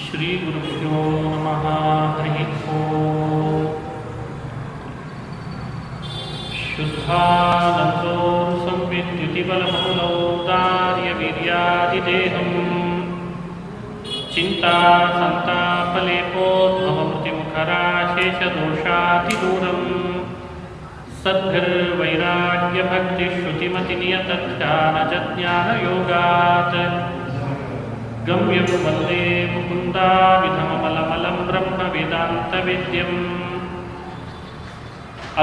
ಶ್ರೀ ಗುರುಭ್ಯೋ ನಮಃ. ಹರಿ ಓಂ. ಶುದ್ಧಾನಂದೋ ಸಂವಿದ್ಯುತಿಬಲಮೌಲೌದಾರ್ಯವೀರ್ಯಾದಿದೇಹಂ ಚಿಂತಾ ಸಂತಾಪಲೇಪೋದ್ಭವಮೃತಿಮುಖರಾಶೇಷದೋಷಾತಿದೂರಂ ಸದ್ಭಿರ್ವೈರಾಗ್ಯಭಕ್ತಿಶ್ರುತಿಮತಿನಿಯತಧ್ಯಾನಜ್ಞಾನಯೋಗಾತ್ ಗಮ್ಯಂ ವಂದೇ ಮುಕುಂದಾವಿಧಮಮಲಮಲಂ ಬ್ರಹ್ಮವೇದಾಂತವೇದ್ಯಂ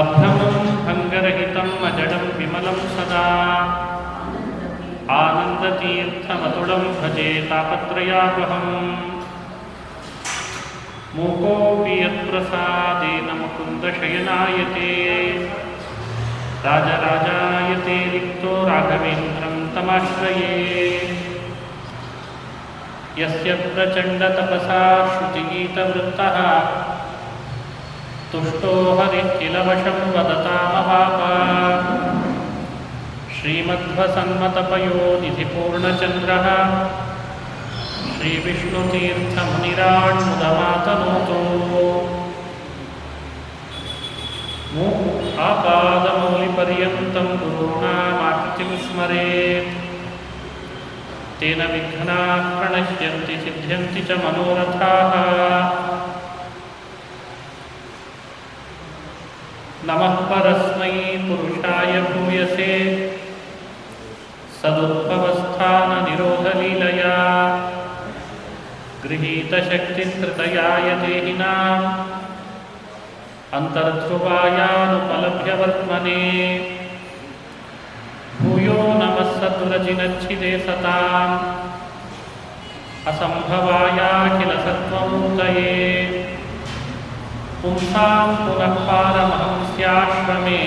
ಅಭ್ರಮಂ ಭಂಗರಹಿತಂ ಅಜಡಂ ವಿಮಲಂ ಸದಾ ಆನಂದತೀರ್ಥಮತುಳಂ ಭಜೆ ತಾಪತ್ರಯಾಪಹಂ ಮೂಕೋಪಿ ಯತ್ಪ್ರಸಾದೇನ ಮುಕುಂದಶಯನಾಯತೆ ರಾಜರಾಜಾಯತೆ ರಿಕ್ತೋ ರಾಘವೇಂದ್ರಂ ತಮಾಶ್ರಯೇ. ಯಸ್ಯ ಪ್ರಚಂಡತಪಸಾ ಶ್ರುತಿಗೀತವೃತ್ತಃ ತುಷ್ಟೋ ಹರಿಃಕಿಲವಶಂ ವದತಾಮವಾಪ ಶ್ರೀಮಧ್ವಸನ್ಮತಪಯೋನಿಧಿಪೂರ್ಣಚಂದ್ರಃ ಶ್ರೀವಿಷ್ಣುತೀರ್ಥಮುನಿರಾಣ್ಮುದಮಾತನೋತು. ಆಪಾದಮೌಲಿಪರ್ಯಂತಂ ಗುರುಣಾಮಾಕೃತಿಂ ಸ್ಮರೇತ್ ತೇನ ವಿಘ್ನಾಃ ಪ್ರಣಶ್ಯಂತಿ ಸಿದ್ಧ್ಯಂತಿ ಚ ಮನೋರಥಾಃ. ನಮಃ ಪರಸ್ಮೈ ಪುರುಷಾಯ ಭೂಯಸೆ ಸದುದ್ಭवस्थान निरोधलीलया गृहीतशक्तिधृतयाय देहिनां अन्तर्ध्रुवायानुपलभ्यवर्त्मने. भूयो नमः सद्व्रजिनच्छिदे सताम् असम्भवायाखिलसत्त्वमूर्तये. पुंसां पुनः पारमहंस्याश्रमे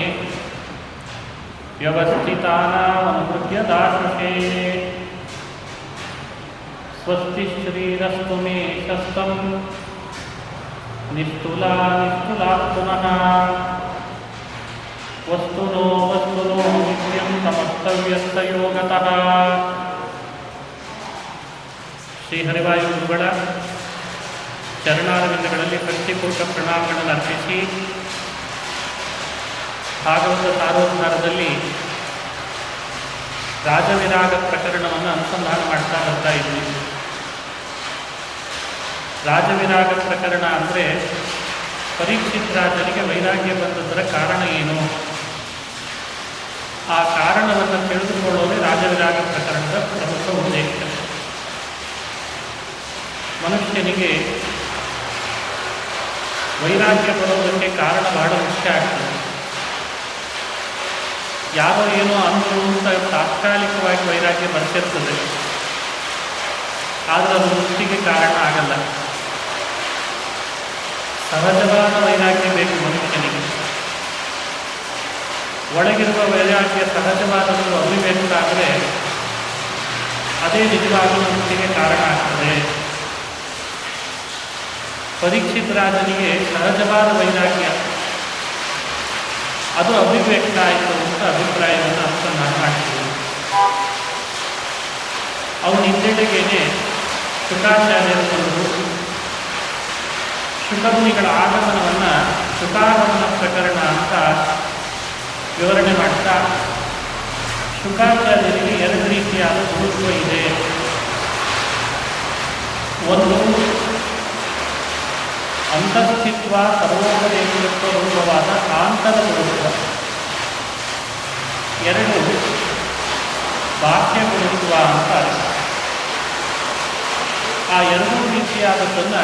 व्यवस्थितानामनुहृत्यदाशुषे. स्वस्ति श्रीरस्तु मे शस्तं निस्तुला निस्तुलात् पुनः वस्तु नो नित्यं समस्तव्यस्तयोगतः. ಶ್ರೀ ಹರಿವಾಯು ಗುರುಗಳ ಚರಣಾರವಿಂದಗಳಲ್ಲಿ ಭಕ್ತಿಪೂರ್ವಕ ಪ್ರಣಾಮಗಳನ್ನು ಅರ್ಪಿಸಿ ಭಾಗವತ ಸಾರೋದ್ಧಾರದಲ್ಲಿ ರಾಜವಿರಾಗ ಪ್ರಕರಣವನ್ನು ಅನುಸಂಧಾನ ಮಾಡ್ತಾ ಬರ್ತಾ ಇದ್ವಿ. ರಾಜವಿರಾಗ ಪ್ರಕರಣ ಅಂದರೆ ಪರೀಕ್ಷಿತ್ ರಾಜನಿಗೆ ವೈರಾಗ್ಯ ಬಂದದರ ಕಾರಣ ಏನು, ಆ ಕಾರಣವನ್ನು ತಿಳಿದುಕೊಳ್ಳೋದೇ ರಾಜವಿರಾಗ ಪ್ರಕರಣದ ಪ್ರಮುಖ ಉದ್ದೇಶ. ಮನುಷ್ಯನಿಗೆ ವೈರಾಗ್ಯ ಬರೋದಕ್ಕೆ ಕಾರಣ ಬಹಳ ಮುಖ್ಯ ಆಗ್ತದೆ. ಯಾರೋ ಏನೋ ಅಂದರು ಅಂತ ತಾತ್ಕಾಲಿಕವಾಗಿ ವೈರಾಗ್ಯ ಬರ್ತಿರ್ತದೆ, ಆದರೆ ಅದು ಮುಕ್ತಿಗೆ ಕಾರಣ ಆಗಲ್ಲ. ಸಹಜವಾದ ವೈರಾಗ್ಯ ಬೇಕು ಮನುಷ್ಯನಿಗೆ. ಒಳಗಿರುವ ವೈರಾಗ್ಯ ಸಹಜವಾದದ್ದು ಅಭಿವ್ಯಕ್ತಾದರೆ ಅದೇ ನಿಜವಾಗಲೂ ಮುಕ್ತಿಗೆ ಕಾರಣ ಆಗ್ತದೆ. ಪರೀಕ್ಷಿತ್ ರಾಜನಿಗೆ ಸಹಜವಾದ ವೈರಾಗ್ಯ ಅದು ಅಭಿವ್ಯಕ್ತ ಆಯಿತು ಅಂತ ಅಭಿಪ್ರಾಯವನ್ನು ಅನುಸಂಧಾನ ಮಾಡ್ತೀವಿ. ಅವನ ಹಿಂದೆಡೆಗೇನೆ ಶುಕಾಚಾರ್ಯರು ಬಂದರು. ಶುಕಮುನಿಗಳ ಆಗಮನವನ್ನು ಶುಕಾಗಮನ ಪ್ರಕರಣ ಅಂತ ವಿವರಣೆ ಮಾಡ್ತಾ, ಶುಕಾಚಾರ್ಯರಿಗೆ ಎರಡು ರೀತಿಯಾದ ಗುರುತ್ವ ಇದೆ. ಒಂದು ಅಂತಸ್ಥಿತ್ವ ಸರ್ವೋಪದೇಶತ್ವ ರೂಪವಾದ ಆಂತರ ಗುರುತ್ವ, ಎರಡು ಬಾಹ್ಯ ಗುರುತ್ವ ಅಂತಾರೆ. ಆ ಎರಡೂ ರೀತಿಯಾದದ್ದನ್ನು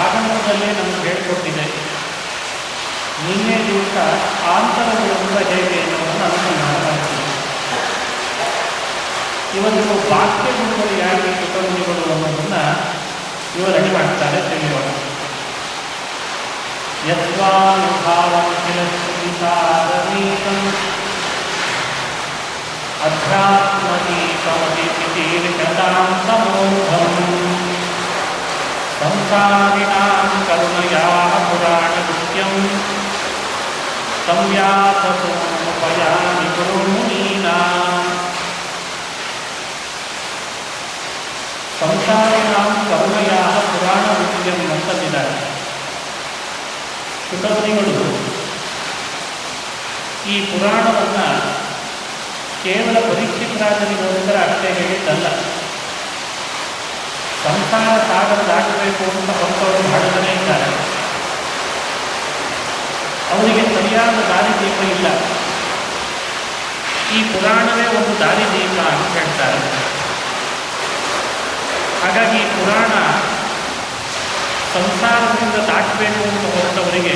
ಆಗಮನದಲ್ಲೇ ನಮಗೆ ಹೇಳಿಕೊಟ್ಟಿದೆ. ನಿನ್ನೆ ದಿವಸ ಆಂತರ ಗುರುತ್ವ ಹೇಗೆ ಎನ್ನುವುದನ್ನು ಅನುಸಂಧಾನ ಮಾಡ್ತೀವಿ. ಇವತ್ತು ಬಾಹ್ಯ ಗುರುಗಳು ಯಾಕೆ ಶುಕಮುನಿಗಳು ಅನ್ನೋದನ್ನು ವಿವರಣೆ ಮಾಡ್ತಾರೆ, ತಿಳಿಯೋಣ. ಯಸ್ವಾನುಭಾವಂ ಅಧ್ಯಾತ್ಮದೀಪಮತಿಶತಾಂತಮೋಘಂ ಸಂಸಾರಿಣಾಂ ಕರುಣಯಾ ಪುರಾಣಗುಹ್ಯಂ ಸಂವ್ಯಾಸೋಪಯಾನಿ ಗುರುಮುನೀನಾಂ ಕರುಣೆಯ ಪುರಾಣ ರುಚಿಗೆ ಅಂತಂದಿದ್ದಾರೆ ಶುಕಮುನಿಗಳು. ಈ ಪುರಾಣವನ್ನು ಕೇವಲ ಪರೀಕ್ಷಿತರಾಜನಿಗೋಸ್ಕರ ಅಷ್ಟೇ ಹೇಳಿದ್ದಲ್ಲ, ಸಂಸಾರ ಸಾಗರ ದಾಟಬೇಕು ಅಂತ ಹೊರತವರು ಬಹಳ ಜನ ಇದ್ದಾರೆ. ಅವರಿಗೆ ಸರಿಯಾದ ದಾರಿದೀಪ ಇಲ್ಲ. ಈ ಪುರಾಣವೇ ಒಂದು ದಾರಿದೀಪ ಅಂತ ಹೇಳ್ತಾರೆ. ಹಾಗಾಗಿ ಈ ಪುರಾಣ ಸಂಸಾರದಿಂದ ದಾಟಬೇಕು ಅಂತ ಹೊರಟವರಿಗೆ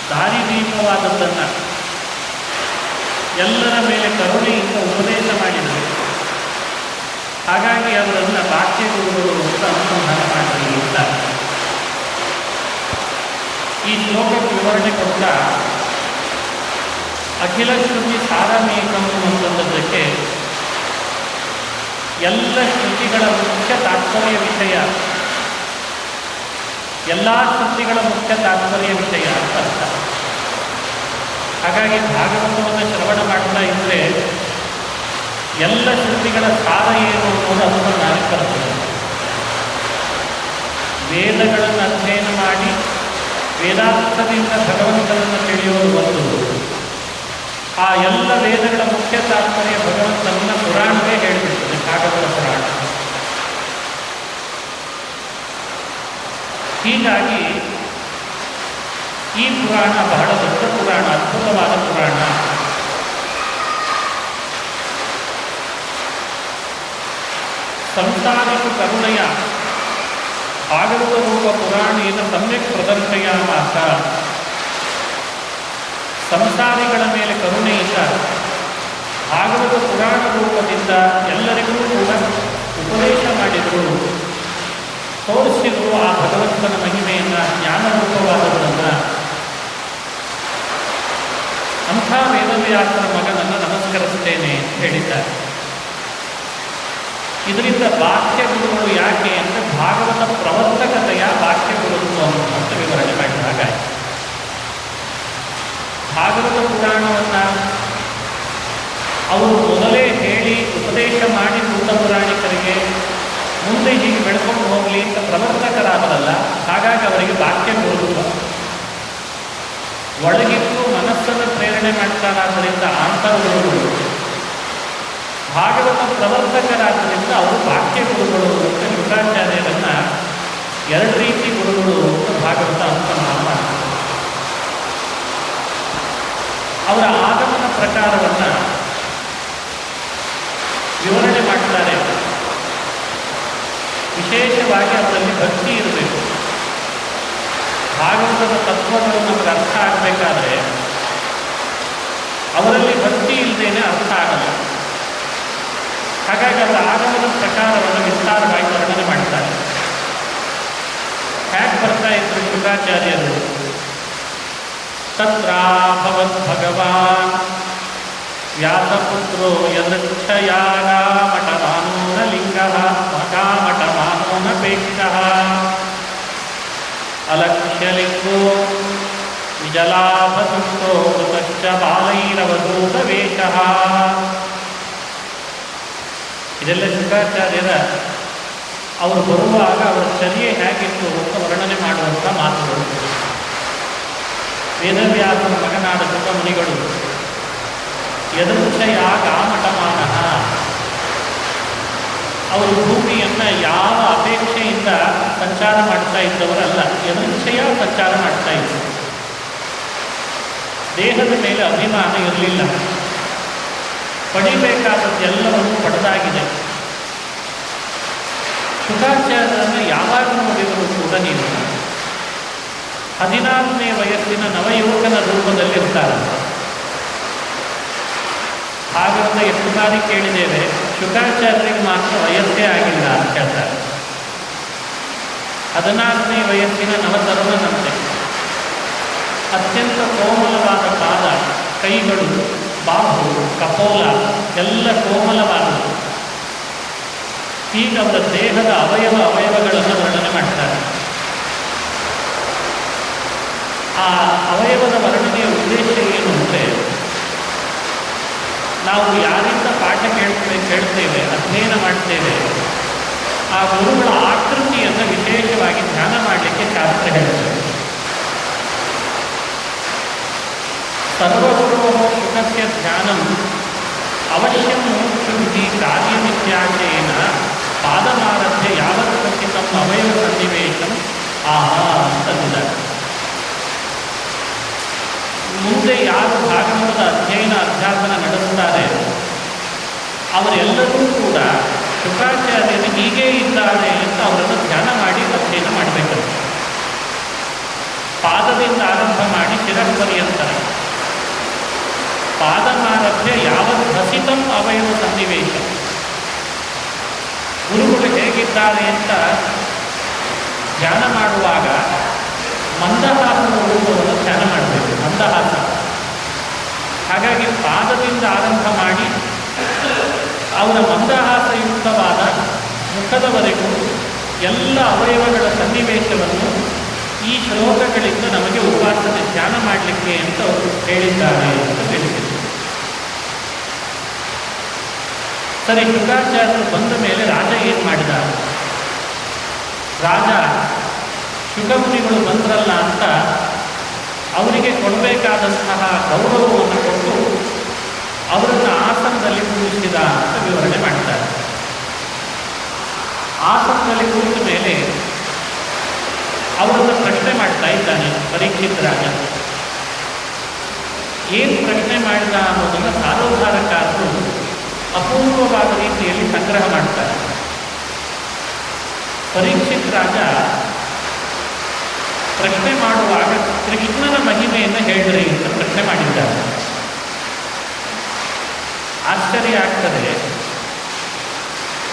ದಾರಿದೀಪವಾದದ್ದನ್ನು ಎಲ್ಲರ ಮೇಲೆ ಕರುಣೆಯಿಂದ ಉಪದೇಶ ಮಾಡಿದರು. ಹಾಗಾಗಿ ಅವರನ್ನು ಬಾಹ್ಯ ಗುರುಗಳು ಅಂತ ಅನುಸಂಧಾನ ಮಾಡಿರಿ ಅಂತ ಈ ಶ್ಲೋಕಕ್ಕೆ ವಿವರಣೆ ಕೊಡ್ತಾ ಅಖಿಲ ಶ್ರುತಿ ಸಾರಮೇಕಂ ಅಂತಂದದ್ದಕ್ಕೆ ಎಲ್ಲ ಶ್ರುತಿಗಳ ಮುಖ್ಯ ತಾತ್ಪರ್ಯ ವಿಷಯ, ಎಲ್ಲ ಶ್ರುತಿಗಳ ಮುಖ್ಯ ತಾತ್ಪರ್ಯ ವಿಷಯ ಅಂತ ಅರ್ಥ. ಹಾಗಾಗಿ ಭಾಗವತವನ್ನು ಶ್ರವಣ ಮಾಡ್ತಾ ಇದ್ದರೆ ಎಲ್ಲ ಶ್ರುತಿಗಳ ಸಾರ ಏನು ಅನ್ನೋದು ಅನುಸಂಧಾನಕ್ಕೆ ಬರ್ತದೆ. ವೇದಗಳನ್ನು ಅಧ್ಯಯನ ಮಾಡಿ ವೇದಾರ್ಥದಿಂದ ಭಗವಂತನನ್ನು ತಿಳಿಯೋದು ಒಂದು, ಆ ಎಲ್ಲ ವೇದಗಳ ಮುಖ್ಯ ತಾತ್ಪರ್ಯ ಭಗವಂತನನ್ನ ಪುರಾಣವೇ ಹೇಳಿಬಿಡ್ತದೆ, ಭಾಗವತ ಪುರಾಣ. ಹೀಗಾಗಿ ಈ ಪುರಾಣ ಬಹಳ ದೊಡ್ಡ ಪುರಾಣ, ಅದ್ಭುತವಾದ ಪುರಾಣ. ಸಂಸಾರಿಕ ಕರುಣೆಯ ಭಾಗವತ ರೂಪ ಪುರಾಣೇನ ಸಮ್ಯಕ್ ಪ್ರದರ್ಶಯಾಮಾಸ. ಸಂಸಾರಿಗಳ ಮೇಲೆ ಕರುಣೆಯಿಂದ ಭಾಗವತ ಪುರಾಣ ರೂಪದಿಂದ ಎಲ್ಲರಿಗೂ ಕೂಡ ಉಪದೇಶ ಮಾಡಿದರು, ತೋರಿಸಿದರು ಆ ಭಗವಂತನ ಮಹಿಮೆಯನ್ನು, ಜ್ಞಾನರೂಪವಾದದನ್ನು. ಅಂಥ ವೇದವ್ಯಾಸರ ಮಗನನ್ನು ನಮಸ್ಕರಿಸುತ್ತೇನೆ ಅಂತ ಹೇಳಿದ್ದಾರೆ. ಇದರಿಂದ ಬಾಹ್ಯ ಗುರುಗಳು ಯಾಕೆ ಅಂದರೆ ಭಾಗವತ ಪ್ರವರ್ತಕತೆಯ ಬಾಹ್ಯ ಗುರುಗಳು ಅಂತ ವಿವರಣೆ ಮಾಡಿದಾಗ ಭಾಗವತ ಪುರಾಣವನ್ನು ಅವರು ಮೊದಲೇ ಹೇಳಿ ಉಪದೇಶ ಮಾಡಿ ಭೂತ ಪುರಾಣಿಕರಿಗೆ ಮುಂದೆ ಹೀಗೆ ಬೆಳ್ಕೊಂಡು ಹೋಗಲಿ ಅಂತ ಪ್ರವರ್ತಕರಾದರಲ್ಲ, ಹಾಗಾಗಿ ಅವರಿಗೆ ಬಾಹ್ಯ ಗುರುಗಳು. ಒಳಗಿಟ್ಟು ಮನಸ್ಸನ್ನು ಪ್ರೇರಣೆ ಮಾಡ್ತಾರಾದ್ದರಿಂದ ಅಂತರ್ಗುರುಗಳು, ಭಾಗವತ ಪ್ರವರ್ತಕರಾದ್ದರಿಂದ ಅವರು ಬಾಹ್ಯ ಗುರುಗಳು ಅಂತ ಶುಕಾಚಾರ್ಯರನ್ನು ಎರಡು ರೀತಿ ಗುರುಗಳು ಅಂತ ಭಾಗವತ ಅನುಸಂಧಾನ ಮಾಡ್ತಾರೆ. ಅವರ ಆಗಮನ ಪ್ರಕಾರವನ್ನು ವಿವರಣೆ ಮಾಡ್ತಾರೆ. ವಿಶೇಷವಾಗಿ ಅವರಲ್ಲಿ ಭಕ್ತಿ ಇರಬೇಕು. ಭಾಗವತದ ತತ್ವಗಳು ನಮಗೆ ಅರ್ಥ ಆಗಬೇಕಾದ್ರೆ ಅವರಲ್ಲಿ ಭಕ್ತಿ ಇಲ್ಲದೇನೆ ಅರ್ಥ ಆಗಲ್ಲ. ಹಾಗಾಗಿ ಅವರ ಆಗಮನ ಪ್ರಕಾರವನ್ನು ವಿಸ್ತಾರವಾಗಿ ವರ್ಣನೆ ಮಾಡ್ತಾರೆ. ಹ್ಯಾಕ್ ಬರ್ತಾ ಇದ್ರು ಶುಕಾಚಾರ್ಯರು? ತತ್ರಾಭವತ್ ಭಗವಾನ್ ವ್ಯಾಸಪುತ್ರೋ ಯದೃಚ್ಛಯಾಗಾಮಠಮಾನೋ ನ ಲಿಂಗಃ ಮಕಾಮಠಮಾನೋ ನ ಪೇಕ್ಷಃ ಅಲಕ್ಷ್ಯಲಿಂಗೋ ವಿಜಲಾಭಸುಷ್ಟೋ ಮೃತಶ್ಚ ಬಾಲೈರವಧೂತ ವೇಷಃ. ಇದೆಲ್ಲ ಶುಕಾಚಾರ್ಯರ ಅವರು ಬರುವಾಗ ಅವರ ಚರ್ಯೆ ಹೇಗಿತ್ತು ಅಂತ ವರ್ಣನೆ ಮಾಡುವಂಥ ಮಾತುಗಳು. ವೇದವ್ಯಾಸನ ಮಗನಾದ ಶುಕಮುನಿಗಳು ಯದೃಚ್ಛಯಾಗಾಮಠಮಾನಃ, ಅವರು ಭೂಮಿಯನ್ನು ಯಾವ ಅಪೇಕ್ಷೆಯಿಂದ ಸಂಚಾರ ಮಾಡ್ತಾ ಇದ್ದವರಲ್ಲ, ಯದೃಚ್ಛೆಯ ಸಂಚಾರ ಮಾಡ್ತಾ ಇದ್ದರು. ದೇಹದ ಮೇಲೆ ಅಭಿಮಾನ ಇರಲಿಲ್ಲ, ಪಡಿಬೇಕಾದದ್ದೆಲ್ಲವನ್ನು ಪಡೆದಾಗಿದೆ. ಶುಕಾಚಾರ್ಯರನ್ನು ಯಾವಾಗ ನೋಡಿದರೂ ಕೂಡ ನೀವು 16ನೇ ವಯಸ್ಸಿನ ನವಯುವಕನ ರೂಪದಲ್ಲಿರ್ತಾರೆ. ಭಾಗವತ ಎಷ್ಟು ಬಾರಿ ಕೇಳಿದ್ದೇವೆ, ಶುಕಾಚಾರ್ಯರಿಗೆ ಮಾತ್ರ ವಯಸ್ಸೇ ಆಗಿಲ್ಲ ಅಂತ ಹೇಳ್ತಾರೆ. 16ನೇ ವಯಸ್ಸಿನ ನವತರುಣನಂತೆ ಅತ್ಯಂತ ಕೋಮಲವಾದ ಪಾದ, ಕೈಗಳು, ಬಾಹು, ಕಪೋಲ ಎಲ್ಲ ಕೋಮಲವಾದವು. ಈಗ ಅವರ ದೇಹದ ಅವಯವಗಳನ್ನು ವರ್ಣನೆ ಮಾಡ್ತಾರೆ. ಆ ಅವಯವದ ವರ್ಣನೆಯ ಉದ್ದೇಶ ಏನು ಅಂದರೆ, ನಾವು ಯಾರಿಂದ ಪಾಠ ಕೇಳ್ತೇವೆ, ಅಧ್ಯಯನ ಮಾಡ್ತೇವೆ, ಆ ಗುರುಗಳ ಆಕೃತಿಯನ್ನು ವಿಶೇಷವಾಗಿ ಧ್ಯಾನ ಮಾಡಲಿಕ್ಕೆ ಶಾಸ್ತ್ರ ಹೇಳುತ್ತೆ. ಸರ್ವಗುರೋ ಸುಖಸ್ಯ ಧ್ಯಾನಂ ಅವಶ್ಯಂ ಶುದ್ಧಿ ಕಾರ್ಯಮಿತ್ಯಾಶಯೇನ ಪಾದಮಾರಭ್ಯ ಯಾವತ್ ಖಚಿತಂ ಅವಯವ ಸನ್ನಿವೇಶಂ ಆಹಾ ಅಂತಂದಿದ್ದಾರೆ. ಮುಂದೆ ಯಾರು ಭಾಗವತದ ಅಧ್ಯಯನ ಅಧ್ಯಾಪನ ನಡೆಸ್ತಾರೆ ಅವರೆಲ್ಲರೂ ಕೂಡ ಶುಕಾಚಾರ್ಯರು ಹೀಗೇ ಇದ್ದಾರೆ ಅಂತ ಅವರನ್ನು ಧ್ಯಾನ ಮಾಡಿ ಅಧ್ಯಯನ ಮಾಡಬೇಕಂತ. ಪಾದದಿಂದ ಆರಂಭ ಮಾಡಿ ಶಿರಪರ್ಯಂತರ ಪಾದಮಾರಭ್ಯ ಯಾವತ್ ಹಸಿತಂ ಅವಯವ ಸನ್ನಿವೇಶ, ಗುರುಗಳು ಹೇಗಿದ್ದಾರೆ ಅಂತ ಧ್ಯಾನ ಮಾಡುವಾಗ ಮಂದಹಾಸದ ರೂಪವನ್ನು ಧ್ಯಾನ ಮಾಡಬೇಕು. ಮಂದಹಾಸ, ಹಾಗಾಗಿ ಪಾದದಿಂದ ಆರಂಭ ಮಾಡಿ ಅವರ ಮಂದಹಾಸಯುಕ್ತವಾದ ಮುಖದವರೆಗೂ ಎಲ್ಲ ಅವಯವಗಳ ಸನ್ನಿವೇಶವನ್ನು ಈ ಶ್ಲೋಕಗಳಿಂದ ನಮಗೆ ಉಪಾಸನೆ ಧ್ಯಾನ ಮಾಡಲಿಕ್ಕೆ ಅಂತ ಅವರು ಹೇಳಿದ್ದಾರೆ ಅಂತ ತಿಳಿಸಿದರು. ಸರಿ, ಶುಕಾಚಾರ್ಯರು ಬಂದ ಮೇಲೆ ರಾಜ ಏನು ಮಾಡಿದ? ರಾಜ ಶುಕಮುನಿಗಳು ಬಂದ್ರಲ್ಲ ಅಂತ ಅವರಿಗೆ ಕೊಡಬೇಕಾದಂತಹ ಗೌರವವನ್ನು ಕೊಟ್ಟು ಅವರನ್ನು ಆಸನದಲ್ಲಿ ಕೂರಿಸಿದ ಅಂತ ವಿವರಣೆ ಮಾಡ್ತಾರೆ. ಆಸನದಲ್ಲಿ ಕೂರಿದ ಮೇಲೆ ಅವರನ್ನು ಪ್ರಶ್ನೆ ಮಾಡ್ತಾ ಇದ್ದಾನೆ ಪರೀಕ್ಷಿತ ರಾಜ. ಏನು ಪ್ರಶ್ನೆ ಮಾಡಿದ ಅನ್ನೋದನ್ನು ಸಾರೋದ್ಧಾರಕಾರರು ಅಪೂರ್ವವಾದ ರೀತಿಯಲ್ಲಿ ಸಂಗ್ರಹ ಮಾಡ್ತಾರೆ. ಪರೀಕ್ಷಿತ ರಾಜ ಪ್ರಶ್ನೆ ಮಾಡುವಾಗ ಕೃಷ್ಣನ ಮಹಿಮೆಯನ್ನು ಹೇಳ್ರಿ ಅಂತ ಪ್ರಶ್ನೆ ಮಾಡಿದ್ದಾರೆ. ಆಶ್ಚರ್ಯ ಆಗ್ತದೆ,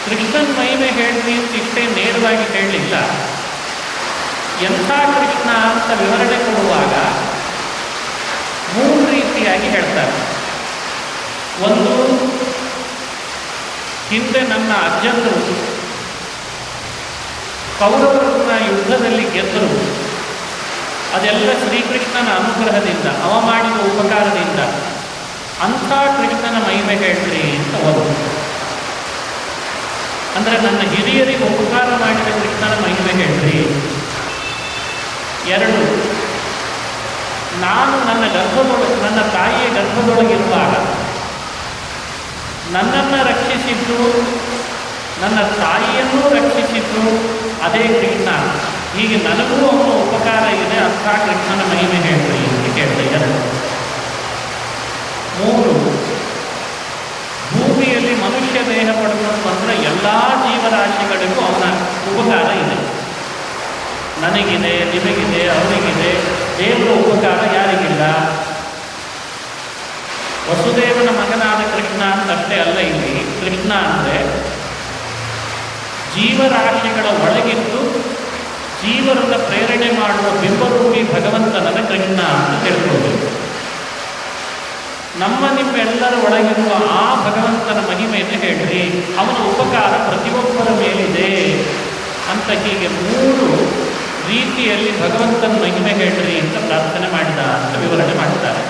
ಕೃಷ್ಣನ ಮಹಿಮೆ ಹೇಳ್ರಿ ಅಂತ ಇಷ್ಟೇ ನೇರವಾಗಿ ಹೇಳಲಿಲ್ಲ. ಎಂಥ ಕೃಷ್ಣ ಅಂತ ವಿವರಣೆ ಕೊಡುವಾಗ 3 ರೀತಿಯಾಗಿ ಹೇಳ್ತಾರೆ. ಒಂದು, ಹಿಂದೆ ನನ್ನ ಅಜ್ಜಂದರು ಕೌರವರನ್ನ ಯುದ್ಧದಲ್ಲಿ ಗೆದ್ದರು, ಅದೆಲ್ಲ ಶ್ರೀಕೃಷ್ಣನ ಅನುಗ್ರಹದಿಂದ, ಅವ ಮಾಡಿದ ಉಪಕಾರದಿಂದ, ಅಂಥ ಕೃಷ್ಣನ ಮಹಿಮೆ ಹೇಳ್ರಿ ಅಂತ ಒಂದು. ಅಂದರೆ ನನ್ನ ಹಿರಿಯರಿಗೆ ಉಪಕಾರ ಮಾಡಿದ ಕೃಷ್ಣನ ಮಹಿಮೆ ಹೇಳ್ರಿ. 2, ನಾನು ನನ್ನ ತಾಯಿಯ ಗರ್ಭದೊಳಗಿರುವಾಗ ನನ್ನನ್ನು ರಕ್ಷಿಸಿದ್ದು, ನನ್ನ ತಾಯಿಯನ್ನೂ ರಕ್ಷಿಸಿದ್ದು ಅದೇ ಕೃಷ್ಣ. ಹೀಗೆ ನನಗೂ ಅವನ ಉಪಕಾರ ಇದೆ, ಅಂಥ ಕೃಷ್ಣನ ಮಹಿಮೆ ಹೇಳ್ರಿ ಅಂತ ಕೇಳಿದೆ. 3, ಭೂಮಿಯಲ್ಲಿ ಮನುಷ್ಯ ದೇಹ ಪಡ್ಕೊಂಡು ಬಂದರೆ ಎಲ್ಲ ಜೀವರಾಶಿಗಳಿಗೂ ಅವನ ಉಪಕಾರ ಇದೆ. ನನಗಿದೆ, ನಿಮಗಿದೆ, ಅವರಿಗಿದೆ. ದೇವರ ಉಪಕಾರ ಯಾರಿಗಿಲ್ಲ? ವಸುದೇವನ ಮಗನಾದ ಕೃಷ್ಣ ಅಂತಷ್ಟೇ ಅಲ್ಲ. ಇಲ್ಲಿ ಕೃಷ್ಣ ಅಂದರೆ ಜೀವರಾಶಿಗಳ ಒಳಗಿದ್ದು ಜೀವರನ್ನು ಪ್ರೇರಣೆ ಮಾಡುವ ಬಿಂಬರೂಪಿ ಭಗವಂತನನ್ನ ಕೃಷ್ಣ ಅಂತ ತಿಳ್ಕೊಳ್ಳಿ. ನಿಮ್ಮೆಲ್ಲರ ಒಳಗಿರುವ ಆ ಭಗವಂತನ ಮಹಿಮೆಯನ್ನು ಹೇಳ್ರಿ, ಅವನ ಉಪಕಾರ ಪ್ರತಿಯೊಬ್ಬರ ಮೇಲಿದೆ ಅಂತ. ಹೀಗೆ 3 ರೀತಿಯಲ್ಲಿ ಭಗವಂತನ ಮಹಿಮೆ ಹೇಳ್ರಿ ಅಂತ ಪ್ರಾರ್ಥನೆ ಮಾಡಿದ ಅಂತ ವಿವರಣೆ ಮಾಡಿದ್ದಾರೆ.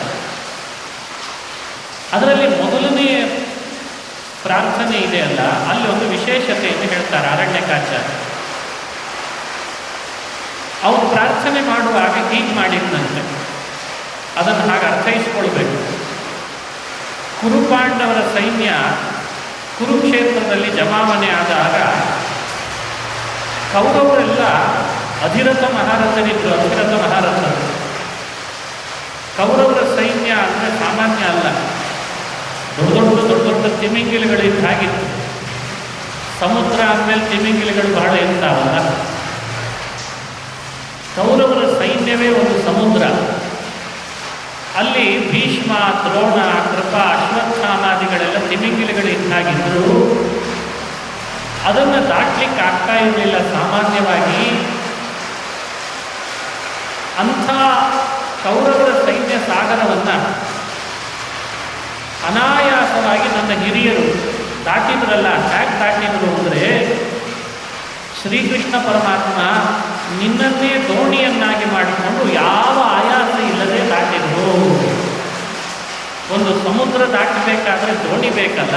ಅದರಲ್ಲಿ ಮೊದಲನೇ ಪ್ರಾರ್ಥನೆ ಇದೆಯಲ್ಲ, ಅಲ್ಲಿ ಒಂದು ವಿಶೇಷತೆಯನ್ನು ಹೇಳ್ತಾರೆ ಅರಣ್ಯಕಾಚಾರ್ಯ. ಅವರು ಪ್ರಾರ್ಥನೆ ಮಾಡುವಾಗ ಹೀಗೆ ಮಾಡಿದ್ದಂತೆ, ಅದನ್ನು ಹಾಗೆ ಅರ್ಥೈಸಿಕೊಳ್ಬೇಕು. ಕುರುಪಾಂಡವರ ಸೈನ್ಯ ಕುರುಕ್ಷೇತ್ರದಲ್ಲಿ ಜಮಾವಣೆ ಆದಾಗ ಕೌರವರೆಲ್ಲ ಅಧಿರಥ ಮಹಾರಥರಿದ್ದರು. ಅಧಿರಥ ಮಹಾರಥರು ಕೌರವರ ಸೈನ್ಯ ಅಂದರೆ ಸಾಮಾನ್ಯ ಅಲ್ಲ. ದೊಡ್ಡ ತಿಮಿಂಗಿಲುಗಳಿದ್ದ ಹಾಗಿತ್ತು. ಸಮುದ್ರ ಆದಮೇಲೆ ತಿಮಿಂಗಿಲುಗಳು ಬಹಳ ಇರ್ತಾವಲ್ಲ. ಕೌರವರ ಸೈನ್ಯವೇ ಒಂದು ಸಮುದ್ರ. ಅಲ್ಲಿ ಭೀಷ್ಮ, ದ್ರೋಣ, ಕೃಪ, ಅಶ್ವತ್ಥಾಮಾದಿಗಳೆಲ್ಲ ತಿಮಿಂಗಿಲುಗಳಿದ್ದಾಗಿದ್ದರು. ಅದನ್ನು ದಾಟ್ಲಿಕ್ಕೆ ಆಗ್ತಾ ಇರಲಿಲ್ಲ ಸಾಮಾನ್ಯವಾಗಿ. ಅಂಥ ಕೌರವರ ಸೈನ್ಯ ಸಾಗರವನ್ನು ಅನಾಯಾಸವಾಗಿ ನನ್ನ ಹಿರಿಯರು ದಾಟಿದ್ರಲ್ಲ. ಹೇಗೆ ದಾಟಿದ್ರು ಅಂದರೆ, ಶ್ರೀಕೃಷ್ಣ ಪರಮಾತ್ಮ ನಿನ್ನನ್ನೇ ದೋಣಿಯನ್ನಾಗಿ ಮಾಡಿಕೊಂಡು ಯಾವ ಆಯಾಸ ಇಲ್ಲದೆ ದಾಟಿದ್ರು. ಒಂದು ಸಮುದ್ರ ದಾಟಬೇಕಾದ್ರೆ ದೋಣಿ ಬೇಕಲ್ಲ.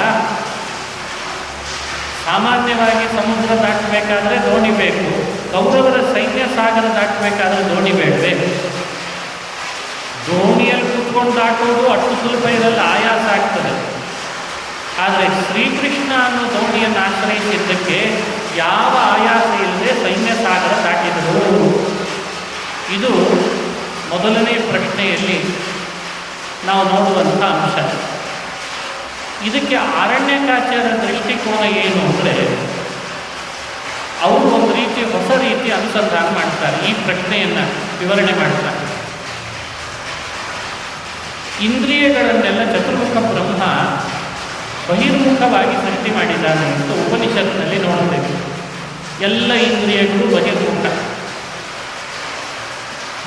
ಸಾಮಾನ್ಯವಾಗಿ ಸಮುದ್ರ ದಾಟಬೇಕಾದ್ರೆ ದೋಣಿ ಬೇಕು, ಕೌರವರ ಸೈನ್ಯ ಸಾಗರ ದಾಟಬೇಕಾದ್ರೆ ದೋಣಿ ಬೇಡವೇ? ದೋಣಿಯಲ್ಲಿ ಕೂತ್ಕೊಂಡು ದಾಟೋದು ಅಷ್ಟು ಸುಲಭ ಇರಲ್ಲ, ಆಯಾಸ ಆಗ್ತದೆ. ಆದರೆ ಶ್ರೀಕೃಷ್ಣ ಅನ್ನೋ ದೋಣಿಯನ್ನು ಆಶ್ರಯಿಸಿದ್ದಕ್ಕೆ ಯಾವ ಆಯಾಸ ಇಲ್ಲದೆ ಸೈನ್ಯ ಸಾಗರ ದಾಟಿದರು. ಇದು ಮೊದಲನೇ ಪ್ರಶ್ನೆಯಲ್ಲಿ ನಾವು ನೋಡುವಂಥ ಅಂಶ. ಇದಕ್ಕೆ ಅರಣ್ಯಕಾಚಾರ್ಯರ ದೃಷ್ಟಿಕೋನ ಏನು ಅಂದರೆ, ಅವರು ಒಂದು ರೀತಿ ಹೊಸ ರೀತಿ ಅನುಸಂಧಾನ ಮಾಡ್ತಾರೆ, ಈ ಪ್ರಶ್ನೆಯನ್ನು ವಿವರಣೆ ಮಾಡ್ತಾರೆ. ಇಂದ್ರಿಯಗಳನ್ನೆಲ್ಲ ಚತುರ್ಮುಖ ಬ್ರಹ್ಮ ಬಹಿರ್ಮುಖವಾಗಿ ಸೃಷ್ಟಿ ಮಾಡಿದ್ದಾನೆ ಅಂತ ಉಪನಿಷತ್ನಲ್ಲಿ ನೋಡುತ್ತೇವೆ. ಎಲ್ಲ ಇಂದ್ರಿಯಗಳು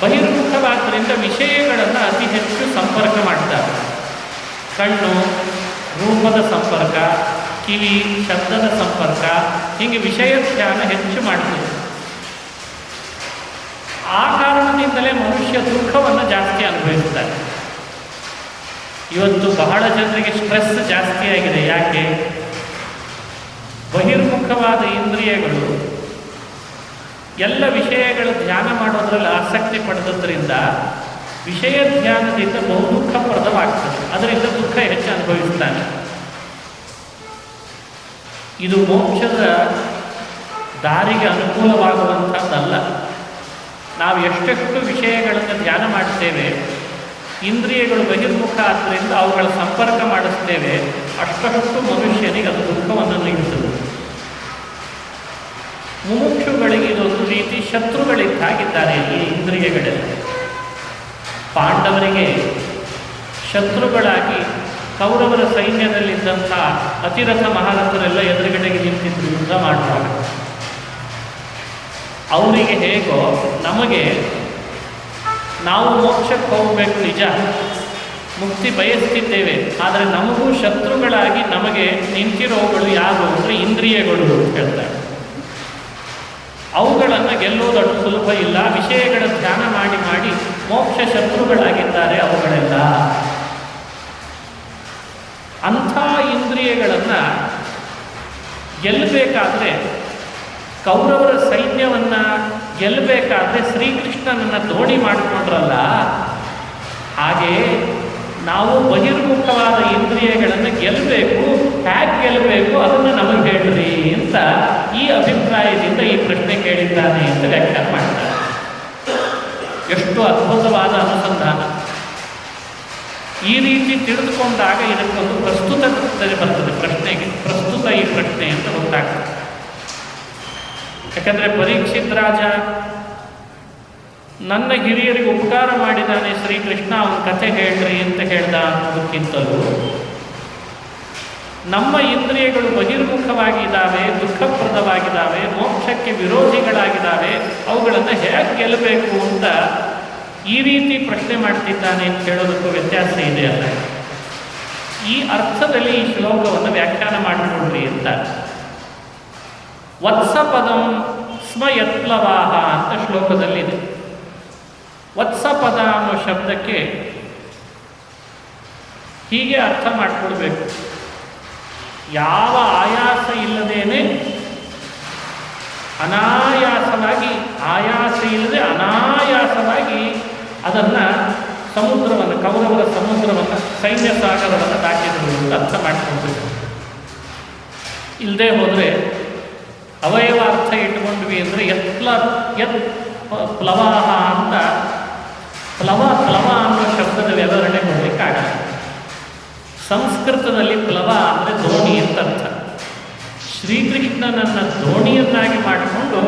ಬಹಿರ್ಮುಖವಾದ್ದರಿಂದ ವಿಷಯಗಳನ್ನು ಅತಿ ಹೆಚ್ಚು ಸಂಪರ್ಕ ಮಾಡ್ತಾರೆ. ಕಣ್ಣು ರೂಪದ ಸಂಪರ್ಕ, ಕಿವಿ ಶಬ್ದದ ಸಂಪರ್ಕ, ಹೀಗೆ ವಿಷಯ ಧ್ಯಾನ ಹೆಚ್ಚು ಮಾಡ್ತದೆ. ಆ ಕಾರಣದಿಂದಲೇ ಮನುಷ್ಯ ದುಃಖವನ್ನು ಜಾಸ್ತಿ ಅನುಭವಿಸ್ತಾರೆ. ಇವತ್ತು ಬಹಳ ಜನರಿಗೆ ಸ್ಟ್ರೆಸ್ ಜಾಸ್ತಿ ಆಗಿದೆ. ಯಾಕೆ? ಬಹಿರ್ಮುಖವಾದ ಇಂದ್ರಿಯಗಳು ಎಲ್ಲ ವಿಷಯಗಳ ಧ್ಯಾನ ಮಾಡೋದ್ರಲ್ಲಿ ಆಸಕ್ತಿ ಪಡೆದದ್ರಿಂದ ವಿಷಯ ಧ್ಯಾನದಿಂದ ಬಹು ದುಃಖಪ್ರದವಾಗ್ತದೆ. ಅದರಿಂದ ದುಃಖ ಹೆಚ್ಚು ಅನುಭವಿಸ್ತಾನೆ. ಇದು ಮೋಕ್ಷದ ದಾರಿಗೆ ಅನುಕೂಲವಾಗುವಂಥದ್ದಲ್ಲ. ನಾವು ಎಷ್ಟೆಷ್ಟು ವಿಷಯಗಳನ್ನು ಧ್ಯಾನ ಮಾಡ್ತೇವೆ, ಇಂದ್ರಿಯಗಳು ಬಹಿರ್ಮುಖ ಆದ್ದರಿಂದ ಅವುಗಳ ಸಂಪರ್ಕ ಮಾಡಿಸ್ತೇವೆ, ಅಷ್ಟಷ್ಟು ಮನುಷ್ಯನಿಗೆ ಅದು ದುಃಖವನ್ನು ನೀಡುತ್ತದೆ. ಮುಮುಕ್ಷುಗಳಿಗೆ ಇದೊಂದು ರೀತಿ ಶತ್ರುಗಳಿದ್ದಾಗಿದ್ದಾರೆ ಈ ಇಂದ್ರಿಯಗಳೆಲ್ಲ. ಪಾಂಡವರಿಗೆ ಶತ್ರುಗಳಾಗಿ ಕೌರವರ ಸೈನ್ಯದಲ್ಲಿದ್ದಂಥ ಅತಿರಥ ಮಹಾರಥರೆಲ್ಲ ಎದುರುಗಡೆಗೆ ನಿಂತಿದ್ರು ಯುದ್ಧ ಮಾಡುವಾಗ. ಅವರಿಗೆ ಹೇಗೋ ನಮಗೆ ನಾವು ಮೋಕ್ಷಕ್ಕೆ ಹೋಗಬೇಕು, ನಿಜ ಮುಕ್ತಿ ಬಯಸ್ತಿದ್ದೇವೆ, ಆದರೆ ನಮಗೂ ಶತ್ರುಗಳಾಗಿ ನಮಗೆ ನಿಂತಿರೋಗಳು ಯಾರು ಅಂದರೆ ಇಂದ್ರಿಯಗಳು ಅಂತ ಹೇಳ್ತಾರೆ. ಅವುಗಳನ್ನು ಗೆಲ್ಲೋದಷ್ಟು ಸುಲಭ ಇಲ್ಲ. ವಿಷಯಗಳ ಧ್ಯಾನ ಮಾಡಿ ಮಾಡಿ ಮೋಕ್ಷ ಶತ್ರುಗಳಾಗಿದ್ದಾರೆ ಅವುಗಳೆಲ್ಲ. ಅಂಥ ಇಂದ್ರಿಯಗಳನ್ನು ಗೆಲ್ಲಬೇಕಾದ್ರೆ, ಕೌರವರ ಸೈನ್ಯವನ್ನು ಗೆಲ್ಲಬೇಕಾದ್ರೆ ಶ್ರೀಕೃಷ್ಣನನ್ನು ದೋಣಿ ಮಾಡಿಕೊಂಡ್ರಲ್ಲ, ಹಾಗೆ ನಾವು ಬಹಿರ್ಮುಖವಾದ ಇಂದ್ರಿಯಗಳನ್ನು ಗೆಲ್ಲಬೇಕು. ಹೇಗೆ ಗೆಲ್ಲಬೇಕು ಅದನ್ನು ನಮಗೆ ಹೇಳ್ರಿ ಅಂತ ಈ ಅಭಿಪ್ರಾಯದಿಂದ ಈ ಪ್ರಶ್ನೆ ಕೇಳಿದ್ದಾನೆ ಅಂತ ವ್ಯಾಖ್ಯಾನ ಮಾಡ್ತಾರೆ. ಎಷ್ಟು ಅದ್ಭುತವಾದ ಅನುಸಂಧಾನ! ಈ ರೀತಿ ತಿಳಿದುಕೊಂಡಾಗ ಇದಕ್ಕೊಂದು ಪ್ರಸ್ತುತ ಬರ್ತದೆ. ಪ್ರಶ್ನೆಗೆ ಪ್ರಸ್ತುತ ಈ ಪ್ರಶ್ನೆ ಅಂತ ಗೊತ್ತಾಗ್ತದೆ. ಯಾಕಂದರೆ ಪರೀಕ್ಷಿತ್ ರಾಜ ನನ್ನ ಹಿರಿಯರಿಗೆ ಉಪಕಾರ ಮಾಡಿದ್ದಾನೆ ಶ್ರೀಕೃಷ್ಣ, ಅವನ ಕಥೆ ಹೇಳ್ರಿ ಅಂತ ಹೇಳ್ದ ಅನ್ನೋದಕ್ಕಿಂತಲೂ ನಮ್ಮ ಇಂದ್ರಿಯಗಳು ಬಹಿರ್ಮುಖವಾಗಿದ್ದಾವೆ, ದುಃಖಪ್ರದವಾಗಿದ್ದಾವೆ, ಮೋಕ್ಷಕ್ಕೆ ವಿರೋಧಿಗಳಾಗಿದ್ದಾವೆ, ಅವುಗಳನ್ನು ಹೇಗೆ ಗೆಲ್ಲಬೇಕು ಅಂತ ಈ ರೀತಿ ಪ್ರಶ್ನೆ ಮಾಡ್ತಿದ್ದಾನೆ ಅಂತ ಹೇಳೋದಕ್ಕೂ ವ್ಯತ್ಯಾಸ ಇದೆ ಅಲ್ಲ. ಈ ಅರ್ಥದಲ್ಲಿ ಈ ಶ್ಲೋಕವನ್ನು ವ್ಯಾಖ್ಯಾನ ಮಾಡಿಕೊಡ್ರಿ ಅಂತ. ವತ್ಸಪದಂ ಸ್ಮ ಯತ್ಪ್ಲವಾಹ ಅಂತ ಶ್ಲೋಕದಲ್ಲಿದೆ. ವತ್ಸಪದ ಅನ್ನೋ ಶಬ್ದಕ್ಕೆ ಹೀಗೆ ಅರ್ಥ ಮಾಡಿಕೊಡ್ಬೇಕು, ಯಾವ ಆಯಾಸ ಇಲ್ಲದೇನೆ ಅನಾಯಾಸವಾಗಿ, ಆಯಾಸ ಇಲ್ಲದೆ ಅನಾಯಾಸವಾಗಿ ಅದನ್ನು ಸಮುದ್ರವನ್ನು, ಕೌರವರ ಸಮುದ್ರವನ್ನು, ಸೈನ್ಯ ಸಾಗರವನ್ನು ದಾಟಿದರು ಅಂತ ಅರ್ಥ ಮಾಡಿಕೊಳ್ಬೇಕು. ಇಲ್ಲದೆ ಹೋದರೆ ಅವಯವ ಅರ್ಥ ಇಟ್ಕೊಂಡ್ವಿ ಅಂದರೆ ಯತ್ ಪ್ಲವಾಹ ಅಂತ ಪ್ಲವ ಅನ್ನೋ ಶಬ್ದದ ವಿವರಣೆ ಕೊಡಲಿಕ್ಕಾಗಲ್ಲ. ಸಂಸ್ಕೃತದಲ್ಲಿ ಪ್ಲವ ಅಂದರೆ ದೋಣಿ ಅಂತ ಅರ್ಥ. ಶ್ರೀಕೃಷ್ಣನನ್ನು ದೋಣಿಯನ್ನಾಗಿ ಮಾಡಿಕೊಂಡು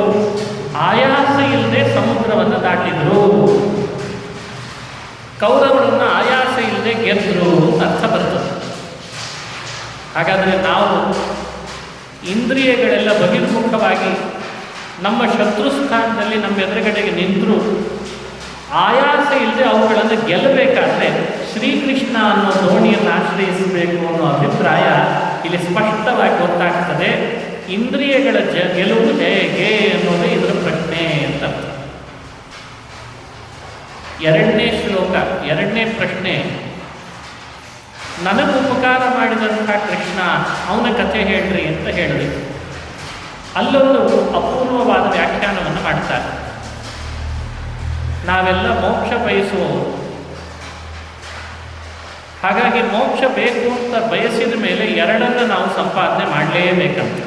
ಆಯಾಸ ಇಲ್ಲದೆ ಸಮುದ್ರವನ್ನು ದಾಟಿದರು, ಕೌರವರನ್ನು ಆಯಾಸ ಇಲ್ಲದೆ ಗೆದ್ದರು ಅಂತ ಅರ್ಥ ಬರ್ತದೆ. ಹಾಗಾದರೆ ನಾವು ಇಂದ್ರಿಯಗಳೆಲ್ಲ ಬಹಿರ್ಮುಖವಾಗಿ ನಮ್ಮ ಶತ್ರು ಸ್ಥಾನದಲ್ಲಿ ನಮ್ಮ ಎದುರುಗಡೆಗೆ ನಿಂತರೂ ಆಯಾಸ ಇಲ್ಲದೆ ಅವುಗಳನ್ನು ಗೆಲ್ಲಬೇಕಾದ್ರೆ ಶ್ರೀಕೃಷ್ಣ ಅನ್ನೋ ದೋಣಿಯನ್ನು ಆಶ್ರಯಿಸಬೇಕು ಅನ್ನೋ ಅಭಿಪ್ರಾಯ ಇಲ್ಲಿ ಸ್ಪಷ್ಟವಾಗಿ ಗೊತ್ತಾಗ್ತದೆ. ಇಂದ್ರಿಯಗಳ ಗೆಲುವು ಹೇಗೆ ಅನ್ನೋದೇ ಇದರ ಪ್ರಶ್ನೆ ಅಂತ. ಎರಡನೇ ಶ್ಲೋಕ, ಎರಡನೇ ಪ್ರಶ್ನೆ, ನನಗೆ ಉಪಕಾರ ಮಾಡಿದಂಥ ಕೃಷ್ಣ ಅವನ ಕಥೆ ಹೇಳ್ರಿ ಅಂತ ಹೇಳಿದೆ. ಅಲ್ಲೊಂದು ಅಪೂರ್ವವಾದ ವ್ಯಾಖ್ಯಾನವನ್ನು ಮಾಡ್ತಾರೆ. ನಾವೆಲ್ಲ ಮೋಕ್ಷ ಬಯಸುವವರು, ಹಾಗಾಗಿ ಮೋಕ್ಷ ಬೇಕು ಅಂತ ಬಯಸಿದ ಮೇಲೆ ಎರಡನ್ನು ನಾವು ಸಂಪಾದನೆ ಮಾಡಲೇಬೇಕಂತ.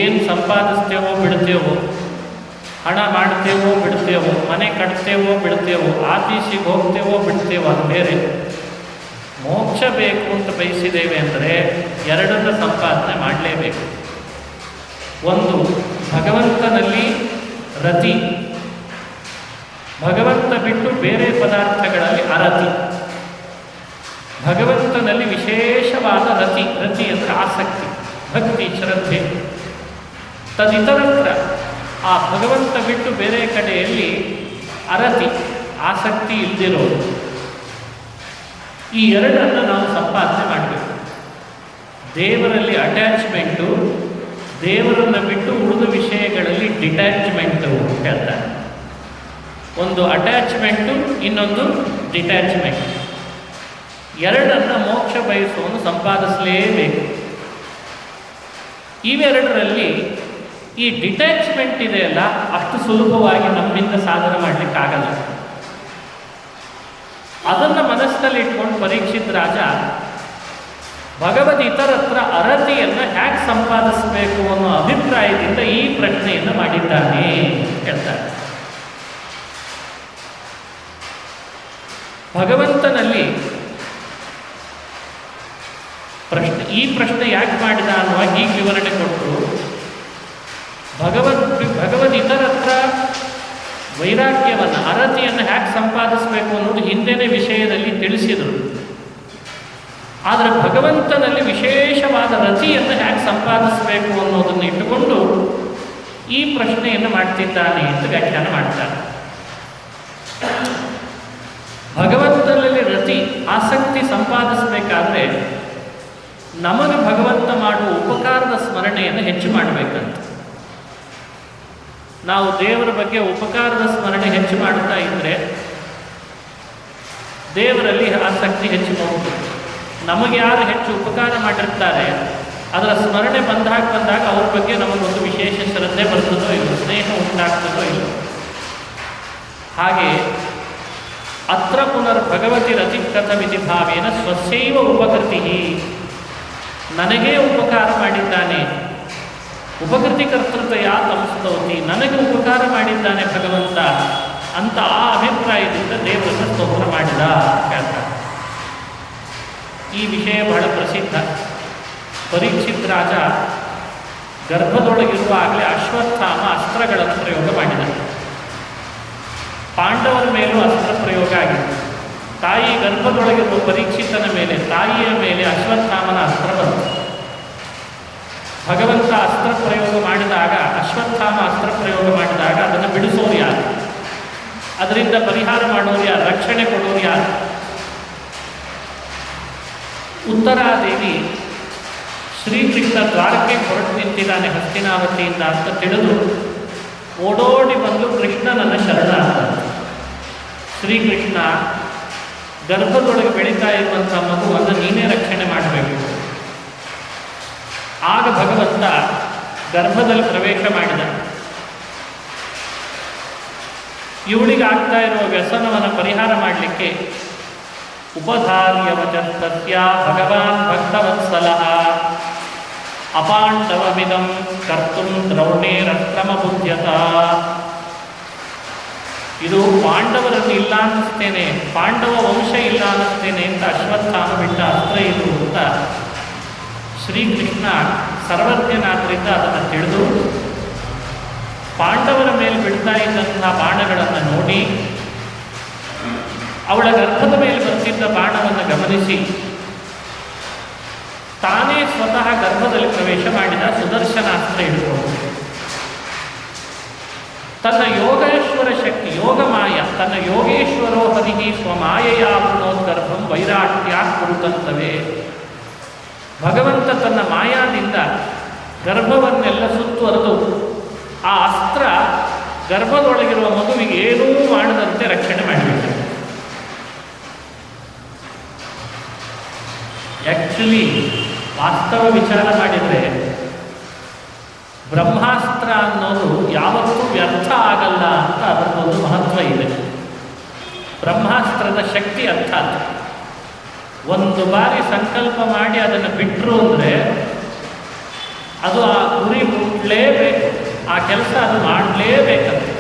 ಏನು ಸಂಪಾದಿಸ್ತೇವೋ ಬಿಡ್ತೇವೋ, ಹಣ ಮಾಡ್ತೇವೋ ಬಿಡ್ತೇವೋ, ಮನೆ ಕಟ್ತೇವೋ ಬಿಡ್ತೇವೋ, ಆಫೀಸಿಗೆ ಹೋಗ್ತೇವೋ ಬಿಡ್ತೇವೋ, ಅದು ಬೇರೆ. ಮೋಕ್ಷ ಬೇಕು ಅಂತ ಬಯಸಿದ್ದೇವೆ ಅಂದರೆ ಎರಡನ್ನು ಸಂಪಾದನೆ ಮಾಡಲೇಬೇಕು. ಒಂದು ಭಗವಂತನಲ್ಲಿ ರತಿ, ಭಗವಂತ ಬಿಟ್ಟು ಬೇರೆ ಪದಾರ್ಥಗಳಲ್ಲಿ ಅರತಿ. ಭಗವಂತನಲ್ಲಿ ವಿಶೇಷವಾದ ರತಿ, ರತಿ ಅಂದರೆ ಆಸಕ್ತಿ, ಭಕ್ತಿ, ಶ್ರದ್ಧೆ. ತದಿತರತ್ರ ಆ ಭಗವಂತ ಬಿಟ್ಟು ಬೇರೆ ಕಡೆಯಲ್ಲಿ ಅರತಿ, ಆಸಕ್ತಿ ಇಲ್ಲದಿರೋದು. ಈ ಎರಡನ್ನು ನಾವು ಸಂಪಾದನೆ ಮಾಡಬೇಕು. ದೇವರಲ್ಲಿ ಅಟ್ಯಾಚ್ಮೆಂಟು, ದೇವರನ್ನು ಬಿಟ್ಟು ಉಳಿದ ವಿಷಯಗಳಲ್ಲಿ ಡಿಟ್ಯಾಚ್ಮೆಂಟು ಹೇಳ್ತಾರೆ. ಒಂದು ಅಟ್ಯಾಚ್ಮೆಂಟು, ಇನ್ನೊಂದು ಡಿಟ್ಯಾಚ್ಮೆಂಟ್. ಎರಡನ್ನು ಮೋಕ್ಷ ಬಯಸುವನು ಸಂಪಾದಿಸಲೇಬೇಕು. ಇವೆರಡರಲ್ಲಿ ಈ ಡಿಟ್ಯಾಚ್ಮೆಂಟ್ ಇದೆಯಲ್ಲ, ಅಷ್ಟು ಸುಲಭವಾಗಿ ನಮ್ಮಿಂದ ಸಾಧನೆ ಮಾಡಲಿಕ್ಕಾಗಲ್ಲ. ಅದನ್ನು ಮನಸ್ಸಿನಲ್ಲಿ ಇಟ್ಕೊಂಡು ಪರೀಕ್ಷಿತ್ ರಾಜ ಭಗವದ್ ಇತರತ್ರ ಅರತಿಯನ್ನು ಹೇಗೆ ಸಂಪಾದಿಸಬೇಕು ಅನ್ನೋ ಅಭಿಪ್ರಾಯದಿಂದ ಈ ಪ್ರಶ್ನೆಯನ್ನು ಮಾಡಿದ್ದಾನೆ ಹೇಳ್ತಾರೆ. ಭಗವಂತನಲ್ಲಿ ಈ ಪ್ರಶ್ನೆ ಯಾಕೆ ಮಾಡಿದ ಅನ್ನುವಾಗ ಹೀಗೆ ವಿವರಣೆ ಕೊಟ್ಟರು. ಭಗವದ್ ಇತರತ್ರ ವೈರಾಗ್ಯವನ್ನು, ಅರತಿಯನ್ನು ಹೇಗೆ ಸಂಪಾದಿಸಬೇಕು ಅನ್ನೋದು ಹಿಂದಿನ ವಿಷಯದಲ್ಲಿ ತಿಳಿಸಿದರು. ಆದರೆ ಭಗವಂತನಲ್ಲಿ ವಿಶೇಷವಾದ ರತಿಯನ್ನು ಹೇಗೆ ಸಂಪಾದಿಸಬೇಕು ಅನ್ನೋದನ್ನು ಇಟ್ಟುಕೊಂಡು ಈ ಪ್ರಶ್ನೆಯನ್ನು ಮಾಡ್ತಿದ್ದಾನೆ ಅಂತ ವ್ಯಾಖ್ಯಾನ ಮಾಡ್ತಾರೆ. ಭಗವಂತನಲ್ಲಿ ರತಿ, ಆಸಕ್ತಿ ಸಂಪಾದಿಸಬೇಕಾದ್ರೆ ನಮಗೆ ಭಗವಂತ ಮಾಡುವ ಉಪಕಾರದ ಸ್ಮರಣೆಯನ್ನು ಹೆಚ್ಚು ಮಾಡಬೇಕಂತ. ನಾವು ದೇವರ ಬಗ್ಗೆ ಉಪಕಾರದ ಸ್ಮರಣೆ ಹೆಚ್ಚು ಮಾಡ್ತಾ ಇದ್ದರೆ ದೇವರಲ್ಲಿ ಆಸಕ್ತಿ ಹೆಚ್ಚು ಹೋಗ್ತದೆ. ನಮಗೆ ಯಾರು ಹೆಚ್ಚು ಉಪಕಾರ ಮಾಡಿರ್ತಾರೆ ಅದರ ಸ್ಮರಣೆ ಬಂದಾಗ ಅವ್ರ ಬಗ್ಗೆ ನಮಗೊಂದು ವಿಶೇಷ ಶ್ರದ್ಧೆ ಬರ್ತದೋ ಇಲ್ಲ, ಸ್ನೇಹ ಉಂಟಾಗ್ತದೋ ಇಲ್ಲ. ಹಾಗೆ ಅತ್ರ ಪುನರ್ಭಗವತಿ ರತಿಕಥಮಿತಿ ಭಾವೇನ ಸ್ವಸ್ಯೈವ ಉಪಕೃತಿ, ನನಗೇ ಉಪಕಾರ ಮಾಡಿದ್ದಾನೆ, ಉಪಕೃತಿ ಕರ್ತೃತೆಯ ತಮಸ್ತೌತಿ, ನನಗೆ ಉಪಕಾರ ಮಾಡಿದ್ದಾನೆ ಭಗವಂತ ಅಂತ ಆ ಅಭಿಪ್ರಾಯದಿಂದ ದೇವರನ್ನು ಸ್ತೋತ್ರ ಮಾಡಿದ ಹೇಳ್ತಾರೆ. ಈ ವಿಷಯ ಬಹಳ ಪ್ರಸಿದ್ಧ. ಪರೀಕ್ಷಿತ್ ರಾಜ ಗರ್ಭದೊಳಗಿರುವಾಗಲೇ ಅಶ್ವತ್ಥಾಮ ಅಸ್ತ್ರಗಳನ್ನು ಪ್ರಯೋಗ ಮಾಡಿದ. ಪಾಂಡವರ ಮೇಲೂ ಅಸ್ತ್ರ ಪ್ರಯೋಗ ಆಗಿದೆ. ತಾಯಿ ಗರ್ಭದೊಳಗಿರುವ ಪರೀಕ್ಷಿತನ ಮೇಲೆ, ತಾಯಿಯ ಮೇಲೆ ಅಶ್ವತ್ಥಾಮನ ಅಸ್ತ್ರ ಬಂತು. ಭಗವಂತ ಅಸ್ತ್ರ ಪ್ರಯೋಗ ಮಾಡಿದಾಗ, ಅಶ್ವತ್ಥಾಮ ಅಸ್ತ್ರ ಪ್ರಯೋಗ ಮಾಡಿದಾಗ ಅದನ್ನು ಬಿಡಿಸೋರು ಯಾರು, ಅದರಿಂದ ಪರಿಹಾರ ಮಾಡೋರು ಯಾರು, ರಕ್ಷಣೆ ಕೊಡೋರು ಯಾರು? ಉತ್ತರಾದೇವಿ ಶ್ರೀಕೃಷ್ಣ ದ್ವಾರಕ್ಕೆ ಹೊರಟು ನಿಂತಿದ್ದಾನೆ ಹಸ್ತಿನಾವತಿಯಿಂದ ಅಂತ ತಿಳಿದು ಓಡೋಡಿ ಬಂದು ಕೃಷ್ಣನನ್ನು ಶರಣ ಅಂತ. ಶ್ರೀಕೃಷ್ಣ, ಗರ್ಭದೊಳಗೆ ಬೆಳೀತಾ ಇರುವಂಥ ಮಗುವನ್ನು ನೀನೇ ರಕ್ಷಣೆ ಮಾಡಬೇಕು. ಆಗ ಭಗವಂತ ಗರ್ಭದಲ್ಲಿ ಪ್ರವೇಶ ಮಾಡಿದ. ಇವಳಿಗಾಗ್ತಾ ಇರುವ ವ್ಯಸನವನ್ನು ಪರಿಹಾರ ಮಾಡಲಿಕ್ಕೆ ಉಪಧಾರ್ಯವಚಸ್ತಸ್ಯ ಭಗವಾನ್ ಭಕ್ತವತ್ಸಲಃ ಅಪಾಂಡವಮಿದಂ ಕರ್ತುಂ ದ್ರೌಣೇರಕ್ರಮ ಬುದ್ಧ್ಯತ. ಇದು ಪಾಂಡವರನ್ನು ಇಲ್ಲ ಅನ್ನಿಸ್ತೇನೆ, ಪಾಂಡವ ವಂಶ ಇಲ್ಲ ಅನ್ನಿಸ್ತೇನೆ ಅಂತ ಅಶ್ವತ್ಥಾಮ ಬಿಟ್ಟ ಅಸ್ತ್ರ ಇದು ಅಂತ ಶ್ರೀಕೃಷ್ಣ ಸರ್ವಜ್ಞನಾದ್ರಿಂದ ಅದನ್ನು ತಿಳಿದು ಪಾಂಡವರ ಮೇಲೆ ಬಿಡ್ತಾ ಇದ್ದಂತಹ ಬಾಣಗಳನ್ನು ನೋಡಿ ಅವಳ ಗರ್ಭದ ಮೇಲೆ ಬರ್ತಿದ್ದ ಬಾಣವನ್ನು ಗಮನಿಸಿ ತಾನೇ ಸ್ವತಃ ಗರ್ಭದಲ್ಲಿ ಪ್ರವೇಶ ಮಾಡಿದ. ಸುದರ್ಶನಾಸ್ತ್ರ ಹಿಡಿದುಕೊಂಡು ತನ್ನ ಯೋಗೇಶ್ವರ ಶಕ್ತಿ, ಯೋಗಮಾಯ, ತನ್ನ ಯೋಗೇಶ್ವರೋ ಹರಿಹಿ ಸ್ವಮಾಯಯಾವೃಣೋದ್ಗರ್ಭಂ ವೈರಾಟ್ಯ ಕುರುತಂತವೇ. ಭಗವಂತ ತನ್ನ ಮಾಯಾದಿಂದ ಗರ್ಭವನ್ನೆಲ್ಲ ಸುತ್ತುವರೆದು ಆ ಅಸ್ತ್ರ ಗರ್ಭದೊಳಗಿರುವ ಮಗುವಿಗೆ ಏನೂ ಮಾಡದಂತೆ ರಕ್ಷಣೆ ಮಾಡಿಬಿಟ್ಟ. ಆ್ಯಕ್ಚುಲಿ ವಾಸ್ತವ ವಿಚಾರ ಮಾಡಿದರೆ ಬ್ರಹ್ಮಾಸ್ತ್ರ ಅನ್ನೋದು ಯಾವತ್ತೂ ವ್ಯರ್ಥ ಆಗಲ್ಲ ಅಂತ ಅದರದ್ದೊಂದು ಮಹತ್ವ ಇದೆ. ಬ್ರಹ್ಮಾಸ್ತ್ರದ ಶಕ್ತಿ ಅರ್ಥ ಅದು. ಒಂದು ಬಾರಿ ಸಂಕಲ್ಪ ಮಾಡಿ ಅದನ್ನು ಬಿಟ್ಟರು ಅಂದರೆ ಅದು ಆ ಗುರಿ ಮುಟ್ಟಲೇಬೇಕು, ಆ ಕೆಲಸ ಅದು ಮಾಡಲೇಬೇಕಂತೆ.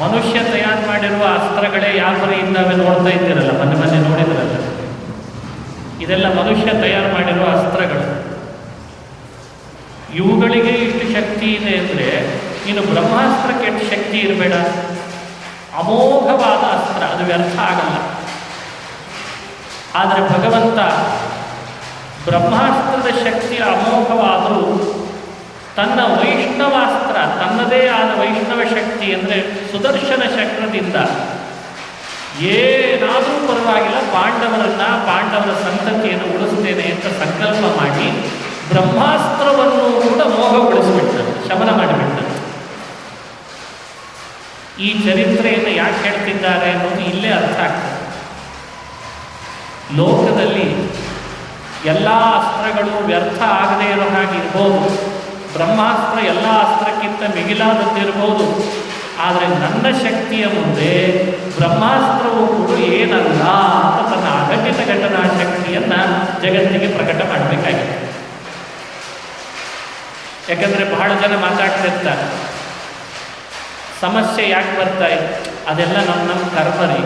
ಮನುಷ್ಯ ತಯಾರು ಮಾಡಿರುವ ಅಸ್ತ್ರಗಳೇ ಯಾವ ಥರ ಇದ್ದಾವೆ ನೋಡ್ತಾ ಇದ್ದೀರಲ್ಲ, ಮೊನ್ನೆ ನೋಡಿದ್ರಲ್ಲ, ಇದೆಲ್ಲ ಮನುಷ್ಯ ತಯಾರು ಮಾಡಿರುವ ಅಸ್ತ್ರಗಳು. ಇವುಗಳಿಗೆ ಇಷ್ಟು ಶಕ್ತಿ ಇದೆ ಅಂದರೆ ನೀನು ಬ್ರಹ್ಮಾಸ್ತ್ರಕ್ಕೆ ಎಷ್ಟು ಶಕ್ತಿ ಇರಬೇಡ. ಅಮೋಘವಾದ ಅಸ್ತ್ರ, ಅದು ವ್ಯರ್ಥ ಆಗಲ್ಲ. ಆದರೆ ಭಗವಂತ ಬ್ರಹ್ಮಾಸ್ತ್ರದ ಶಕ್ತಿ ಅಮೋಘವಾದರೂ ತನ್ನ ವೈಷ್ಣವಾಸ್ತ್ರ, ತನ್ನದೇ ಆದ ವೈಷ್ಣವ ಶಕ್ತಿ ಅಂದರೆ ಸುದರ್ಶನ ಚಕ್ರದಿಂದ ಏನಾದರೂ ಪರವಾಗಿಲ್ಲ ಪಾಂಡವರ ಸಂತತಿಯನ್ನು ಉಳಿಸ್ತೇನೆ ಅಂತ ಸಂಕಲ್ಪ ಮಾಡಿ ಬ್ರಹ್ಮಾಸ್ತ್ರವನ್ನು ಕೂಡ ಮೋಹಗೊಳಿಸಿಬಿಟ್ಟರು, ಶಮನ ಮಾಡಿಬಿಟ್ಟರು. ಈ ಚರಿತ್ರೆಯನ್ನು ಯಾಕೆ ಹೇಳ್ತಿದ್ದಾರೆ ಅನ್ನೋದು ಇಲ್ಲೇ ಅರ್ಥ ಆಗ್ತದೆ. ಲೋಕದಲ್ಲಿ ಎಲ್ಲ ಅಸ್ತ್ರಗಳು ವ್ಯರ್ಥ ಆಗದೇ ಇರೋ ಹಾಗೆ ಇರ್ಬೋದು, ಬ್ರಹ್ಮಾಸ್ತ್ರ ಎಲ್ಲ ಅಸ್ತ್ರಕ್ಕಿಂತ ಮಿಗಿಲಾದದ್ದಿರ್ಬೋದು. ಆದರೆ ನನ್ನ ಶಕ್ತಿಯ ಮುಂದೆ ಬ್ರಹ್ಮಾಸ್ತ್ರವು ಕೂಡ ಏನಲ್ಲ ಅಂತ ತನ್ನ ಅಘಟಿತ ಘಟನಾ ಶಕ್ತಿಯನ್ನು ಜಗತ್ತಿಗೆ ಪ್ರಕಟ ಮಾಡಬೇಕಾಗಿದೆ. ಯಾಕಂದರೆ ಬಹಳ ಜನ ಮಾತಾಡ್ತಿರ್ತಾರೆ, ಸಮಸ್ಯೆ ಯಾಕೆ ಬರ್ತಾ ಇದೆ, ಅದೆಲ್ಲ ನಮ್ಮ ಕರ್ಮರಿ,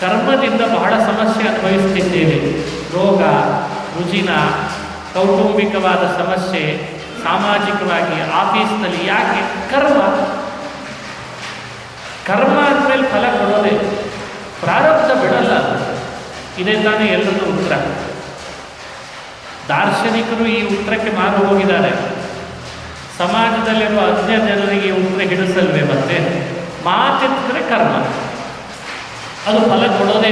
ಕರ್ಮದಿಂದ ಬಹಳ ಸಮಸ್ಯೆ ಅನುಭವಿಸ್ತಿದ್ದೇವೆ. ರೋಗ ರುಜಿನ, ಕೌಟುಂಬಿಕವಾದ ಸಮಸ್ಯೆ, ಸಾಮಾಜಿಕವಾಗಿ ಆಫೀಸ್ನಲ್ಲಿ. ಯಾಕೆ? ಕರ್ಮ ಆದಮೇಲೆ ಫಲ ಕೊಡೋದೇ, ಪ್ರಾರಬ್ಧ ಬಿಡಲ್ಲ. ಇದೇ ತಾನೇ ಎಲ್ಲರದ್ದು ಉತ್ತರ. ದಾರ್ಶನಿಕರು ಈ ಉತ್ತರಕ್ಕೆ ಮಾರು ಹೋಗಿದ್ದಾರೆ. ಸಮಾಜದಲ್ಲಿರುವ ಅಜ್ಞ ಜನರಿಗೆ ಈ ಉತ್ತರ ಹಿಡಿಸಲ್ವೇ? ಮತ್ತೆ ಮಾತೆತ್ತಿದ್ರೆ ಕರ್ಮ, ಅದು ಫಲ ಕೊಡೋದೇ.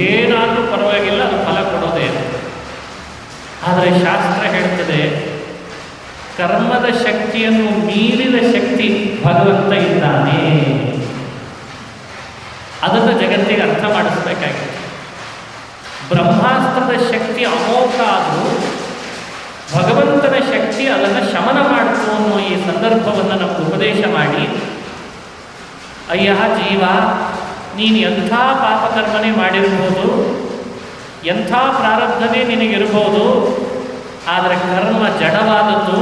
ಏನಾದರೂ ಪರವಾಗಿಲ್ಲ, ಅದು ಫಲ ಕೊಡೋದೇ. ಆದರೆ ಶಾಸ್ತ್ರ ಹೇಳ್ತದೆ, ಕರ್ಮದ ಶಕ್ತಿಯನ್ನು ಮೀರಿದ ಶಕ್ತಿ ಭಗವಂತ ಇದ್ದಾನೆ. ಅದನ್ನು ಜಗತ್ತಿಗೆ ಅರ್ಥ ಮಾಡಿಸ್ಬೇಕಾಗಿದೆ. ಬ್ರಹ್ಮಾಸ್ತ್ರದ ಶಕ್ತಿ ಅಮೋಘ ಆದರೂ ಭಗವಂತನ ಶಕ್ತಿ ಅದನ್ನು ಶಮನ ಮಾಡಿತು ಅನ್ನೋ ಈ ಸಂದರ್ಭವನ್ನು ನಮಗೆ ಉಪದೇಶ ಮಾಡಿ, ಅಯ್ಯ ಜೀವ, ನೀನು ಎಂಥ ಪಾಪಕರ್ಮನೇ ಮಾಡಿರ್ಬೋದು, ಎಂಥ ಪ್ರಾರಬ್ಧನೇ ನಿನಗಿರ್ಬೋದು, ಆದರೆ ಕರ್ಮ ಜಡವಾದದ್ದು.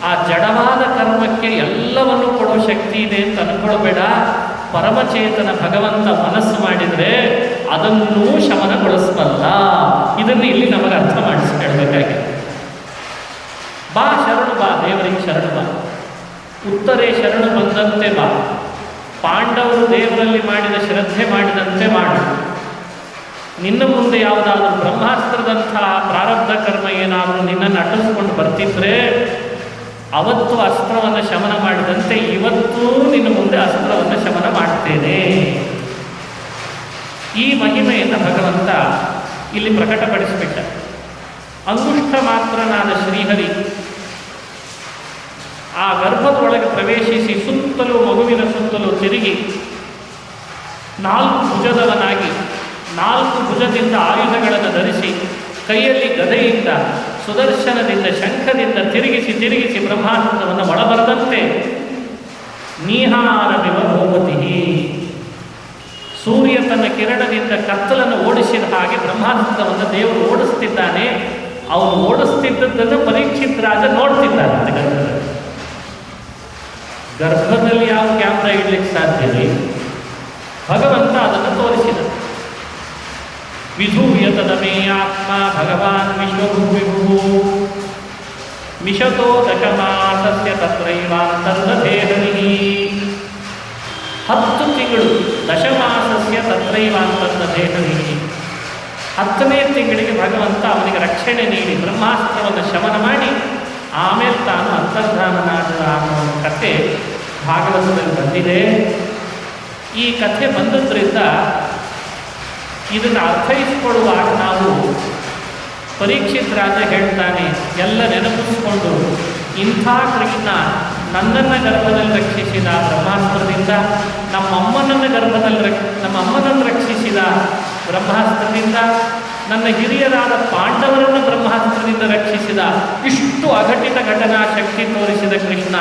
ಆ ಜಡವಾದ ಕರ್ಮಕ್ಕೆ ಎಲ್ಲವನ್ನು ಕೊಡೋ ಶಕ್ತಿ ಇದೆ ಅಂತ ಅನ್ಕೊಳ್ಬೇಡ. ಪರಮಚೇತನ ಭಗವಂತ ಮನಸ್ಸು ಮಾಡಿದರೆ ಅದನ್ನೂ ಶಮನಗೊಳಿಸಬಲ್ಲ. ಇದನ್ನು ಇಲ್ಲಿ ನಮಗೆ ಅರ್ಥ ಮಾಡಿಸಿ ಹೇಳಬೇಕಾಗಿದೆ. ಬಾ ಶರಣು ಬಾ, ದೇವರಿಗೆ ಶರಣು ಬಾ, ಉತ್ತರೇ ಶರಣು ಬಂದಂತೆ ಬಾ. ಪಾಂಡವರು ದೇವರಲ್ಲಿ ಮಾಡಿದ ಶ್ರದ್ಧೆ ಮಾಡಿದಂತೆ ಮಾಡು. ನಿನ್ನ ಮುಂದೆ ಯಾವುದಾದ್ರೂ ಬ್ರಹ್ಮಾಸ್ತ್ರದಂತಹ ಪ್ರಾರಬ್ಧ ಕರ್ಮ ಏನಾದರೂ ನಿನ್ನನ್ನು ಅಟ್ಟಿಸ್ಕೊಂಡು ಬರ್ತಿದ್ರೆ ಅವತ್ತು ಅಸ್ತ್ರವನ್ನು ಶಮನ ಮಾಡಿದಂತೆ ಇವತ್ತೂ ನಿನ್ನ ಮುಂದೆ ಅಸ್ತ್ರವನ್ನು ಶಮನ ಮಾಡ್ತೇನೆ. ಈ ಮಹಿಮೆಯನ್ನು ಭಗವಂತ ಇಲ್ಲಿ ಪ್ರಕಟಪಡಿಸಿಬಿಟ್ಟ. ಅಂಗುಷ್ಠ ಮಾತ್ರನಾದ ಶ್ರೀಹರಿ ಆ ಗರ್ಭದೊಳಗೆ ಪ್ರವೇಶಿಸಿ ಸುತ್ತಲೂ ಮಗುವಿನ ಸುತ್ತಲೂ ತಿರುಗಿ 4 ಭುಜದವನಾಗಿ 4 ಭುಜದಿಂದ ಆಯುಧಗಳನ್ನು ಧರಿಸಿ ಕೈಯಲ್ಲಿ ಗದೆಯಿಂದ ಸುದರ್ಶನದಿಂದ ಶಂಖದಿಂದ ತಿರುಗಿಸಿ ಬ್ರಹ್ಮಾಸ್ತ್ರವನ್ನು ಒಳಬರದಂತೆ ನೀಹಾರವಿವ ಭೂಪತಿ, ಸೂರ್ಯ ತನ್ನ ಕಿರಣದಿಂದ ಕತ್ತಲನ್ನು ಓಡಿಸಿದ ಹಾಗೆ ಬ್ರಹ್ಮಾಸ್ತ್ರವನ್ನು ದೇವರು ಓಡಿಸ್ತಿದ್ದಾನೆ. ಅವನು ಓಡಿಸ್ತಿದ್ದದ್ದನ್ನು ಪರೀಕ್ಷಿತ್ ರಾಜ ನೋಡ್ತಿದ್ದಾನೆ. ಗರ್ಭದಲ್ಲಿ ಯಾವ ಕ್ಯಾಮ್ರಾ ಇಡ್ಲಿಕ್ಕೆ ಸಾಧ್ಯವಿದೆ? ಭಗವಂತ ಅದನ್ನು ತೋರಿಸಿದ. ವಿಧೂಯತದ ಮೇ ಆತ್ಮ ಭಗವಾನ್ ವಿಶ್ವಭುವಿಭು ಮಿಷತೋ ದಶಮಾಸಸ್ಯ ತತ್ರೈವಾಂತರ್ದಧೇಹನಿ. 10 ತಿಂಗಳು ದಶಮಾಸಸ್ಯ ತತ್ರೈವಾಂತರ್ದಧೇಹನಿ. 10ನೇ ತಿಂಗಳಿಗೆ ಭಗವಂತ ಅವನಿಗೆ ರಕ್ಷಣೆ ನೀಡಿ ಬ್ರಹ್ಮಾಸ್ತ್ರವನ್ನು ಶಮನ ಮಾಡಿ ಆಮೇಲೆ ತಾನು ಅಂತರ್ಧಾನನಾದ ಅನ್ನೋ ಕಥೆ ಭಾಗವತದಲ್ಲಿ ಬಂದಿದೆ. ಈ ಕಥೆ ಬಂದದ್ರಿಂದ ಇದನ್ನು ಅರ್ಥೈಸಿಕೊಳ್ಳುವಾಗ ನಾವು ಪರೀಕ್ಷಿತ್ ರಾಜ ಹೇಳ್ತಾನೆ, ಎಲ್ಲ ನೆನಪಿಸ್ಕೊಂಡು ಇಂಥ ಕೃಷ್ಣ ನನ್ನನ್ನು ಗರ್ಭದಲ್ಲಿ ರಕ್ಷಿಸಿದ ಬ್ರಹ್ಮಾಸ್ತ್ರದಿಂದ, ನಮ್ಮ ಅಮ್ಮನನ್ನು ರಕ್ಷಿಸಿದ ಬ್ರಹ್ಮಾಸ್ತ್ರದಿಂದ, ನನ್ನ ಹಿರಿಯರಾದ ಪಾಂಡವರನ್ನು ಬ್ರಹ್ಮಾಸ್ತ್ರದಿಂದ ರಕ್ಷಿಸಿದ, ಇಷ್ಟು ಅಘಟಿತ ಘಟನಾ ಶಕ್ತಿ ತೋರಿಸಿದ ಕೃಷ್ಣ,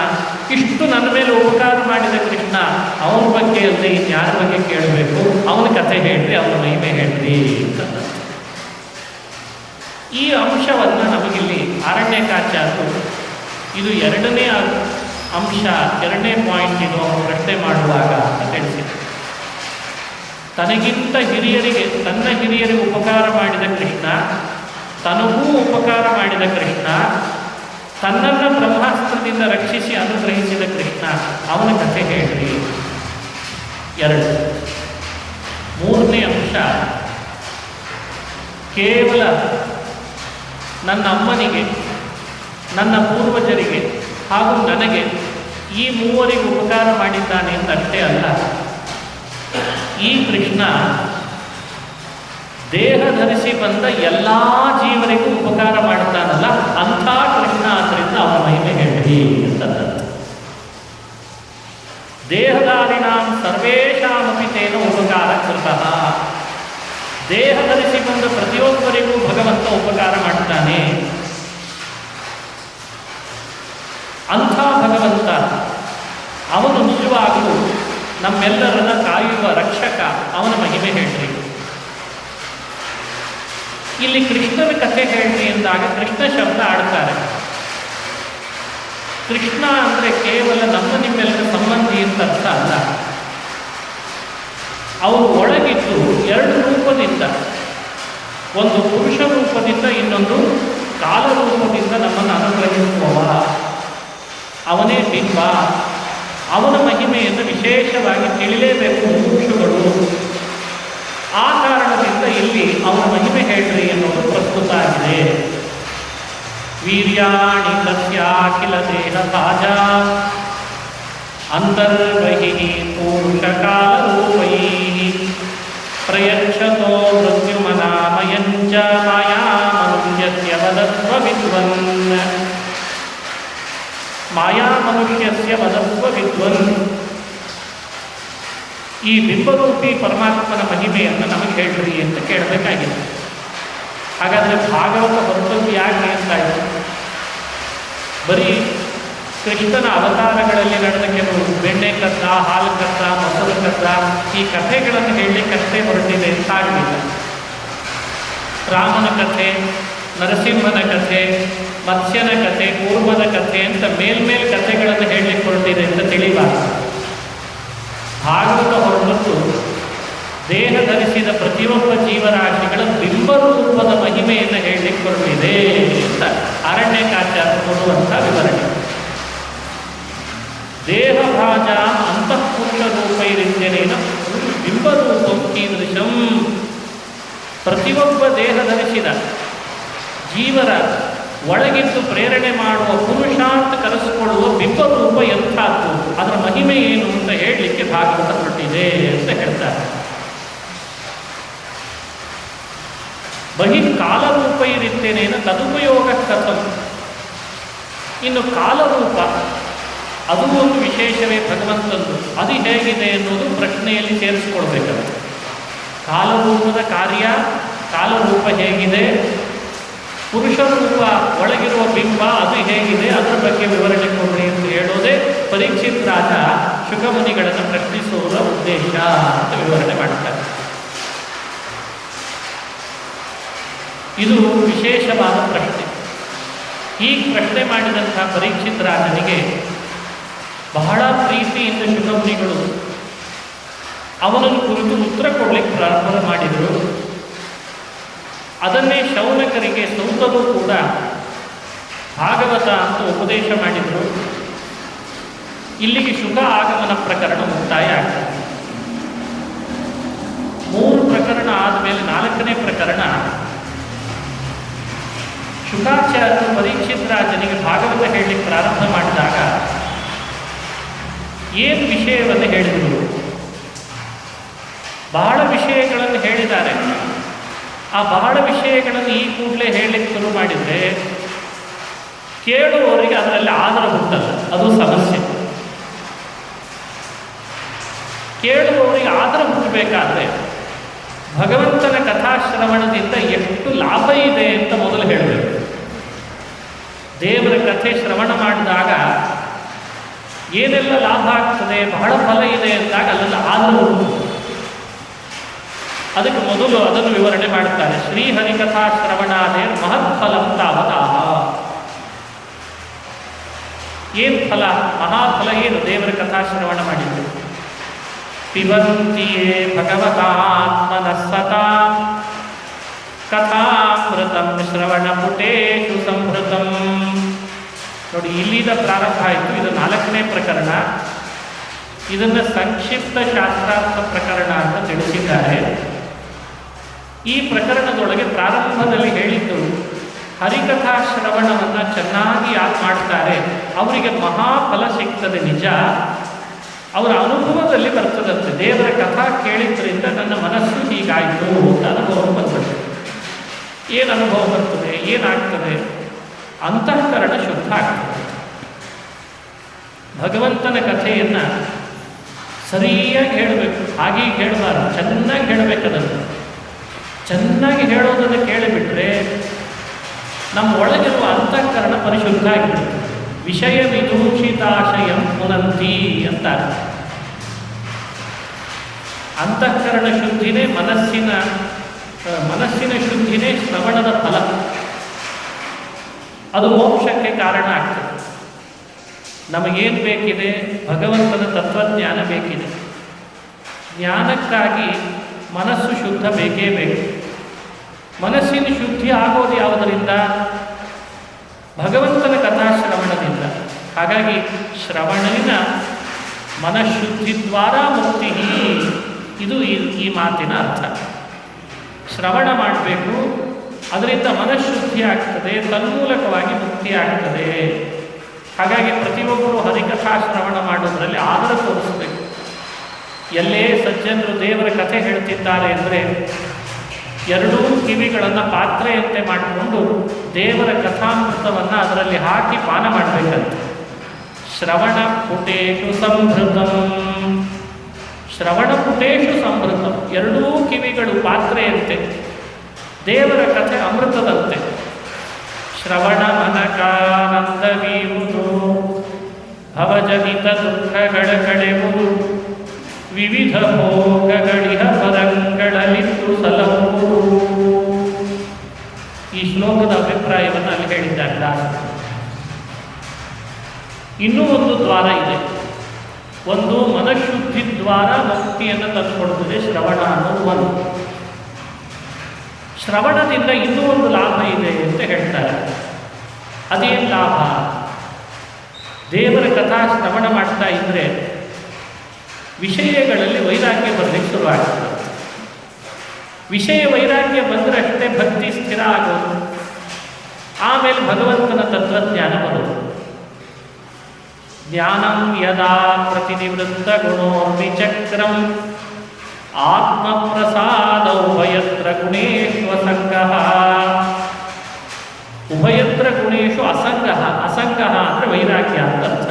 ಇಷ್ಟು ನನ್ನ ಮೇಲೆ ಉಪಕಾರ ಮಾಡಿದ ಕೃಷ್ಣ, ಅವನ ಬಗ್ಗೆ ಅಲ್ಲದೆ ಇನ್ಯಾರ ಬಗ್ಗೆ ಕೇಳಬೇಕು? ಅವನ ಕಥೆ ಹೇಳ್ರಿ, ಅವನ ಮಹಿಮೆ ಹೇಳ್ರಿ ಅಂತ. ಈ ಅಂಶವನ್ನು ನಮಗಿಲ್ಲಿ ಅರಣ್ಯಕಾಚಾರ್ಯರು ಇದು ಎರಡನೇ ಅಂಶ, ಎರಡನೇ ಪಾಯಿಂಟ್ ಇದು ಅವನು ಪ್ರಶ್ನೆ ಮಾಡುವಾಗ ಅಂತ ತಿಳಿಸಿದರು. ತನಗಿಂತ ಹಿರಿಯರಿಗೆ, ತನ್ನ ಹಿರಿಯರಿಗೆ ಉಪಕಾರ ಮಾಡಿದ ಕೃಷ್ಣ, ತನಗೂ ಉಪಕಾರ ಮಾಡಿದ ಕೃಷ್ಣ, ತನ್ನನ್ನು ಬ್ರಹ್ಮಾಸ್ತ್ರದಿಂದ ರಕ್ಷಿಸಿ ಅನುಗ್ರಹಿಸಿದ ಕೃಷ್ಣ, ಅವನ ಕಥೆ ಹೇಳ್ರಿ. ಎರಡು. ಮೂರನೇ ಅಂಶ, ಕೇವಲ ನನ್ನ ಅಮ್ಮನಿಗೆ, ನನ್ನ ಪೂರ್ವಜರಿಗೆ ಹಾಗೂ ನನಗೆ ಈ ಮೂವರಿಗೆ ಉಪಕಾರ ಮಾಡಿದ್ದಾನೆ ಅಂತಷ್ಟೇ ಅಲ್ಲ, ಈ ಕೃಷ್ಣ ದೇಹ ಧರಿಸಿ ಬಂದ ಎಲ್ಲ ಜೀವರಿಗೂ ಉಪಕಾರ ಮಾಡ್ತಾನಲ್ಲ, ಅಂಥ ಕೃಷ್ಣ ಆದ್ದರಿಂದ ಅವನ ಮಹಿಮೆ ಹೇಳ್ರಿ ಅಂತಂದ. ದೇಹಧಾರಿಣಾಂ ಸರ್ವೇಷಾಮಪಿ ತೇನ ಉಪಕಾರ ಕೃತಃ. ದೇಹ ಧರಿಸಿ ಬಂದ ಪ್ರತಿಯೊಬ್ಬರಿಗೂ ಭಗವಂತ ಉಪಕಾರ ಮಾಡ್ತಾನೆ. ಅಂಥ ಭಗವಂತ ಅವನು ನಿಜವಾಗಲೂ ನಮ್ಮೆಲ್ಲರನ್ನ ಕಾಯುವ ರಕ್ಷಕ, ಅವನ ಮಹಿಮೆ ಹೇಳ್ರಿ. ಇಲ್ಲಿ ಕೃಷ್ಣನ ಕಥೆ ಹೇಳ್ರಿ ಎಂದಾಗ ಕೃಷ್ಣ ಶಬ್ದ ಆಡ್ತಾರೆ. ಕೃಷ್ಣ ಅಂದರೆ ಕೇವಲ ನಮ್ಮ ನಿಮ್ಮೆಲ್ಲರ ಸಂಬಂಧಿ ಅಂತ ಅರ್ಥ ಅಲ್ಲ. ಅವರು ಒಳಗಿದ್ದು ಎರಡು ರೂಪದಿಂದ, ಒಂದು ಪುರುಷ ರೂಪದಿಂದ, ಇನ್ನೊಂದು ಕಾಲರೂಪದಿಂದ ನಮ್ಮನ್ನು ಅನುಗ್ರಹಿಸುವವ, ಅವನೇ ಬಿಂಬ. ಅವನ ಮಹಿಮೆಯನ್ನು ವಿಶೇಷವಾಗಿ ತಿಳಿಲೇಬೇಕು ಮುಮುಕ್ಷುಗಳು. ಆ ಕಾರಣದಿಂದ ಇಲ್ಲಿ ಅವನ ಮಹಿಮೆ ಹೇಳ್ರಿ ಎನ್ನುವುದು ಪ್ರಸ್ತುತ ಆಗಿದೆ. ವೀರ್ಯಾಣಿ ತಸ್ಯಾಖಿಲ ದೇಹ ತಾಜ ಅಂತರ್ಬಹಿಃ ಪೂರುಷಕಾಲರೂಪೈ ಪ್ರಯಚ್ಛತೋ ಮೃತ್ಯುಮನಾಮಯಂಚ ಮಾಯಾಮನುಷ್ಯಸ್ಯ ವದಸ್ವ ವಿದ್ವನ್. ಮಾಯಾಮನುಷ್ಯಸ್ಯ ವದಸ್ವ ವಿದ್ವನ್. ಈ ಬಿಂಬರೂಪಿ ಪರಮಾತ್ಮನ ಮಹಿಮೆಯನ್ನು ನಮಗೆ ಹೇಳ್ರಿ ಅಂತ ಕೇಳಬೇಕಾಗಿದೆ. ಹಾಗಾದರೆ ಭಾಗವತ ಹೊರಟದ್ದು ಯಾಕೆ ಅಂತಾಯಿತು? ಬರೀ ಕೃಷ್ಣನ ಅವತಾರಗಳಲ್ಲಿ ನಡೆದ ಕೆಲವು ಬೆಣ್ಣೆ ಕದ್ದ, ಹಾಲು ಕದ್ದ, ಮೊಸರು ಕದ್ದ, ಈ ಕಥೆಗಳನ್ನು ಹೇಳಲಿಕ್ಕಷ್ಟೇ ಹೊರಟಿದೆ ಅಂತ ಆಗಲಿಲ್ಲ. ರಾಮನ ಕಥೆ, ನರಸಿಂಹನ ಕಥೆ, ಮತ್ಸ್ಯನ ಕಥೆ, ಕೂರ್ಮದ ಕಥೆ ಅಂತ ಮೇಲ್ಮೇಲ್ ಕಥೆಗಳನ್ನು ಹೇಳಲಿಕ್ಕೆ ಹೊರಟಿದೆ ಅಂತ ತಿಳಿಬಾರದು. ಭಾಗವತ ಹೊರಟದ್ದು ದೇಹ ಧರಿಸಿದ ಪ್ರತಿಯೊಬ್ಬ ಜೀವರಾಶಿಗಳ ಬಿಂಬರೂಪದ ಮಹಿಮೆಯನ್ನು ಹೇಳಲಿಕ್ಕೆ ಹೊರಟಿದೆ ಅಂತ ಅರಣ್ಯಕಾಚಾರ್ಯ ಕೊಡುವಂಥ ವಿವರಣೆ. ದೇಹಭಾಜ ಅಂತಃಪುರುಷ ರೂಪೈರಿತ್ಯನೇನ ಬಿಂಬರೂಪಂ ಕೀದೃಶಂ. ಪ್ರತಿಯೊಬ್ಬ ದೇಹ ಧರಿಸಿದ ಜೀವರ ಒಳಗಿದ್ದು ಪ್ರೇರಣೆ ಮಾಡುವ ಪುರುಷ ಅಂತ ಕರೆಸಿಕೊಳ್ಳುವ ಬಿಂಬರೂಪ ಎಂಥದ್ದು, ಅದರ ಮಹಿಮೆ ಏನು ಅಂತ ಹೇಳಲಿಕ್ಕೆ ಭಾಗವತ ಹೊರಟಿದೆ ಅಂತ ಹೇಳ್ತಾರೆ. ಬಹಿಃಕಾಲರೂಪೈರಿತ್ಯನೇನ ತದುಪಯೋಗ ಕಥಂ. ಇನ್ನು ಕಾಲರೂಪ ಅದು ಒಂದು ವಿಶೇಷವೇ ಭಗವಂತಂದು, ಅದು ಹೇಗಿದೆ ಎನ್ನುವುದು ಪ್ರಶ್ನೆಯಲ್ಲಿ ಸೇರಿಸ್ಕೊಳ್ಬೇಕಲ್ಲ. ಕಾಲರೂಪದ ಕಾರ್ಯ, ಕಾಲರೂಪ ಹೇಗಿದೆ, ಪುರುಷ ರೂಪ ಒಳಗಿರುವ ಬಿಂಬ ಅದು ಹೇಗಿದೆ, ಅದರ ಬಗ್ಗೆ ವಿವರಣೆ ಕೊಡ್ರಿ ಅಂತ ಹೇಳೋದೇ ಪರೀಕ್ಷಿತ್ ರಾಜ ಶುಕಮುನಿಗಳನ್ನು ಪ್ರಶ್ನಿಸುವುದ ಉದ್ದೇಶ ಅಂತ ವಿವರಣೆ ಮಾಡ್ತಾರೆ. ಇದು ವಿಶೇಷವಾದ ಪ್ರಶ್ನೆ. ಈ ಪ್ರಶ್ನೆ ಮಾಡಿದಂಥ ಪರೀಕ್ಷಿತ್ ರಾಜನಿಗೆ ಬಹಳ ಪ್ರೀತಿಯಿಂದ ಶುಕಮುನಿಗಳು ಅವನನ್ನು ಕುರಿತು ಉತ್ತರ ಕೊಡಲಿಕ್ಕೆ ಪ್ರಾರಂಭ ಮಾಡಿದರು. ಅದನ್ನೇ ಶೌನಕರಿಗೆ ಸೌತರು ಕೂಡ ಭಾಗವತ ಅಂತ ಉಪದೇಶ ಮಾಡಿದರು. ಇಲ್ಲಿಗೆ ಶುಕ ಆಗಮನ ಪ್ರಕರಣ ಮುಕ್ತಾಯ ಆಗ್ತದೆ. 3 ಪ್ರಕರಣ ಆದಮೇಲೆ 4ನೇ ಪ್ರಕರಣ ಶುಕಾಚಾರ್ಯರು ಪರೀಕ್ಷಿತ್ ರಾಜನಿಗೆ ಭಾಗವತ ಹೇಳಲಿಕ್ಕೆ ಪ್ರಾರಂಭ ಮಾಡಿದಾಗ ಏನು ವಿಷಯವನ್ನು ಹೇಳಿದರು? ಬಹಳ ವಿಷಯಗಳನ್ನು ಹೇಳಿದ್ದಾರೆ. ಆ ಬಹಳ ವಿಷಯಗಳನ್ನು ಈ ಕೂಡಲೇ ಹೇಳಲಿಕ್ಕೆ ಶುರು ಮಾಡಿದರೆ ಕೇಳುವವರಿಗೆ ಅದರಲ್ಲಿ ಆದರ ಹುಟ್ಟಲ್ಲ, ಅದು ಸಮಸ್ಯೆ. ಕೇಳುವವರಿಗೆ ಆದರ ಹುಟ್ಟಬೇಕಾದ್ರೆ ಭಗವಂತನ ಕಥಾಶ್ರವಣದಿಂದ ಎಷ್ಟು ಲಾಭ ಇದೆ ಅಂತ ಮೊದಲು ಹೇಳಬೇಕು. ದೇವರ ಕಥೆ ಶ್ರವಣ ಮಾಡಿದಾಗ ಏನೆಲ್ಲ ಲಾಭ ಆಗ್ತದೆ, ಬಹಳ ಫಲ ಇದೆ ಅಂದಾಗ ಅಲ್ಲೆಲ್ಲ ಆದರೂ ಅದಕ್ಕೆ ಮೊದಲು ಅದನ್ನು ವಿವರಣೆ ಮಾಡ್ತಾರೆ. ಶ್ರೀಹರಿಕಥಾ ಶ್ರವಣಾದೇ ಮಹತ್ಫಲಂ ತಾವತಾಹ. ಏನು ಫಲ, ಮಹಾಫಲ ಏನು? ದೇವರ ಕಥಾಶ್ರವಣ ಮಾಡಿದ್ದು. ಪಿಬಂತಿಯೇ ಭಗವತಾತ್ಮನಃ ಸತಾಂ ಕಥಾಮೃತಂ ಶ್ರವಣಪುಟೇಷು ಸಂಹೃತಂ. ನೋಡಿ, ಇಲ್ಲಿಂದ ಪ್ರಾರಂಭ ಆಯಿತು. ಇದು 4ನೇ ಪ್ರಕರಣ. ಇದನ್ನು ಸಂಕ್ಷಿಪ್ತ ಶಾಸ್ತ್ರಾರ್ಥ ಪ್ರಕರಣ ಅಂತ ತಿಳಿಸಿದ್ದಾರೆ. ಈ ಪ್ರಕರಣದೊಳಗೆ ಪ್ರಾರಂಭದಲ್ಲಿ ಹೇಳಿದ್ದು ಹರಿಕಥಾ ಶ್ರವಣವನ್ನು ಚೆನ್ನಾಗಿ ಯಾರು ಮಾಡ್ತಾರೆ ಅವರಿಗೆ ಮಹಾಫಲ ಸಿಗ್ತದೆ. ನಿಜ, ಅವರ ಅನುಭವದಲ್ಲಿ ಬರ್ತದಂತೆ. ದೇವರ ಕಥಾ ಕೇಳಿದ್ರಿಂದ ನನ್ನ ಮನಸ್ಸು ಹೀಗಾಯಿತು ಅಂತ ಅನುಭವ ಬರ್ತದೆ. ಏನು ಅನುಭವ ಬರ್ತದೆ, ಏನಾಗ್ತದೆ? ಅಂತಃಕರಣ ಶುದ್ಧ ಆಗ್ತದೆ. ಭಗವಂತನ ಕಥೆಯನ್ನು ಸರಿಯಾಗಿ ಹೇಳಬೇಕು, ಹಾಗೀಗೆ ಹೇಳಬಾರ್ದು, ಚೆನ್ನಾಗಿ ಹೇಳಬೇಕದನ್ನು. ಚೆನ್ನಾಗಿ ಹೇಳೋದನ್ನು ಕೇಳಿಬಿಟ್ರೆ ನಮ್ಮ ಒಳಗಿರುವ ಅಂತಃಕರಣ ಪರಿಶುದ್ಧ ಆಗಿಬಿಡುತ್ತೆ. ವಿಷಯ ವಿದೂಷಿತಾಶಯಂ ಪುನಂತಿ ಅಂತಾರೆ. ಅಂತಃಕರಣ ಶುದ್ಧಿನೇ ಮನಸ್ಸಿನ ಶುದ್ಧಿನೇ ಶ್ರವಣದ ಫಲ. ಅದು ಮೋಕ್ಷಕ್ಕೆ ಕಾರಣ ಆಗ್ತದೆ. ನಮಗೇನು ಬೇಕಿದೆ? ಭಗವಂತನ ತತ್ವಜ್ಞಾನ ಬೇಕಿದೆ. ಜ್ಞಾನಕ್ಕಾಗಿ ಮನಸ್ಸು ಶುದ್ಧ ಬೇಕೇ ಬೇಕು. ಮನಸ್ಸಿನ ಶುದ್ಧಿ ಆಗೋದು ಯಾವುದರಿಂದ? ಭಗವಂತನ ಕಥಾಶ್ರವಣದಿಂದ. ಹಾಗಾಗಿ ಶ್ರವಣೇನ ಮನಃಶುದ್ಧಿ ದ್ವಾರ ಮುಕ್ತಿ, ಇದು ಈ ಮಾತಿನ ಅರ್ಥ. ಶ್ರವಣ ಮಾಡಬೇಕು, ಅದರಿಂದ ಮನಃಶುದ್ಧಿ ಆಗ್ತದೆ, ತನ್ಮೂಲಕವಾಗಿ ಮುಕ್ತಿ ಆಗ್ತದೆ. ಹಾಗಾಗಿ ಪ್ರತಿಯೊಬ್ಬರು ಹರಿಕಥಾ ಶ್ರವಣ ಮಾಡೋದರಲ್ಲಿ ಆದರ ತೋರಿಸಬೇಕು. ಎಲ್ಲೇ ಸಜ್ಜನರು ದೇವರ ಕಥೆ ಹೇಳ್ತಿದ್ದಾರೆ ಅಂದರೆ ಎರಡೂ ಕಿವಿಗಳನ್ನು ಪಾತ್ರೆಯಂತೆ ಮಾಡಿಕೊಂಡು ದೇವರ ಕಥಾಮೃತವನ್ನು ಅದರಲ್ಲಿ ಹಾಕಿ ಪಾನ ಮಾಡಬೇಕಂತೆ. ಶ್ರವಣ ಪುಟೇಶು ಸಂಭೃತಂ, ಶ್ರವಣ ಪುಟೇಶು ಸಂಭೃತಂ. ಎರಡೂ ಕಿವಿಗಳು ಪಾತ್ರೆಯಂತೆ, ದೇವರ ಕಥೆ ಅಮೃತದಂತೆ. ಶ್ರವಣ ಮನಕಾನಂದವೀವುದು, ಭವಜನಿತ ದುಃಖಗಳ ಕಳೆಯುವುದು, ವಿವಿಧ ಭೋಗಗಳಿಹ ಪರಂಗಳಲ್ಲಿದ್ದು ಸಲಹುವುದು. ಈ ಶ್ಲೋಕದ ಅಭಿಪ್ರಾಯವನ್ನು ಅಲ್ಲಿ ಹೇಳಿದ್ದಾರೆ ದಾಸರು. ಇನ್ನೂ ಒಂದು ದ್ವಾರ ಇದೆ. ಒಂದು ಮನಃಶುದ್ಧಿ ದ್ವಾರ ಮುಕ್ತಿಯನ್ನು ತಂದುಕೊಡುತ್ತದೆ ಶ್ರವಣ ಅನ್ನೋದು ಒಂದು. ಶ್ರವಣದಿಂದ ಇನ್ನೂ ಒಂದು ಲಾಭ ಇದೆ ಅಂತ ಹೇಳ್ತಾರೆ. ಅದೇನು ಲಾಭ? ದೇವರ ಕಥಾ ಶ್ರವಣ ಮಾಡ್ತಾ ಇದ್ದರೆ ವಿಷಯಗಳಲ್ಲಿ ವೈರಾಗ್ಯ ಬರಲಿಕ್ಕೆ ಶುರುವಾಗ್ತದೆ. ವಿಷಯ ವೈರಾಗ್ಯ ಬಂದರಷ್ಟೇ ಭಕ್ತಿ ಸ್ಥಿರ ಆಗೋದು. ಆಮೇಲೆ ಭಗವಂತನ ತತ್ವಜ್ಞಾನ ಬರೋದು. ಜ್ಞಾನಂ ಯದಾ ಪ್ರತಿನಿವೃತ್ತ ಗುಣೋರ್ವಿಚಕ್ರಂ ಆತ್ಮಪ್ರಸಾದ ಉಭಯತ್ರ ಗುಣೇಶು ಅಸಂಗಃ. ಉಭಯತ್ರ ಗುಣೇಶು ಅಸಂಗಃ. ಅಸಂಗಃ ಅಂದರೆ ವೈರಾಗ್ಯ ಅಂತ ಅರ್ಥ.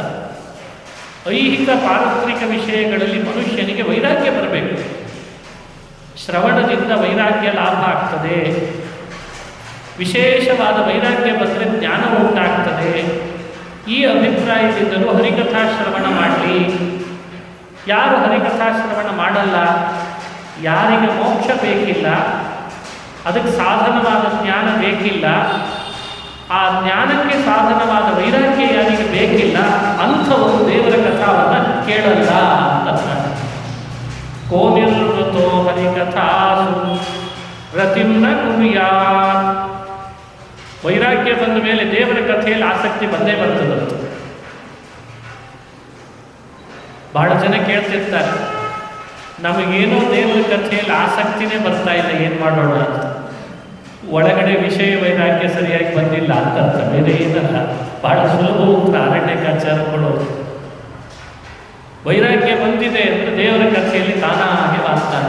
ಐಹಿಕ ಪಾರತ್ರಿಕ ವಿಷಯಗಳಲ್ಲಿ ಮನುಷ್ಯನಿಗೆ ವೈರಾಗ್ಯ ಬರಬೇಕು. ಶ್ರವಣದಿಂದ ವೈರಾಗ್ಯ ಲಾಭ ಆಗ್ತದೆ. ವಿಶೇಷವಾದ ವೈರಾಗ್ಯ ಬಂದರೆ ಜ್ಞಾನ ಉಂಟಾಗ್ತದೆ. ಈ ಅಭಿಪ್ರಾಯದಿಂದಲೂ ಹರಿಕಥಾ ಶ್ರವಣ ಮಾಡಲಿ. ಯಾರು ಹರಿಕಥಾ ಶ್ರವಣ ಮಾಡಲ್ಲ, ಯಾರಿಗೆ ಮೋಕ್ಷ ಬೇಕಿಲ್ಲ, ಅದಕ್ಕೆ ಸಾಧನವಾದ ಜ್ಞಾನ ಬೇಕಿಲ್ಲ, ಆ ಜ್ಞಾನಕ್ಕೆ ಸಾಧನವಾದ ವೈರಾಗ್ಯ ಯಾರಿಗೆ ಬೇಕಿಲ್ಲ, ಅಂಥವರು ದೇವರ ಕಥಾವನ್ನು ಕೇಳಲ್ಲ ಅಂತ. ಕೋನಿರ್ವೃತೋ ಹರಿಕಥಾಸು ರತಿಂನ ಕುರ್ಯಾತ್. ವೈರಾಗ್ಯ ಬಂದ ಮೇಲೆ ದೇವರ ಕಥೆಯಲ್ಲಿ ಆಸಕ್ತಿ ಬಂದೇ ಬರ್ತದಂತ. ಬಹಳ ಜನ ಕೇಳ್ತಿರ್ತಾರೆ, ನಮಗೇನೋ ದೇವರ ಕಥೆಯಲ್ಲಿ ಆಸಕ್ತಿನೇ ಬರ್ತಾ ಇಲ್ಲ, ಏನು ಮಾಡೋಣ ಅಂತ. ಒಳಗಡೆ ವಿಷಯ ವೈರಾಗ್ಯ ಸರಿಯಾಗಿ ಬಂದಿಲ್ಲ ಅಂತ ಅರ್ಥ, ಬೇರೆ ಏನಲ್ಲ. ಬಹಳ ಸುಲಭ ಉತ್ತರ ಅರಣ್ಯಕಾಚಾರ ಕೊಡೋದು. ವೈರಾಗ್ಯ ಬಂದಿದೆ ಅಂದರೆ ದೇವರ ಕಥೆಯಲ್ಲಿ ತಾನಾಗೆ ವಾಸ್ತಾನ.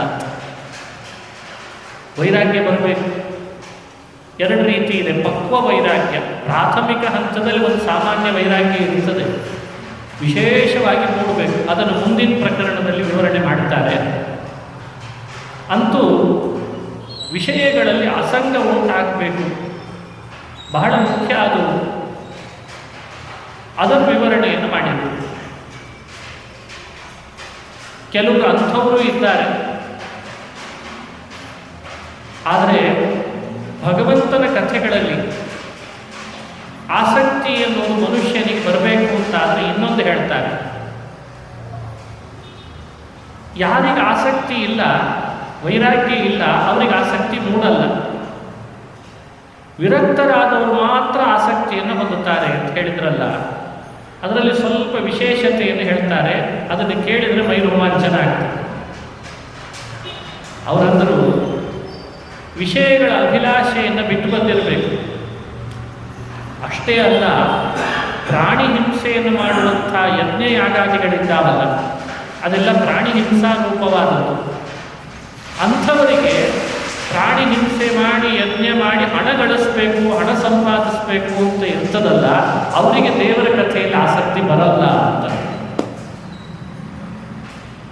ವೈರಾಗ್ಯ ಬರಬೇಕು. ಎರಡು ರೀತಿ ಇದೆ. ಪಕ್ವ ವೈರಾಗ್ಯ, ಪ್ರಾಥಮಿಕ ಹಂತದಲ್ಲಿ ಒಂದು ಸಾಮಾನ್ಯ ವೈರಾಗ್ಯ ಇರುತ್ತದೆ, ವಿಶೇಷವಾಗಿ ಮೂಡಬೇಕು. ಅದನ್ನು ಮುಂದಿನ ಪ್ರಕರಣದಲ್ಲಿ ವಿವರಣೆ ಮಾಡ್ತಾರೆ. ಅಂತೂ ವಿಷಯಗಳಲ್ಲಿ ಅಸಂಗ ಉಂಟಾಗಬೇಕು, ಬಹಳ ಮುಖ್ಯ ಅದು. ಅದರ ವಿವರಣೆಯನ್ನು ಮಾಡಿದರು. ಕೆಲವರು ಅಂಥವರು ಇದ್ದಾರೆ. ಆದರೆ ಭಗವಂತನ ಕಥೆಗಳಲ್ಲಿ ಆಸಕ್ತಿ ಎನ್ನುವುದು ಮನುಷ್ಯನಿಗೆ ಬರಬೇಕು ಅಂತಾದರೆ ಇನ್ನೊಂದು ಹೇಳ್ತಾರೆ. ಯಾರಿಗೆ ಆಸಕ್ತಿ ಇಲ್ಲ, ವೈರಾಗ್ಯ ಇಲ್ಲ, ಅವರಿಗೆ ಆಸಕ್ತಿ ಮೂಡಲ್ಲ. ವಿರಕ್ತರಾದವರು ಮಾತ್ರ ಆಸಕ್ತಿಯನ್ನು ಹೊಂದುತ್ತಾರೆ ಅಂತ ಹೇಳಿದ್ರಲ್ಲ, ಅದರಲ್ಲಿ ಸ್ವಲ್ಪ ವಿಶೇಷತೆಯನ್ನು ಹೇಳ್ತಾರೆ. ಅದನ್ನು ಕೇಳಿದರೆ ಮೈ ರೋಮಾಂಚನ ಆಗ್ತದೆ. ಅವರಂದರು ವಿಷಯಗಳ ಅಭಿಲಾಷೆಯನ್ನು ಬಿಟ್ಟು ಬಂದಿರಬೇಕು. ಅಷ್ಟೇ ಅಲ್ಲ, ಪ್ರಾಣಿ ಹಿಂಸೆಯನ್ನು ಮಾಡುವಂಥ ಯಜ್ಞ ಯಾಗಾದಿಗಳಿದ್ದಾವಲ್ಲ, ಅದೆಲ್ಲ ಪ್ರಾಣಿ ಹಿಂಸಾ ರೂಪವಾದದ್ದು. ಅಂಥವರಿಗೆ ಪ್ರಾಣಿ ಹಿಂಸೆ ಮಾಡಿ ಯಜ್ಞ ಮಾಡಿ ಹಣ ಗಳಿಸ್ಬೇಕು, ಹಣ ಸಂಪಾದಿಸಬೇಕು ಅಂತ ಇರ್ತದಲ್ಲ, ಅವರಿಗೆ ದೇವರ ಕಥೆಯಲ್ಲಿ ಆಸಕ್ತಿ ಬರಲ್ಲ ಅಂತ.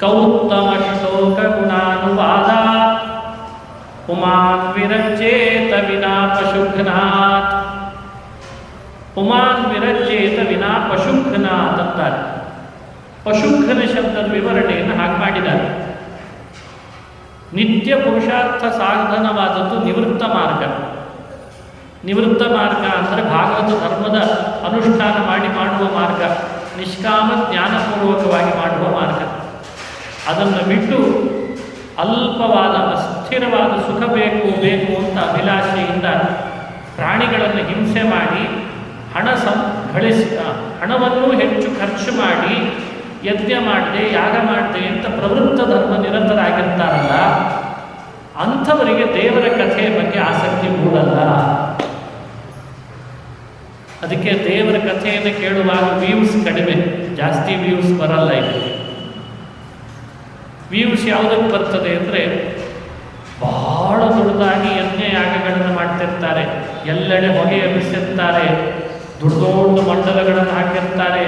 ಕೌತ್ತಮ ಶ್ಲೋಕ ಗುಣಾನುವಾದ ಪುಮಾನ್ ವಿರಜ್ಯೇತ ವಿನಾ ಪಶುಘ್ನಾತ್. ಪುಮಾನ್ ವಿರಜ್ಯೇತ ವಿನಾ ಪಶುಘ್ನಾತ್ ಅಂತಾರೆ. ಪಶುಘ್ನ ಶಬ್ದದ ವಿವರಣೆಯನ್ನು ಹಾಗೆ ಮಾಡಿದ್ದಾರೆ. ನಿತ್ಯ ಪುರುಷಾರ್ಥ ಸಾಧನವಾದದ್ದು ನಿವೃತ್ತ ಮಾರ್ಗ. ನಿವೃತ್ತ ಮಾರ್ಗ ಅಂದರೆ ಭಾಗವತ ಧರ್ಮದ ಅನುಷ್ಠಾನ ಮಾಡಿ ಮಾಡುವ ಮಾರ್ಗ, ನಿಷ್ಕಾಮ ಜ್ಞಾನಪೂರ್ವಕವಾಗಿ ಮಾಡುವ ಮಾರ್ಗ. ಅದನ್ನು ಬಿಟ್ಟು ಅಲ್ಪವಾದ ಅಸ್ಥಿರವಾದ ಸುಖ ಬೇಕು ಬೇಕು ಅಂತ ಅಭಿಲಾಷೆಯಿಂದ ಪ್ರಾಣಿಗಳನ್ನು ಹಿಂಸೆ ಮಾಡಿ ಹಣವನ್ನು ಹೆಚ್ಚು ಖರ್ಚು ಮಾಡಿ ಯಜ್ಞ ಮಾಡಿದೆ, ಯಾಗ ಮಾಡಿದೆ ಅಂತ ಪ್ರವೃತ್ತ ಧರ್ಮ ನಿರತರಾಗಿರ್ತಾರಲ್ಲ, ಅಂಥವರಿಗೆ ದೇವರ ಕಥೆಯ ಬಗ್ಗೆ ಆಸಕ್ತಿ ಮೂಡಲ್ಲ. ಅದಕ್ಕೆ ದೇವರ ಕಥೆಯನ್ನು ಕೇಳುವಾಗ ವ್ಯೂಸ್ ಕಡಿಮೆ, ಜಾಸ್ತಿ ವ್ಯೂಸ್ ಬರಲ್ಲ. ಇದಕ್ಕೆ ವ್ಯೂಸ್ ಯಾವುದಕ್ಕೆ ಬರ್ತದೆ ಅಂದರೆ, ಬಹಳ ದೊಡ್ಡದಾಗಿ ಯಜ್ಞ ಯಾಗಗಳನ್ನು ಮಾಡ್ತಿರ್ತಾರೆ, ಎಲ್ಲೆಡೆ ಹೊಗೆ ಎಬ್ಬಿಸಿರ್ತಾರೆ, ದೊಡ್ಡ ದೊಡ್ಡ ಮಂಡಲಗಳನ್ನು ಹಾಕಿರ್ತಾರೆ,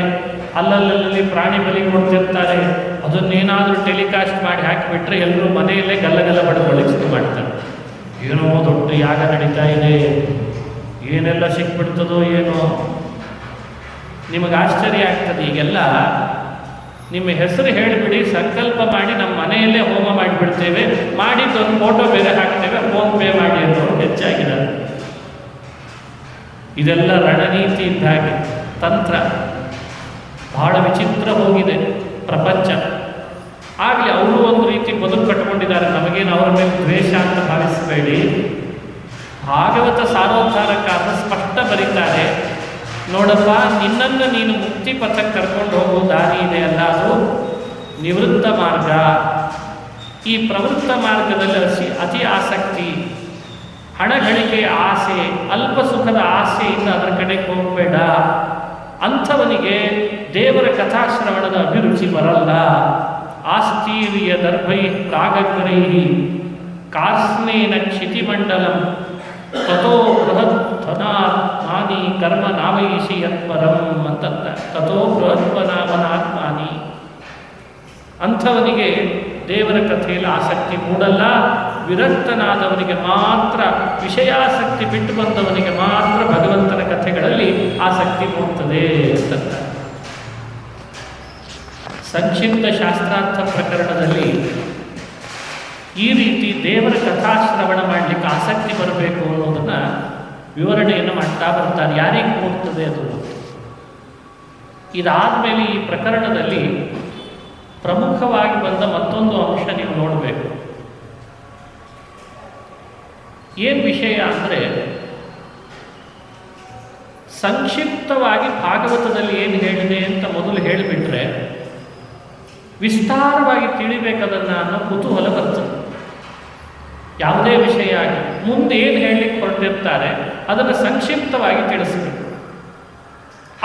ಅಲ್ಲಲ್ಲಿ ಪ್ರಾಣಿ ಬಲಿ ಕೊಡ್ತಿರ್ತಾರೆ. ಅದನ್ನೇನಾದರೂ ಟೆಲಿಕಾಸ್ಟ್ ಮಾಡಿ ಹಾಕಿಬಿಟ್ರೆ ಎಲ್ಲರೂ ಮನೆಯಲ್ಲೇ ಗಲ್ಲಗಲ್ಲ ಬಡಬಡಿಸಿ ಮಾಡ್ತಾರೆ. ಏನೋ ದೊಡ್ಡ ಯಾಗ ನಡೀತಾ ಇದೆ, ಏನೆಲ್ಲ ಸಿಕ್ಬಿಡ್ತದೋ ಏನೋ. ನಿಮಗೆ ಆಶ್ಚರ್ಯ ಆಗ್ತದೆ. ಈಗೆಲ್ಲ ನಿಮ್ಮ ಹೆಸರು ಹೇಳಿಬಿಡಿ, ಸಂಕಲ್ಪ ಮಾಡಿ ನಮ್ಮ ಮನೆಯಲ್ಲೇ ಹೋಮ ಮಾಡಿಬಿಡ್ತೇವೆ, ಮಾಡಿದ್ದೊಂದು ಫೋಟೋ ಬೇರೆ ಹಾಕ್ತೇವೆ, ಫೋನ್ ಪೇ ಮಾಡಿ ಅನ್ನೋರು ಹೆಚ್ಚಾಗಿದ್ದಾರೆ. ಇದೆಲ್ಲ ರಣನೀತಿ ಇದ್ದಾಗೆ, ತಂತ್ರ. ಬಹಳ ವಿಚಿತ್ರ ಹೋಗಿದೆ ಪ್ರಪಂಚ. ಆಗಲಿ ಅವರು ಒಂದು ರೀತಿ ಬದುಕು ಕಟ್ಕೊಂಡಿದ್ದಾರೆ, ನಮಗೇನು ಅವರ ಮೇಲೆ ದ್ವೇಷ ಅಂತ ಭಾವಿಸಬೇಡಿ. ಭಾಗವತ ಸಾರೋದ್ಧಾರಕ್ಕಾದ ಸ್ಪಷ್ಟ ಬರೀತಾರೆ, ನೋಡಪ್ಪ, ನಿನ್ನನ್ನು ನೀನು ಮುಕ್ತಿ ಪಥಕ್ಕೆ ಕರ್ಕೊಂಡು ಹೋಗೋ ದಾರಿ ಇದೆ ಅಲ್ಲ, ಅದು ನಿವೃತ್ತ ಮಾರ್ಗ. ಈ ಪ್ರವೃತ್ತ ಮಾರ್ಗದಲ್ಲಿ ಅತಿ ಆಸಕ್ತಿ, ಹಣ ಗಳಿಕೆಯ ಆಸೆ, ಅಲ್ಪ ಸುಖದ ಆಸೆಯಿಂದ ಅದರ ಕಡೆಗೆ ಹೋಗಬೇಡ. ಅಂಥವನಿಗೆ ದೇವರ ಕಥಾಶ್ರವಣದ ಅಭಿರುಚಿ ಬರಲ್ಲ. ಆಸ್ತೀರ್ಯ ದರ್ಭೈ ಪ್ರಾಗಗ್ರೈ ಕಾರ್ಸ್ನೇನ ಕ್ಷಿತಿಮಂಡಲಂ ತಥೋ ಬೃಹದ್ವನಾತ್ಮಾನಿ ಕರ್ಮ ನಾವಯಿಷಿ ಯತ್ಪರಂ ಅಂತಂದ. ತಥೋ ಬೃಹದ್ವನಾತ್ಮಾನಿ. ಅಂಥವನಿಗೆ ದೇವರ ಕಥೆಯಲ್ಲಿ ಆಸಕ್ತಿ ಮೂಡಲ್ಲ. ವಿರಕ್ತನಾದವನಿಗೆ ಮಾತ್ರ, ವಿಷಯಾಸಕ್ತಿ ಬಿಟ್ಟು ಬಂದವನಿಗೆ ಮಾತ್ರ ಭಗವಂತನ ಕಥೆಗಳಲ್ಲಿ ಆಸಕ್ತಿ ಮೂಡುತ್ತದೆ ಅಂತಂದ. ಸಂಕ್ಷಿಪ್ತ ಶಾಸ್ತ್ರಾರ್ಥ ಪ್ರಕರಣದಲ್ಲಿ ಈ ರೀತಿ ದೇವರ ಕಥಾಶ್ರವಣ ಮಾಡಲಿಕ್ಕೆ ಆಸಕ್ತಿ ಬರಬೇಕು ಅನ್ನೋದನ್ನು ವಿವರಣೆಯನ್ನು ಮಾಡ್ತಾ ಬರ್ತಾರೆ. ಯಾರಿಗೆ ಮೂಡ್ತದೆ ಅದು? ಇದಾದ ಮೇಲೆ ಈ ಪ್ರಕರಣದಲ್ಲಿ ಪ್ರಮುಖವಾಗಿ ಬಂದ ಮತ್ತೊಂದು ಅಂಶ ನೀವು ನೋಡಬೇಕು. ಏನು ವಿಷಯ ಅಂದರೆ, ಸಂಕ್ಷಿಪ್ತವಾಗಿ ಭಾಗವತದಲ್ಲಿ ಏನು ಹೇಳಿದೆ ಅಂತ ಮೊದಲು ಹೇಳಿಬಿಟ್ರೆ ವಿಸ್ತಾರವಾಗಿ ತಿಳಿಬೇಕದನ್ನು ಅನ್ನೋ ಕುತೂಹಲ ಬರ್ತದೆ. ಯಾವುದೇ ವಿಷಯ ಆಗಿ ಮುಂದೆ ಏನು ಹೇಳಲಿಕ್ಕೆ ಹೊರಟಿರ್ತಾರೆ ಅದನ್ನು ಸಂಕ್ಷಿಪ್ತವಾಗಿ ತಿಳಿಸಬೇಕು.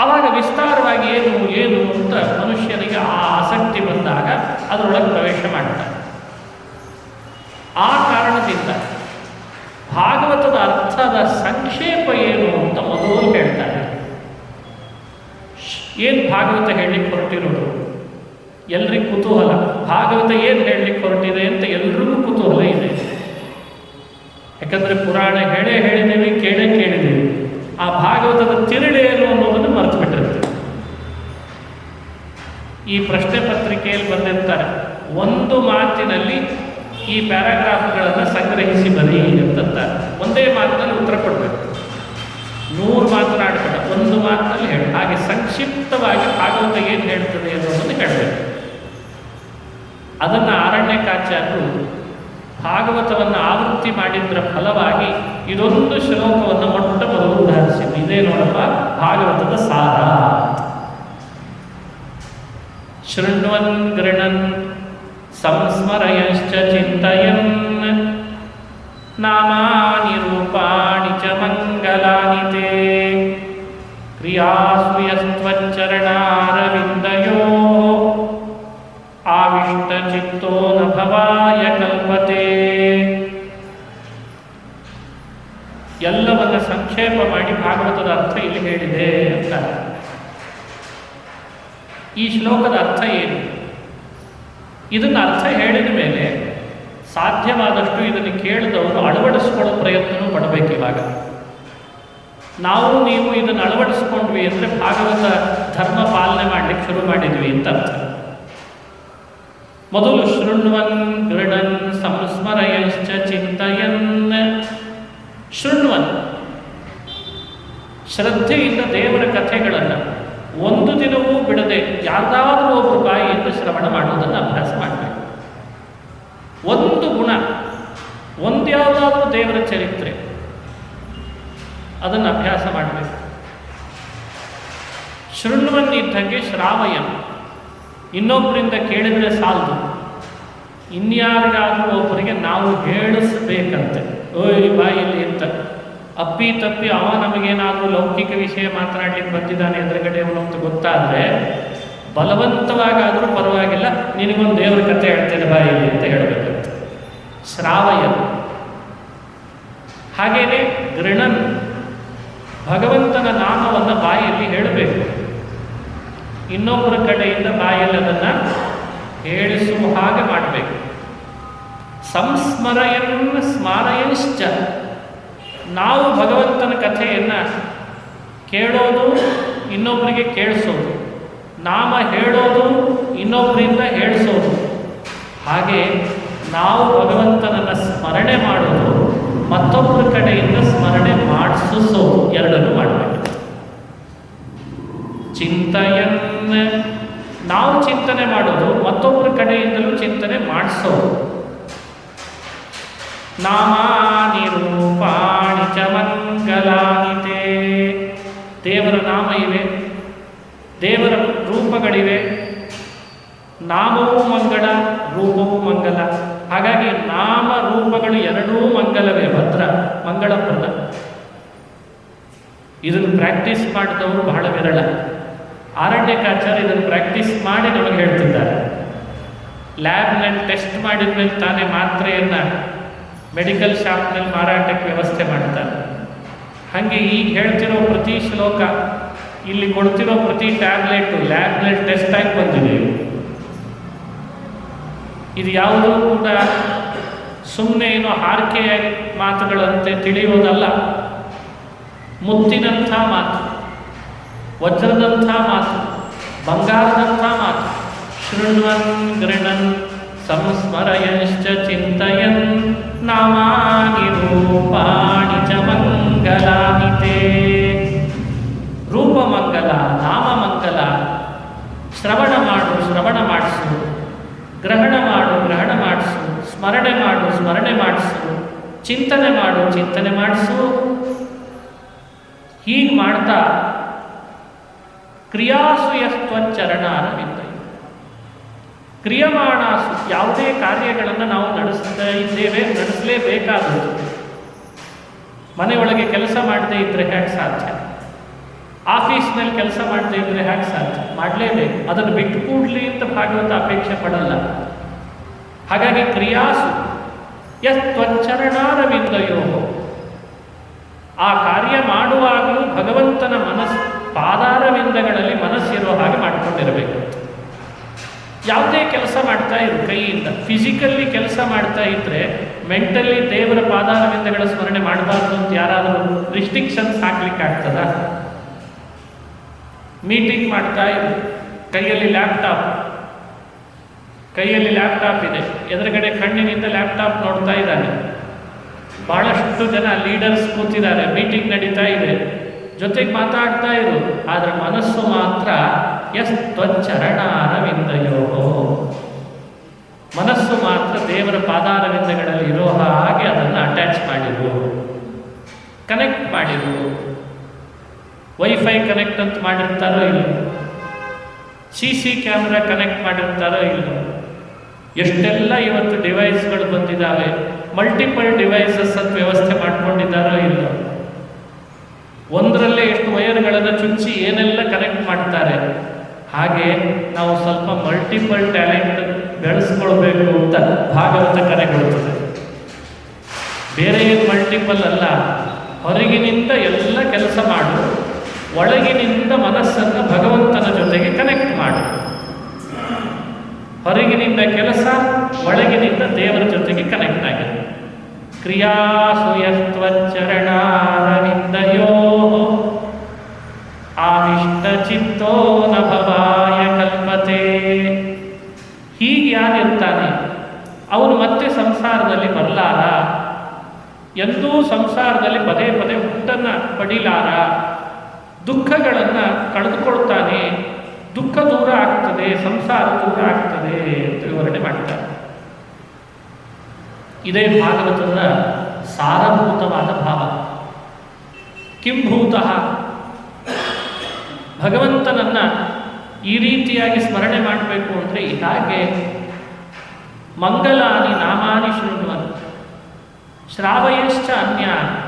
ಆವಾಗ ವಿಸ್ತಾರವಾಗಿ ಏನು ಅಂತ ಮನುಷ್ಯನಿಗೆ ಆ ಆಸಕ್ತಿ ಬಂದಾಗ ಅದರೊಳಗೆ ಪ್ರವೇಶ ಮಾಡ್ತಾರೆ. ಆ ಕಾರಣದಿಂದ ಭಾಗವತದ ಅರ್ಥದ ಸಂಕ್ಷೇಪ ಏನು ಅಂತ ಮೊದಲು ಹೇಳ್ತಾರೆ. ಏನು ಭಾಗವತ ಹೇಳಲಿಕ್ಕೆ ಹೊರಟಿರೋದು? ಎಲ್ರಿಗೂ ಕುತೂಹಲ. ಭಾಗವತ ಏನು ಹೇಳಲಿಕ್ಕೆ ಹೊರಟಿದೆ ಅಂತ ಎಲ್ರಿಗೂ ಕುತೂಹಲ ಇದೆ. ಯಾಕಂದರೆ ಪುರಾಣ ಹೇಳಿದ್ದೀವಿ, ಕೇಳಿದ್ದೀವಿ. ಆ ಭಾಗವತದ ತಿರುಳೇನು ಅನ್ನೋದನ್ನು ಮರೆತು ಬಿಟ್ಟಿರ್ತೀವಿ. ಈ ಪ್ರಶ್ನೆ ಪತ್ರಿಕೆಯಲ್ಲಿ ಬಂದಿರ್ತಾರೆ, ಒಂದು ಮಾತಿನಲ್ಲಿ ಈ ಪ್ಯಾರಾಗ್ರಾಫ್ಗಳನ್ನು ಸಂಗ್ರಹಿಸಿ ಬನ್ನಿ ಅಂತಂತಾರೆ. ಒಂದೇ ಮಾತಿನಲ್ಲಿ ಉತ್ತರ ಕೊಡಬೇಕು. 100 ಮಾತನಾಡ್ಬೇಡ, ಒಂದು ಮಾತಿನಲ್ಲಿ ಹೇಳಿ. ಹಾಗೆ ಸಂಕ್ಷಿಪ್ತವಾಗಿ ಭಾಗವತ ಏನು ಹೇಳ್ತದೆ ಅನ್ನೋದನ್ನು ಹೇಳಬೇಕು. ಅದನ್ನು ಆರಣ್ಯಕಾಚಾರ್ಯರು ಭಾಗವತವನ್ನು ಆವೃತ್ತಿ ಮಾಡಿದ್ರ ಫಲವಾಗಿ ಇದೊಂದು ಶ್ಲೋಕವನ್ನು ಮೊಟ್ಟ ಮೊದಲು ಉದಾಹರಿಸಿದ್ರು. ಇದೇ ನೋಡಪ್ಪ ಭಾಗವತದ ಸಾರ. ಶೃಣ್ವನ್ ಗೃಣನ್ ಸಂಸ್ಮರಯಶ್ಚ ಚಿಂತಯನ್ ನಾಮಾನಿ ರೂಪಾಣಿ ಚ ಮಂಗಲಾನಿ ತೇ ಕ್ರಿಯಾಸು ಯಸ್ತ್ವಚ್ಚರಣಾರವಿಂದಯೋ ಆವಿಷ್ಟ ಚಿತ್ತೋ ನ ಭವಾಯ ಕಲ್ಪತೆ. ಎಲ್ಲವನ್ನ ಸಂಕ್ಷೇಪ ಮಾಡಿ ಭಾಗವತದ ಅರ್ಥ ಇಲ್ಲಿ ಹೇಳಿದೆ ಅಂತ. ಈ ಶ್ಲೋಕದ ಅರ್ಥ ಏನು? ಇದನ್ನು ಅರ್ಥ ಹೇಳಿದ ಮೇಲೆ ಸಾಧ್ಯವಾದಷ್ಟು ಇದನ್ನು ಕೇಳಿದವರು ಅಳವಡಿಸ್ಕೊಳ್ಳೋ ಪ್ರಯತ್ನವೂ ಪಡಬೇಕು. ಇವಾಗ ನಾವು ನೀವು ಇದನ್ನು ಅಳವಡಿಸ್ಕೊಂಡ್ವಿ ಅಂದರೆ ಭಾಗವತ ಧರ್ಮ ಪಾಲನೆ ಮಾಡಲಿಕ್ಕೆ ಶುರು ಮಾಡಿದ್ವಿ ಅಂತ ಅರ್ಥ. ಮೊದಲು ಶೃಣ್ವನ್ ಗೃಣನ್ ಸಂಸ್ಮರಯಶ್ಚ ಚಿಂತಯನ್. ಶೃಣ್ವನ್, ಶ್ರದ್ಧೆಯಿಂದ ದೇವರ ಕಥೆಗಳನ್ನು ಒಂದು ದಿನವೂ ಬಿಡದೆ ಯಾರ್ದಾದ್ರೂ ಒಬ್ಬರು ಬಾಯಿಯಿಂದ ಶ್ರವಣ ಮಾಡುವುದನ್ನು ಅಭ್ಯಾಸ ಮಾಡಬೇಕು. ಒಂದು ಗುಣ, ಒಂದ್ಯಾವುದಾದ್ರೂ ದೇವರ ಚರಿತ್ರೆ, ಅದನ್ನು ಅಭ್ಯಾಸ ಮಾಡಬೇಕು. ಶೃಣ್ವನ್ನಿದ್ದಂಗೆ ಶ್ರಾವಯನ್, ಇನ್ನೊಬ್ಬರಿಂದ ಕೇಳಿದರೆ ಸಾಲದು, ಇನ್ಯಾರಿಗಾದರೂ ಒಬ್ಬರಿಗೆ ನಾವು ಹೇಳಿಸ್ಬೇಕಂತೆ. ಓಯ್ ಬಾಯಲ್ಲಿ ಅಂತ ಅಪ್ಪಿ ತಪ್ಪಿ ಅವ ನಮಗೇನಾದರೂ ಲೌಕಿಕ ವಿಷಯ ಮಾತನಾಡ್ಲಿಕ್ಕೆ ಬಂದಿದ್ದಾನೆ ಎದುರುಗಡೆ ಅವನು ಅಂತ ಗೊತ್ತಾದರೆ ಬಲವಂತವಾಗಾದರೂ ಪರವಾಗಿಲ್ಲ, ನಿನಗೊಂದು ದೇವರ ಕಥೆ ಹೇಳ್ತೇನೆ ಬಾಯಲ್ಲಿ ಅಂತ ಹೇಳಬೇಕಂತೆ. ಶ್ರಾವಯನ್. ಹಾಗೇನೆ ಗೃಣನ್, ಭಗವಂತನ ನಾಮವನ್ನು ಬಾಯಲ್ಲಿ ಹೇಳಬೇಕು. ಇನ್ನೊಬ್ಬರ ಕಡೆಯಿಂದ ಬಾಯಲ್ಲಿ ಅದನ್ನು ಹೇಳಿಸುವ ಹಾಗೆ ಮಾಡಬೇಕು. ಸಂಸ್ಮರಯನ್ ಸ್ಮಾರಯಶ್ಚ, ನಾವು ಭಗವಂತನ ಕಥೆಯನ್ನು ಕೇಳೋದು, ಇನ್ನೊಬ್ಬರಿಗೆ ಕೇಳಿಸೋದು, ನಾಮ ಹೇಳೋದು, ಇನ್ನೊಬ್ಬರಿಂದ ಹೇಳಿಸೋದು. ಹಾಗೆ ನಾವು ಭಗವಂತನನ್ನು ಸ್ಮರಣೆ ಮಾಡೋದು, ಮತ್ತೊಬ್ಬರ ಕಡೆಯಿಂದ ಸ್ಮರಣೆ ಮಾಡಿಸೋದು, ಎರಡನ್ನು ಮಾಡಬೇಕು. ಚಿಂತಯನ್, ನಾವು ಚಿಂತನೆ ಮಾಡೋದು, ಮತ್ತೊಬ್ಬರ ಕಡೆಯಿಂದಲೂ ಚಿಂತನೆ ಮಾಡಿಸೋದು. ನಾಮಾನಿ ರೂಪಾಣಿ ಚ ಮಂಗಲಾನಿ ತೇ, ದೇವರ ನಾಮ ಇವೆ, ದೇವರ ರೂಪಗಳಿವೆ. ನಾಮವೂ ಮಂಗಳ, ರೂಪವೂ ಮಂಗಲ. ಹಾಗಾಗಿ ನಾಮ ರೂಪಗಳು ಎರಡೂ ಮಂಗಲವೇ, ಭದ್ರ, ಮಂಗಳಪ್ರದ. ಇದನ್ನು ಪ್ರಾಕ್ಟೀಸ್ ಮಾಡಿದವರು ಬಹಳ ವಿರಳ. ಆರಣ್ಯಕಾಚಾರ್ಯ ಇದನ್ನು ಪ್ರಾಕ್ಟೀಸ್ ಮಾಡಿ ನಮಗೆ ಹೇಳ್ತಿದ್ದಾರೆ. ಲ್ಯಾಬ್ನಲ್ಲಿ ಟೆಸ್ಟ್ ಮಾಡಿದ ಮೇಲೆ ತಾನೇ ಮಾತ್ರೆಯನ್ನು ಮೆಡಿಕಲ್ ಶಾಪ್ನಲ್ಲಿ ಮಾರಾಟಕ್ಕೆ ವ್ಯವಸ್ಥೆ ಮಾಡ್ತಾರೆ. ಹಾಗೆ ಈಗ ಹೇಳ್ತಿರೋ ಪ್ರತಿ ಶ್ಲೋಕ, ಇಲ್ಲಿ ಕೊಡ್ತಿರೋ ಪ್ರತಿ ಟ್ಯಾಬ್ಲೆಟು ಲ್ಯಾಬ್ನಲ್ಲಿ ಟೆಸ್ಟ್ ಆಗಿ ಬಂದಿದೆ. ಇದು ಯಾವುದೂ ಕೂಡ ಸುಮ್ಮನೆ ಏನೋ ಹಾರಿಕೆಯಾಗಿ ಮಾತುಗಳಂತೆ ತಿಳಿಯೋದಲ್ಲ. ಮುತ್ತಿನಂಥ ಮಾತು, ವಜ್ರದಂಥ ಮಾತು, ಬಂಗಾರದಂಥ ಮಾತು. ಶೃಣ್ವನ್ ಗೃಣನ್ ಸಂಸ್ಮರಯಶ್ಚ ಚಿಂತಯನ್ ನಾಮಾನಿ ರೂಪಾಣಿ ಚ ಮಂಗಲಾನಿ ತೇ. ರೂಪಮಂಗಲ, ನಾಮಮಂಗಲ. ಶ್ರವಣ ಮಾಡು, ಶ್ರವಣ ಮಾಡಿಸು. ಗ್ರಹಣ ಮಾಡು, ಗ್ರಹಣ ಮಾಡಿಸು. ಸ್ಮರಣೆ ಮಾಡು, ಸ್ಮರಣೆ ಮಾಡಿಸು. ಚಿಂತನೆ ಮಾಡು, ಚಿಂತನೆ ಮಾಡಿಸು. ಹೀಗೆ ಮಾಡ್ತಾ ಕ್ರಿಯಾಸು ಯಸ್ತ್ವಚ್ಚರಣಾರವಿಂದ, ಕ್ರಿಯಮಾಣಾಸು, ಯಾವುದೇ ಕಾರ್ಯಗಳನ್ನು ನಾವು ನಡೆಸ್ತಾ ಇದ್ದೇವೆ, ನಡೆಸಲೇಬೇಕಾದದ್ದು. ಮನೆಯೊಳಗೆ ಕೆಲಸ ಮಾಡದೇ ಇದ್ದರೆ ಹೇಗೆ ಸಾಧ್ಯ? ಆಫೀಸ್ನಲ್ಲಿ ಕೆಲಸ ಮಾಡದೇ ಇದ್ದರೆ ಹೇಗೆ ಸಾಧ್ಯ? ಮಾಡಲೇಬೇಕು. ಅದನ್ನು ಬಿಟ್ಟು ಕೂಡಲಿ ಅಂತ ಭಾಗವತ ಅಪೇಕ್ಷೆ ಪಡಲ್ಲ. ಹಾಗಾಗಿ ಕ್ರಿಯಾಸು ಯಸ್ತ್ವಚ್ಚರಣಾರವಿಂದಯೋ, ಆ ಕಾರ್ಯ ಮಾಡುವಾಗಲೂ ಭಗವಂತನ ಪಾದಾರವಿಂದಗಳಲ್ಲಿ ಮನಸ್ಸಿರೋ ಹಾಗೆ ಮಾಡಿಕೊಂಡಿರಬೇಕು. ಯಾವುದೇ ಕೆಲಸ ಮಾಡ್ತಾ ಇರು, ಕೈಯಿಂದ ಫಿಸಿಕಲ್ಲಿ ಕೆಲಸ ಮಾಡ್ತಾ ಇದ್ದರೆ ಮೆಂಟಲಿ ದೇವರ ಪಾದಾರವಿಂದಗಳ ಸ್ಮರಣೆ ಮಾಡಬಾರ್ದು ಅಂತ ಯಾರಾದರೂ ರಿಸ್ಟ್ರಿಕ್ಷನ್ಸ್ ಹಾಕ್ಲಿಕ್ಕಾಗ್ತದ? ಮೀಟಿಂಗ್ ಮಾಡ್ತಾ ಇರು, ಕೈಯಲ್ಲಿ ಲ್ಯಾಪ್ಟಾಪ್ ಇದೆ, ಎದುರುಗಡೆ ಕಣ್ಣಿನಿಂದ ಲ್ಯಾಪ್ಟಾಪ್ ನೋಡ್ತಾ ಇದ್ದಾನೆ. ಬಹಳಷ್ಟು ಜನ ಲೀಡರ್ಸ್ ಕೂತಿದ್ದಾರೆ, ಮೀಟಿಂಗ್ ನಡೀತಾ ಇದೆ, ಜೊತೆಗೆ ಮಾತಾಡ್ತಾ ಇರು, ಆದರೆ ಮನಸ್ಸು ಮಾತ್ರ ತ್ವಚ್ಚರಣಾರವಿಂದಯೋ, ಮನಸ್ಸು ಮಾತ್ರ ದೇವರ ಪಾದಾರವಿಂದಗಳಲ್ಲಿ ಇರೋ ಹಾಗೆ ಅದನ್ನು ಅಟ್ಯಾಚ್ ಮಾಡಿರು, ಕನೆಕ್ಟ್ ಮಾಡಿರು. ವೈಫೈ ಕನೆಕ್ಟ್ ಅಂತ ಮಾಡಿರ್ತಾರೋ ಇಲ್ಲ, CC ಕ್ಯಾಮ್ರಾ ಕನೆಕ್ಟ್ ಮಾಡಿರ್ತಾರೋ ಇಲ್ಲ, ಎಷ್ಟೆಲ್ಲ ಇವತ್ತು ಡಿವೈಸ್ಗಳು ಬಂದಿದ್ದಾವೆ, ಮಲ್ಟಿಪಲ್ ಡಿವೈಸಸ್ ಅಂತ ವ್ಯವಸ್ಥೆ ಮಾಡ್ಕೊಂಡಿದ್ದಾರೋ ಇಲ್ಲ, ಒಂದರಲ್ಲೇ ಎಷ್ಟು ವೈರ್ಗಳನ್ನು ಚುಚ್ಚಿ ಏನೆಲ್ಲ ಕನೆಕ್ಟ್ ಮಾಡ್ತಾರೆ. ಹಾಗೆ ನಾವು ಸ್ವಲ್ಪ ಮಲ್ಟಿಪಲ್ ಟ್ಯಾಲೆಂಟ್ ಬೆಳೆಸ್ಕೊಳ್ಬೇಕು ಅಂತ ಭಾಗವತ ಕರೆಗೊಳ್ತದೆ. ಬೇರೆ ಏನು ಮಲ್ಟಿಪಲ್ ಅಲ್ಲ, ಹೊರಗಿನಿಂದ ಎಲ್ಲ ಕೆಲಸ ಮಾಡು, ಒಳಗಿನಿಂದ ಮನಸ್ಸನ್ನು ಭಗವಂತನ ಜೊತೆಗೆ ಕನೆಕ್ಟ್ ಮಾಡು. ಹೊರಗಿನಿಂದ ಕೆಲಸ, ಒಳಗಿನಿಂದ ದೇವರ ಜೊತೆಗೆ ಕನೆಕ್ಟ್ ಆಗಿದೆ. ಕ್ರಿಯಾಸು ಯಸ್ತ್ವಚ್ಚರಣಾರವಿಂದಯೋ ಆವಿಷ್ಟ ಚಿತ್ತೋ ನ ಭವಾಯ ಕಲ್ಪತೆ. ಹೀಗೆ ಯಾರಿರ್ತಾನೆ ಅವನು ಮತ್ತೆ ಸಂಸಾರದಲ್ಲಿ ಬರಲಾರ, ಎಂದೂ ಸಂಸಾರದಲ್ಲಿ ಪದೇ ಪದೇ ಹುಟ್ಟನ್ನು ಪಡಿಲಾರ, ದುಃಖಗಳನ್ನು ಕಳೆದುಕೊಳ್ತಾನೆ, ದುಃಖ ದೂರ ಆಗ್ತದೆ, ಸಂಸಾರ ದೂರ ಆಗ್ತದೆ ಅಂತ ವಿವರಣೆ ಮಾಡ್ತಾರೆ. ಇದೇ ಭಾಗವತದ ಸಾರಭೂತವಾದ ಭಾವ. ಕಿಂಭೂತಃ, ಭಗವಂತನನ್ನ ಈ ರೀತಿಯಾಗಿ ಸ್ಮರಣೆ ಮಾಡಬೇಕು ಅಂದರೆ ಹಾಗೆ ಮಂಗಲಾನಿ ನಾಮಾನಿ ಶೃಣ್ವನ್ ಶ್ರಾವಯಶ್ಚ ಅನ್ಯ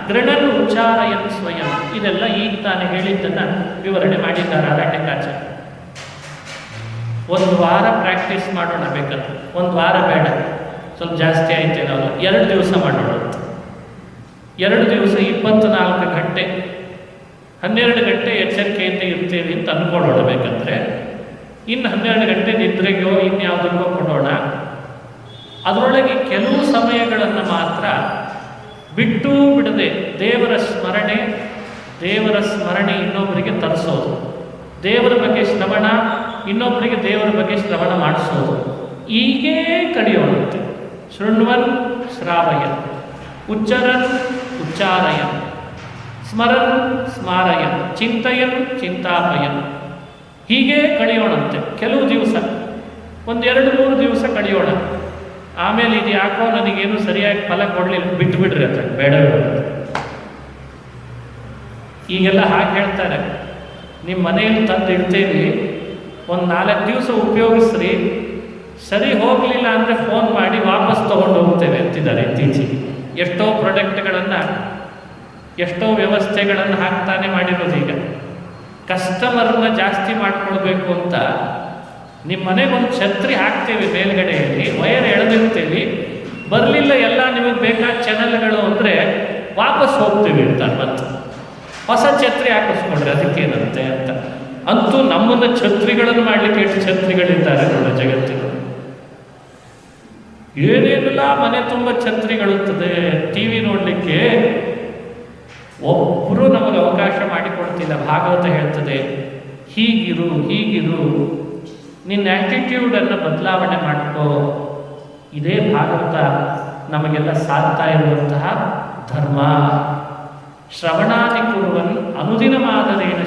ಗೃಣನ್ ಉಚ್ಚಾರಯನ್ ಸ್ವಯಂ. ಇದೆಲ್ಲ ಈಗ ತಾನು ಹೇಳಿದ್ದನ್ನು ವಿವರಣೆ ಮಾಡಿದ್ದಾರೆ ಅರಣ್ಯಕಾಚಾರ್ಯ. ಒಂದು ವಾರ ಪ್ರಾಕ್ಟೀಸ್ ಮಾಡೋಣ ಬೇಕಾದ್ರೆ, ಒಂದು ವಾರ ಬೇಡ, ಸ್ವಲ್ಪ ಜಾಸ್ತಿ ಆಯ್ತೇನಲ್ಲ, 2 ದಿವಸ ಮಾಡೋಣ. 2 ದಿವಸ 24 ಗಂಟೆ 12 ಗಂಟೆ ಎಚ್ಚರಿಕೆಯಿಂದ ಇರ್ತೀವಿ ಅಂತ ಅಂದ್ಕೊಳ್ಳೋಣ. ಬೇಕಂದ್ರೆ ಇನ್ನು 12 ಗಂಟೆ ನಿದ್ರೆಗೋ ಇನ್ಯಾವುದಕ್ಕೋ ಕೊಡೋಣ. ಅದರೊಳಗೆ ಕೆಲವು ಸಮಯಗಳನ್ನು ಮಾತ್ರ ಬಿಟ್ಟು ಬಿಡದೆ ದೇವರ ಸ್ಮರಣೆ ಇನ್ನೊಬ್ಬರಿಗೆ ತರಿಸೋದು, ದೇವರ ಬಗ್ಗೆ ಶ್ರವಣ ಇನ್ನೊಬ್ಬರಿಗೆ ದೇವರ ಬಗ್ಗೆ ಶ್ರವಣ ಮಾಡಿಸೋದು, ಹೀಗೇ ಕಡಿಯೋಣಂತೆ. ಶೃಣ್ವನ್ ಶ್ರಾವಯನ್, ಉಚ್ಚರನ್ ಉಚ್ಚಾರಯನ್, ಸ್ಮರನ್ ಸ್ಮಾರಯನ್, ಚಿಂತಯನ್ ಚಿಂತಾಪಯನ್, ಹೀಗೆ ಕಳೆಯೋಣಂತೆ. ಕೆಲವು ದಿವಸ 1-2-3 ದಿವಸ ಕಳೆಯೋಣ. ಆಮೇಲೆ ಇದು ಯಾಕೋ ನನಗೇನು ಸರಿಯಾಗಿ ಫಲ ಕೊಡಲಿಲ್ಲ, ಬಿಟ್ಟು ಬಿಡ್ರಿ ಅಂತ, ಬೇಡ. ಈಗೆಲ್ಲ ಹಾಗೆ ಹೇಳ್ತಾರೆ, ನಿಮ್ಮ ಮನೆಯಲ್ಲಿ ತಂದು ಇಡ್ತೇವೆ, 1-4 ದಿವಸ ಉಪಯೋಗಿಸ್ರಿ, ಸರಿ ಹೋಗಲಿಲ್ಲ ಅಂದರೆ ಫೋನ್ ಮಾಡಿ ವಾಪಸ್ ತೊಗೊಂಡು ಹೋಗ್ತೇವೆ ಅಂತಿದ್ದಾರೆ ಇತ್ತೀಚೆಗೆ. ಎಷ್ಟೋ ಪ್ರಾಡಕ್ಟ್ಗಳನ್ನು, ಎಷ್ಟೋ ವ್ಯವಸ್ಥೆಗಳನ್ನು ಹಾಕ್ತಾನೆ ಮಾಡಿರೋದು. ಈಗ ಕಸ್ಟಮರ್ನ ಜಾಸ್ತಿ ಮಾಡ್ಕೊಳ್ಬೇಕು ಅಂತ ನಿಮ್ಮ ಮನೆಗೆ ಒಂದು ಛತ್ರಿ ಹಾಕ್ತೇವೆ, ಮೇಲ್ಗಡೆಯಲ್ಲಿ ವೈರ್ ಎಳೆದಿರ್ತೇವೆ, ಬರಲಿಲ್ಲ ಎಲ್ಲ ನಿಮಗೆ ಬೇಕಾದ ಚಾನಲ್ಗಳು ಅಂದರೆ ವಾಪಸ್ ಹೋಗ್ತೀವಿ ಅಂತಾರೆ. ಮತ್ತು ಹೊಸ ಛತ್ರಿ ಹಾಕಿಸ್ಕೊಂಡ್ರೆ ಅದಕ್ಕೇನಂತೆ ಅಂತ. ಅಂತೂ ನಮ್ಮನ್ನು ಛತ್ರಿಗಳನ್ನು ಮಾಡಲಿಕ್ಕೆ ಎಷ್ಟು ಛತ್ರಿಗಳಿದ್ದಾರೆ ನೋಡೋ ಜಗತ್ತಿನ. ಏನೇನಿಲ್ಲ ಮನೆ ತುಂಬ ಛತ್ರಿಗಳಿರ್ತದೆ. TV ನೋಡಲಿಕ್ಕೆ ಒಬ್ಬರು ನಮಗೆ ಅವಕಾಶ ಮಾಡಿಕೊಡ್ತಿಲ್ಲ. ಭಾಗವತ ಹೇಳ್ತದೆ, ಹೀಗಿರು ನಿನ್ನ ಆ್ಯಟಿಟ್ಯೂಡನ್ನು ಬದಲಾವಣೆ ಮಾಡ್ಕೋ. ಇದೇ ಭಾಗವತ ನಮಗೆಲ್ಲ ಸಾಧ್ತಾ ಇರುವಂತಹ ಧರ್ಮ. ಶ್ರವಣಾದಿ ಕುರುವನ್ ಅನುದಿನಮಾದರೇನ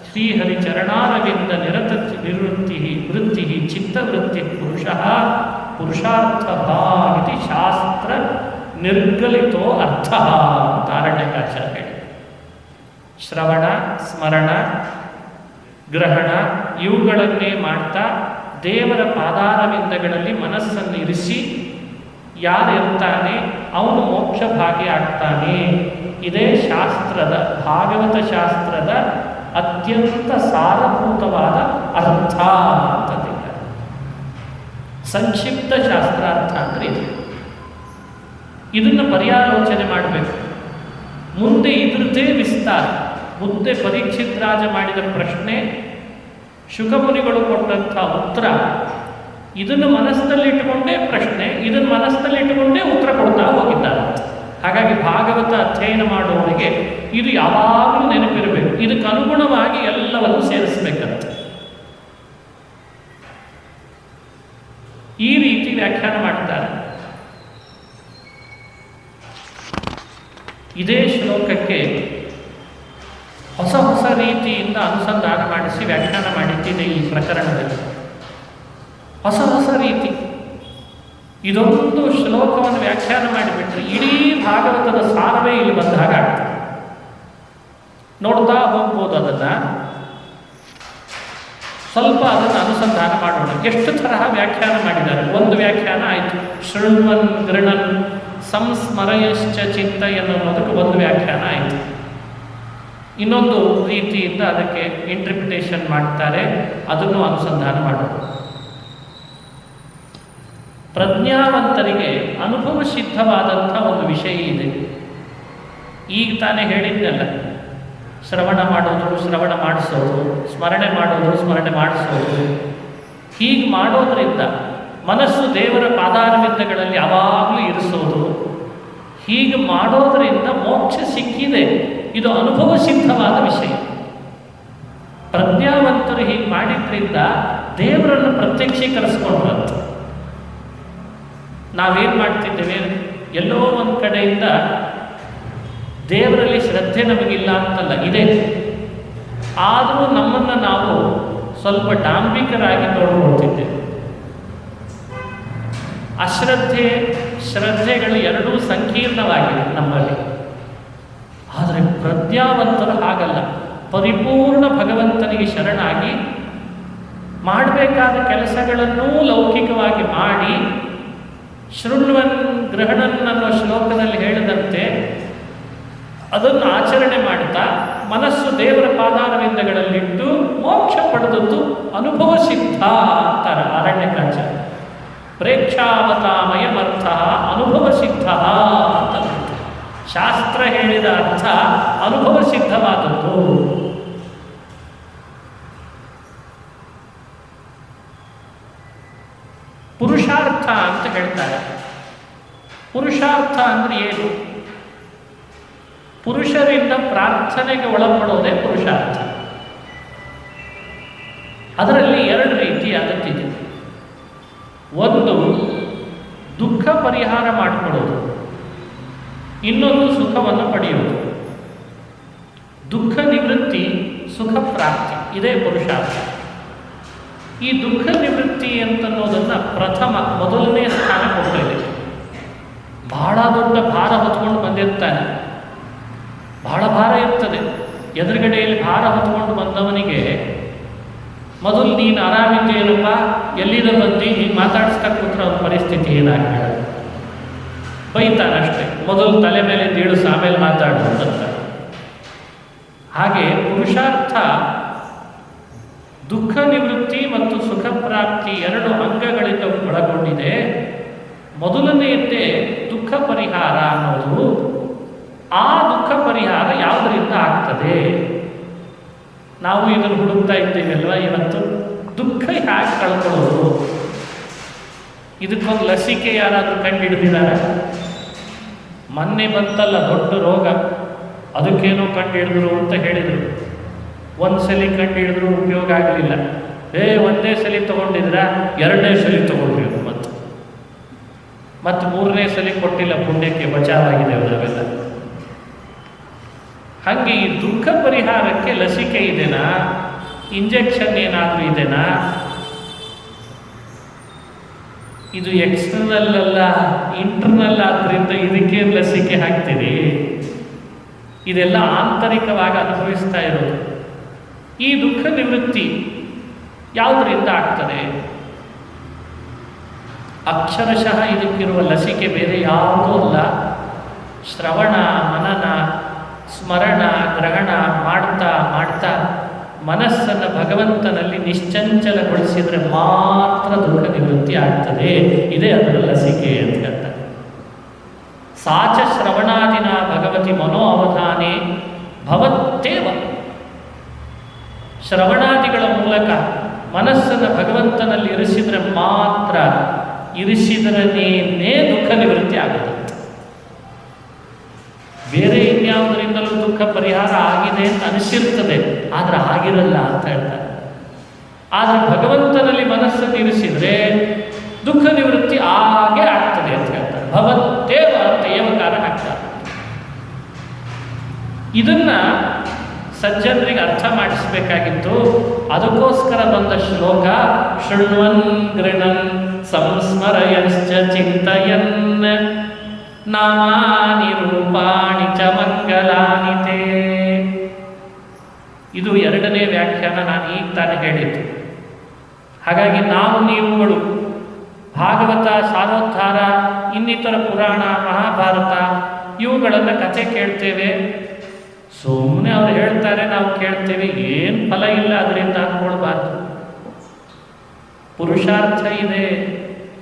ಶ್ರೀಹರಿ ಚರಣಾರವಿಂದ ವೃತ್ತಿ ಚಿತ್ತವೃತ್ತಿ ಪುರುಷಾರ್ಥ ಇತಿ ಶಾಸ್ತ್ರ ನಿರ್ಗಲಿತೋ ಅರ್ಥ ಅಂತ ಅರಣ್ಯಕಾಚಾರ್ಯ ಹೇಳಿ. ಶ್ರವಣ, ಸ್ಮರಣ, ಗ್ರಹಣ ಇವುಗಳನ್ನೇ ಮಾಡ್ತಾ ದೇವರ ಪಾದಾರವಿಂದಗಳಲ್ಲಿ ಮನಸ್ಸನ್ನು ಇರಿಸಿ ಯಾರಿರ್ತಾನೆ ಅವನು ಮೋಕ್ಷ ಭಾಗಿ ಆಗ್ತಾನೆ. ಇದೇ ಶಾಸ್ತ್ರದ, ಭಾಗವತ ಶಾಸ್ತ್ರದ ಅತ್ಯಂತ ಸಾರಭೂತವಾದ ಅರ್ಥ ಅಂತಂದಿದ್ದಾರೆ. ಸಂಕ್ಷಿಪ್ತ ಶಾಸ್ತ್ರಾರ್ಥ ಅಂದರೆ ಇದು. ಇದನ್ನು ಪರ್ಯಾಲೋಚನೆ ಮಾಡಬೇಕು. ಮುಂದೆ ಇದ್ರದ್ದೇ ವಿಸ್ತಾರ. ಮುಂದೆ ಪರೀಕ್ಷಿತ್ ರಾಜ ಮಾಡಿದ ಪ್ರಶ್ನೆ, ಶುಕಮುನಿಗಳು ಕೊಟ್ಟಂಥ ಉತ್ತರ, ಇದನ್ನು ಮನಸ್ಸಿನಲ್ಲಿಟ್ಟುಕೊಂಡೇ ಪ್ರಶ್ನೆ, ಇದನ್ನು ಮನಸ್ಸಿನಲ್ಲಿಟ್ಟುಕೊಂಡೇ ಉತ್ತರ ಕೊಡ್ತಾ ಹೋಗಿದ್ದಾರೆ. ಹಾಗಾಗಿ ಭಾಗವತ ಅಧ್ಯಯನ ಮಾಡುವವರಿಗೆ ಇದು ಯಾವಾಗಲೂ ನೆನಪಿರಬೇಕು. ಇದಕ್ಕೆ ಅನುಗುಣವಾಗಿ ಎಲ್ಲವನ್ನು ಸೇರಿಸಬೇಕಂತ. ಈ ರೀತಿ ವ್ಯಾಖ್ಯಾನ ಮಾಡ್ತಾರೆ. ಇದೇ ಶ್ಲೋಕಕ್ಕೆ ಹೊಸ ಹೊಸ ರೀತಿಯಿಂದ ಅನುಸಂಧಾನ ಮಾಡಿಸಿ ವ್ಯಾಖ್ಯಾನ ಮಾಡಿದ್ದಿದೆ ಈ ಪ್ರಕರಣದಲ್ಲಿ. ಹೊಸ ಹೊಸ ರೀತಿ. ಇದೊಂದು ಶ್ಲೋಕವನ್ನು ವ್ಯಾಖ್ಯಾನ ಮಾಡಿಬಿಟ್ರೆ ಇಡೀ ಭಾಗವತದ ಸಾರವೇ ಇಲ್ಲಿ ಬಂದಾಗ ಆಗ್ತದೆ. ನೋಡ್ತಾ ಹೋಗ್ಬೋದು. ಸ್ವಲ್ಪ ಅದನ್ನು ಅನುಸಂಧಾನ ಮಾಡೋಣ. ಎಷ್ಟು ತರಹ ವ್ಯಾಖ್ಯಾನ ಮಾಡಿದ್ದಾರೆ. ಒಂದು ವ್ಯಾಖ್ಯಾನ ಆಯಿತು, ಶೃಣ್ವನ್ ಗೃಣನ್ ಸಂಸ್ಮರಯಶ್ಚ ಚಿಂತಯನ್ ಅನ್ನೋದಕ್ಕೆ ಒಂದು ವ್ಯಾಖ್ಯಾನ ಆಯಿತು. ಇನ್ನೊಂದು ರೀತಿಯಿಂದ ಅದಕ್ಕೆ ಇಂಟರ್ಪ್ರಿಟೇಷನ್ ಮಾಡ್ತಾರೆ, ಅದನ್ನು ಅನುಸಂಧಾನ ಮಾಡೋಣ. ಪ್ರಜ್ಞಾವಂತರಿಗೆ ಅನುಭವ ಸಿದ್ಧವಾದಂಥ ಒಂದು ವಿಷಯ ಇದೆ. ಈಗ ತಾನೇ ಹೇಳಿದ್ನಲ್ಲ, ಶ್ರವಣ ಮಾಡೋದು, ಶ್ರವಣ ಮಾಡಿಸೋದು, ಸ್ಮರಣೆ ಮಾಡೋದು, ಸ್ಮರಣೆ ಮಾಡಿಸೋದು. ಹೀಗೆ ಮಾಡೋದರಿಂದ ಮನಸ್ಸು ದೇವರ ಪಾದಾರವಿಂದಗಳಲ್ಲಿ ಯಾವಾಗಲೂ ಇರಿಸೋದು. ಹೀಗೆ ಮಾಡೋದರಿಂದ ಮೋಕ್ಷ ಸಿಕ್ಕಿದೆ. ಇದು ಅನುಭವ ಸಿದ್ಧವಾದ ವಿಷಯ. ಪ್ರಜ್ಞಾವಂತರು ಹೀಗೆ ಮಾಡಿದ್ರಿಂದ ದೇವರನ್ನು ಪ್ರತ್ಯಕ್ಷೀಕರಿಸ್ಕೊಂಡ್ರಂತ. ನಾವೇನು ಮಾಡ್ತಿದ್ದೇವೆ, ಎಲ್ಲೋ ಒಂದು ಕಡೆಯಿಂದ ದೇವರಲ್ಲಿ ಶ್ರದ್ಧೆ ನಮಗಿಲ್ಲ ಅಂತಲ್ಲ, ಇದೆ. ಆದರೂ ನಮ್ಮನ್ನು ನಾವು ಸ್ವಲ್ಪ ಡಾಂಬಿಕರಾಗಿ ನೋಡ್ಕೊಳ್ತಿದ್ದೇವೆ. ಅಶ್ರದ್ಧೆ, ಶ್ರದ್ಧೆಗಳು ಎರಡೂ ಸಂಕೀರ್ಣವಾಗಿವೆ ನಮ್ಮಲ್ಲಿ. ಆದರೆ ಪ್ರಜ್ಞಾವಂತರು ಹಾಗಲ್ಲ. ಪರಿಪೂರ್ಣ ಭಗವಂತನಿಗೆ ಶರಣಾಗಿ ಮಾಡಬೇಕಾದ ಕೆಲಸಗಳನ್ನೂ ಲೌಕಿಕವಾಗಿ ಮಾಡಿ, ಶೃಣ್ವನ್ ಗ್ರಹಣನ್ ಅನ್ನೋ ಶ್ಲೋಕದಲ್ಲಿ ಹೇಳಿದಂತೆ ಅದನ್ನು ಆಚರಣೆ ಮಾಡ್ತಾ ಮನಸ್ಸು ದೇವರ ಪಾದಾರವಿಂದಗಳಲ್ಲಿಟ್ಟು ಮೋಕ್ಷ ಪಡೆದದ್ದು ಅನುಭವ ಸಿದ್ಧ ಅಂತಾರೆ ಅರಣ್ಯಕಾಚಾರ್ಯ. ಪ್ರೇಕ್ಷಾವತಾಮಯಮರ್ಥ ಅನುಭವ ಸಿದ್ಧ ಅಂತ. ಶಾಸ್ತ್ರ ಹೇಳಿದ ಅರ್ಥ ಅನುಭವ ಸಿದ್ಧವಾದದ್ದು. ಪುರುಷಾರ್ಥ ಅಂತ ಹೇಳ್ತಾರೆ. ಪುರುಷಾರ್ಥ ಅಂದ್ರೆ ಏನು? ಪುರುಷರಿಂದ ಪ್ರಾರ್ಥನೆಗೆ ಒಳಪಡೋದೇ ಪುರುಷಾರ್ಥ. ಅದರಲ್ಲಿ ಎರಡು ರೀತಿ ಅಗತ್ಯವಿದೆ. ಒಂದು ದುಃಖ ಪರಿಹಾರ ಮಾಡಿಕೊಳ್ಳೋದು, ಇನ್ನೊಂದು ಸುಖವನ್ನು ಪಡೆಯುವುದು. ದುಃಖ ನಿವೃತ್ತಿ, ಸುಖ ಪ್ರಾಪ್ತಿ, ಇದೇ ಪುರುಷಾರ್ಥ. ಈ ದುಃಖ ನಿವೃತ್ತಿ ಅಂತನ್ನೋದನ್ನು ಮೊದಲನೇ ಸ್ಥಾನ ಕೊಟ್ಟಿದೆ. ಬಹಳ ದೊಡ್ಡ ಭಾರ ಹೊತ್ಕೊಂಡು ಬಂದಿರ್ತಾನೆ, ಬಹಳ ಭಾರ ಇರ್ತದೆ. ಎದುರುಗಡೆಯಲ್ಲಿ ಭಾರ ಹೊತ್ಕೊಂಡು ಬಂದವನಿಗೆ ಮೊದಲು ನೀನು ಆರಾಮಿದ್ದೇನಪ್ಪ, ಎಲ್ಲಿಂದ ಬಂದು ಹೀಗೆ ಮಾತಾಡಿಸ್ತಾ ಕೂತ್ರೆ ಅವನ ಪರಿಸ್ಥಿತಿ ಏನಾಗ್ತದೆ? ಬೈತಾನಷ್ಟೇ. ಮೊದಲು ತಲೆ ಮೇಲೆ ಇಳಿಸು, ಆಮೇಲೆ ಮಾತಾಡು ಅಂತ. ಹಾಗೆ ಪುರುಷಾರ್ಥ ದುಃಖ ನಿವೃತ್ತಿ ಮತ್ತು ಸುಖ ಪ್ರಾಪ್ತಿ ಎರಡು ಅಂಗಗಳಿಂದ ಒಳಗೊಂಡಿದೆ. ಮೊದಲನೆಯದ್ದೇ ದುಃಖ ಪರಿಹಾರ ಅನ್ನೋದು. ಆ ದುಃಖ ಪರಿಹಾರ ಯಾವುದರಿಂದ ಆಗ್ತದೆ? ನಾವು ಇದನ್ನು ಹುಡುಕ್ತಾ ಇದ್ದೇವಲ್ವ ಇವತ್ತು. ದುಃಖ ಹೇಗೆ ಕಳ್ಕೊಳ್ಳೋದು? ಇದಕ್ಕೊಂದು ಲಸಿಕೆ ಯಾರಾದರೂ ಕಂಡುಹಿಡಿದಿದ್ದಾರೆ? ಮೊನ್ನೆ ಬಂತಲ್ಲ ದೊಡ್ಡ ರೋಗ, ಅದಕ್ಕೇನೋ ಕಂಡುಹಿಡಿದ್ರು ಅಂತ ಹೇಳಿದರು. ಒಂದು ಸಲ ಕಂಡುಹಿಡಿದ್ರು ಉಪಯೋಗ ಆಗಲಿಲ್ಲ. ಒಂದೇ ಸಲ ತೊಗೊಂಡಿದ್ರ, ಎರಡನೇ ಸಲ ತೊಗೊಂಡ್ರಿ ಮತ್ತು ಮೂರನೇ ಸಲ ಕೊಟ್ಟಿಲ್ಲ, ಪುಣ್ಯಕ್ಕೆ ಬಚಾವಾಗಿದೆ ನಾವೆಲ್ಲ. ಹಾಗೆ ಈ ದುಃಖ ಪರಿಹಾರಕ್ಕೆ ಲಸಿಕೆ ಇದೆನಾ? ಇಂಜೆಕ್ಷನ್ ಏನಾದರೂ ಇದೆನಾ? ಇದು ಎಕ್ಸ್ಟರ್ನಲ್ ಅಲ್ಲ, ಇಂಟರ್ನಲ್ ಆದ್ದರಿಂದ ಇದಕ್ಕೇನು ಲಸಿಕೆ ಹಾಕ್ತೀರಿ? ಇದೆಲ್ಲ ಆಂತರಿಕವಾಗಿ ಅನುಭವಿಸ್ತಾ ಇರೋದು. ಈ ದುಃಖ ನಿವೃತ್ತಿ ಯಾವುದರಿಂದ ಆಗ್ತದೆ? ಅಕ್ಷರಶಃ ಇದಕ್ಕಿರುವ ಲಸಿಕೆ ಬೇರೆ ಯಾವುದೂ ಅಲ್ಲ. ಶ್ರವಣ, ಮನನ, ಸ್ಮರಣ, ಗ್ರಹಣ ಮಾಡ್ತಾ ಮಾಡ್ತಾ ಮನಸ್ಸನ್ನು ಭಗವಂತನಲ್ಲಿ ನಿಶ್ಚಂಚಲಗೊಳಿಸಿದರೆ ಮಾತ್ರ ದುಃಖ ನಿವೃತ್ತಿ ಆಗ್ತದೆ. ಇದೇ ಅದರ ಲಸಿಕೆ ಅಂತ. ಸಾಚ ಶ್ರವಣಾದಿನ ಭಗವತಿ ಮನೋ ಅವಧಾನೆ ಭವತ್ತೇವ. ಶ್ರವಣಾದಿಗಳ ಮೂಲಕ ಮನಸ್ಸನ್ನು ಭಗವಂತನಲ್ಲಿ ಇರಿಸಿದರೆ ಮಾತ್ರ, ಇರಿಸಿದರನೇನೇ ದುಃಖ ನಿವೃತ್ತಿ ಆಗುತ್ತೆ. ಬೇರೆ ಇನ್ಯಾವುದರಿಂದಲೂ ದುಃಖ ಪರಿಹಾರ ಆಗಿದೆ ಅಂತ ಅನಿಸಿರ್ತದೆ, ಆದರೆ ಆಗಿರಲ್ಲ ಅಂತ ಹೇಳ್ತಾರೆ. ಆದರೆ ಭಗವಂತನಲ್ಲಿ ಮನಸ್ಸನ್ನು ಇರಿಸಿದರೆ ದುಃಖ ನಿವೃತ್ತಿ ಆಗೇ ಆಗ್ತದೆ ಅಂತ ಹೇಳ್ತಾರೆ. ಭವತ್ತೇವ ಅಂತ ಏವಕಾರ ಹಾಕ್ತಾರೆ. ಇದನ್ನ ಸಜ್ಜನರಿಗೆ ಅರ್ಥ ಮಾಡಿಸಬೇಕಾಗಿತ್ತು. ಅದಕ್ಕೋಸ್ಕರ ಬಂದ ಶ್ಲೋಕ ಶೃಣ್ವನ್ ಗೃಣನ್ ಸಂಸ್ಮರಯಶ್ಚ ಚಿಂತಯನ್ ನಾಮಾನಿ ರೂಪಾಣಿ ಚ ಮಂಗಲಾನಿ ತೇ. ಇದು ಎರಡನೇ ವ್ಯಾಖ್ಯಾನ, ನಾನು ಈಗ ತಾನೇ ಹೇಳಿದ್ದು. ಹಾಗಾಗಿ ನಾವು ನೀವುಗಳು ಭಾಗವತ, ಸಾರೋದ್ಧಾರ, ಇನ್ನಿತರ ಪುರಾಣ, ಮಹಾಭಾರತ ಇವುಗಳನ್ನು ಕಥೆ ಕೇಳ್ತೇವೆ. ಸುಮ್ಮನೆ ಅವ್ರು ಹೇಳ್ತಾರೆ, ನಾವು ಕೇಳ್ತೇವೆ, ಏನು ಫಲ ಇಲ್ಲ ಅದರಿಂದ ಅಂದ್ಕೊಳ್ಬಾರ್ದು. ಪುರುಷಾರ್ಥ ಇದೆ.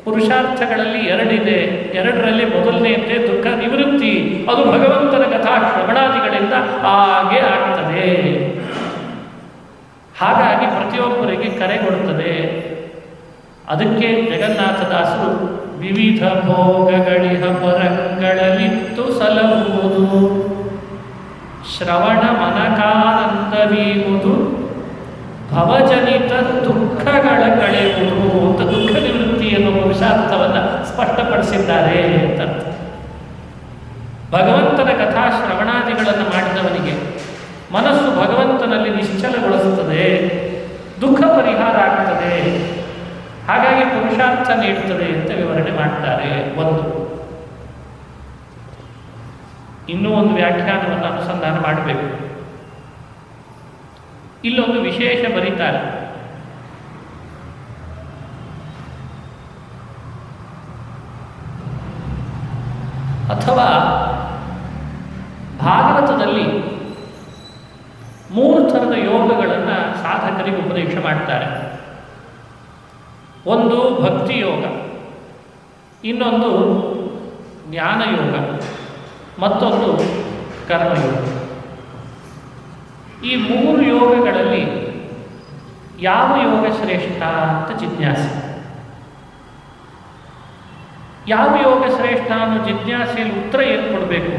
ಪುರುಷಾರ್ಥಗಳಲ್ಲಿ ಎರಡಿದೆ. ಎರಡರಲ್ಲಿ ಮೊದಲನೆಯದ್ದೇ ದುಃಖ ನಿವೃತ್ತಿ. ಅದು ಭಗವಂತನ ಕಥಾ ಶ್ರವಣಾದಿಗಳಿಂದ ಹಾಗೆ ಆಗ್ತದೆ. ಹಾಗಾಗಿ ಪ್ರತಿಯೊಬ್ಬರಿಗೆ ಕರೆ ಕೊಡುತ್ತದೆ. ಅದಕ್ಕೆ ಜಗನ್ನಾಥದಾಸರು ವಿವಿಧ ಭೋಗಗಳಿಹ ಪರಂಗಳಲಿತ್ತು ಸಲಹುವುದು, ಶ್ರವಣ ಮನಕಾನಂದವೀವುದು, ಭವಜನಿತ ದುಃಖಗಳ ಕಳೆಯುವುದು ಅಂತ ದುಃಖ ನಿವೃತ್ತಿ ಎನ್ನುವ ಪುರುಷಾರ್ಥವನ್ನು ಸ್ಪಷ್ಟಪಡಿಸಿದ್ದಾರೆ ಅಂತ. ಭಗವಂತನ ಕಥಾ ಶ್ರವಣಾದಿಗಳನ್ನು ಮಾಡಿದವನಿಗೆ ಮನಸ್ಸು ಭಗವಂತನಲ್ಲಿ ನಿಶ್ಚಲಗೊಳಿಸುತ್ತದೆ, ದುಃಖ ಪರಿಹಾರ ಆಗ್ತದೆ. ಹಾಗಾಗಿ ಪುರುಷಾರ್ಥ ನೀಡುತ್ತದೆ ಅಂತ ವಿವರಣೆ ಮಾಡ್ತಾರೆ. ಒಂದು ಇನ್ನೂ ಒಂದು ವ್ಯಾಖ್ಯಾನವನ್ನು ಅನುಸಂಧಾನ ಮಾಡಬೇಕು. ಇಲ್ಲೊಂದು ವಿಶೇಷ ಬರೀತಾರೆ. ಅಥವಾ ಭಾಗವತದಲ್ಲಿ 3 ಥರದ ಯೋಗಗಳನ್ನು ಸಾಧಕರಿಗೆ ಉಪದೇಶ ಮಾಡ್ತಾರೆ. ಒಂದು ಭಕ್ತಿ ಯೋಗ, ಇನ್ನೊಂದು ಜ್ಞಾನಯೋಗ, ಮತ್ತೊಂದು ಕರ್ಮಯೋಗ. ಈ 3 ಯೋಗಗಳಲ್ಲಿ ಯಾವ ಯೋಗ ಶ್ರೇಷ್ಠ ಅಂತ ಜಿಜ್ಞಾಸೆ. ಯಾವ ಯೋಗ ಶ್ರೇಷ್ಠ ಅನ್ನೋ ಜಿಜ್ಞಾಸೆಯಲ್ಲಿ ಉತ್ತರ ಏನು ಕೊಡಬೇಕು?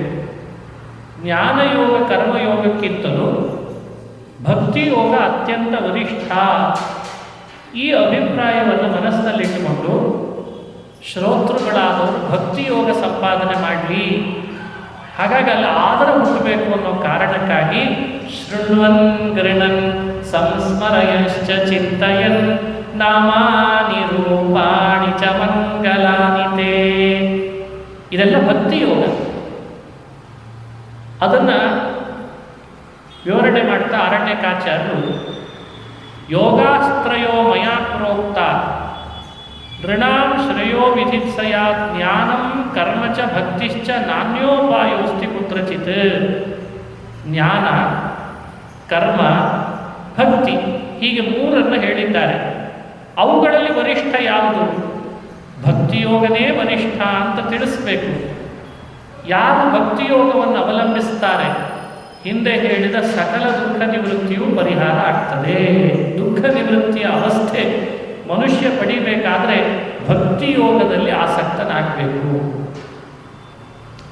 ಜ್ಞಾನಯೋಗ ಕರ್ಮಯೋಗಕ್ಕಿಂತಲೂ ಭಕ್ತಿ ಯೋಗ ಅತ್ಯಂತ ವರಿಷ್ಠ. ಈ ಅಭಿಪ್ರಾಯವನ್ನು ಮನಸ್ಸಿನಲ್ಲಿಟ್ಟುಕೊಂಡು ಶ್ರೋತೃಗಳಾದವರು ಭಕ್ತಿ ಯೋಗ ಸಂಪಾದನೆ ಮಾಡಲಿ. ಹಾಗಾಗಿ ಅಲ್ಲಿ ಆದರ ಹುಟ್ಟಬೇಕು ಅನ್ನೋ ಕಾರಣಕ್ಕಾಗಿ ಶೃಣ್ವನ್ ಗೃಣನ್ ಸಂಸ್ಮರಯಶ್ಚ ಚಿಂತಯನ್ ನಾಮಾನಿ ರೂಪಾಣಿ ಚ ಮಂಗಲಾನಿ ತೇ. ಇದೆಲ್ಲ ಭಕ್ತಿ ಯೋಗ. ಅದನ್ನು ವಿವರಣೆ ಮಾಡ್ತಾ ಅರಣ್ಯಕಾಚಾರ್ಯರು ಯೋಗಾಸ್ತ್ರಯೋ ಮಯಾ ಪ್ರೋಕ್ತ ನೃಣಾಂ ಶ್ರೇಯೋ ವಿಧಿತ್ಸಯ ಜ್ಞಾನಂ ಕರ್ಮ ಚ ಭಕ್ತಿಶ್ಚ ನಾನ್ಯೋಪಾಯೋಸ್ತಿ ಕುತ್ರಚಿತ್. ಜ್ಞಾನ, ಕರ್ಮ, ಭಕ್ತಿ ಹೀಗೆ 3 ಹೇಳಿದ್ದಾರೆ. ಅವುಗಳಲ್ಲಿ ವರಿಷ್ಠ ಯಾವುದು? ಭಕ್ತಿಯೋಗನೇ ವರಿಷ್ಠ ಅಂತ ತಿಳಿಸ್ಬೇಕು. ಯಾರು ಭಕ್ತಿಯೋಗವನ್ನು ಅವಲಂಬಿಸ್ತಾರೆ, ಹಿಂದೆ ಹೇಳಿದ ಸಕಲ ದುಃಖ ನಿವೃತ್ತಿಯೂ ಪರಿಹಾರ ಆಗ್ತದೆ. ದುಃಖ ನಿವೃತ್ತಿಯ ಅವಸ್ಥೆ ಮನುಷ್ಯ ಪಡಿಬೇಕಾದ್ರೆ ಭಕ್ತಿಯೋಗದಲ್ಲಿ ಆಸಕ್ತನಾಗಬೇಕು.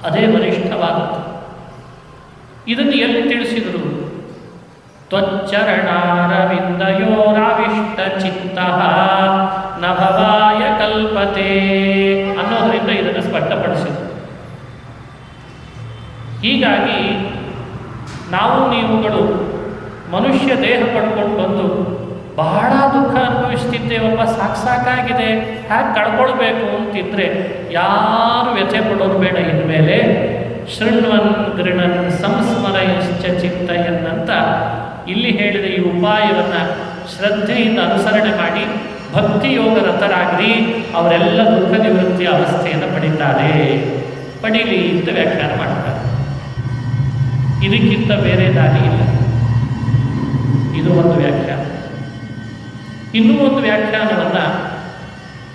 ಅದೇ ವರಿಷ್ಠವಾದದ್ದು. ಇದನ್ನು ಎಲ್ಲಿ ತಿಳಿಸಿದರು? ತ್ವಚ್ಚರಣಾರವಿಂದಯೋರಾವಿಷ್ಟ ಚಿತ್ತ ನ ಭವಾಯ ಕಲ್ಪತೆ ಅನ್ನೋದರಿಂದ ಇದನ್ನು ಸ್ಪಷ್ಟಪಡಿಸಿದರು. ಹೀಗಾಗಿ ನಾವು ನೀವುಗಳು ಮನುಷ್ಯ ದೇಹ ಪಡ್ಕೊಂಡು ಬಂದು ಬಹಳ ದುಃಖ ಅನುಭವಿಸ್ತಿದ್ದೇವಪ್ಪ, ಸಾಕಾಗಿದೆ, ಹ್ಯಾಗೆ ಕಳ್ಕೊಳ್ಬೇಕು ಅಂತಿದ್ರೆ ಯಾರು ವ್ಯಥೆ ಪಡೋದು ಬೇಡ. ಇನ್ಮೇಲೆ ಶೃಣ್ವನ್ ಗೃಣನ್ ಸಂಸ್ಮರಯಶ್ಚ ಚಿಂತಯನ್ ಅಂತ ಇಲ್ಲಿ ಹೇಳಿದ ಈ ಉಪಾಯವನ್ನು ಶ್ರದ್ಧೆಯಿಂದ ಅನುಸರಣೆ ಮಾಡಿ ಭಕ್ತಿಯೋಗ ರತರಾಗ್ರಿ, ಅವರೆಲ್ಲ ದುಃಖ ನಿವೃತ್ತಿಯ ಅವಸ್ಥೆಯನ್ನು ಪಡೀಲಿ ಅಂತ ವ್ಯಾಖ್ಯಾನ ಮಾಡ್ತಾರೆ. ಇದಕ್ಕಿಂತ ಬೇರೆ ದಾರಿ ಇಲ್ಲ. ಇದು ಒಂದು ವ್ಯಾಖ್ಯಾನ. ಇನ್ನೂ ಒಂದು ವ್ಯಾಖ್ಯಾನವನ್ನು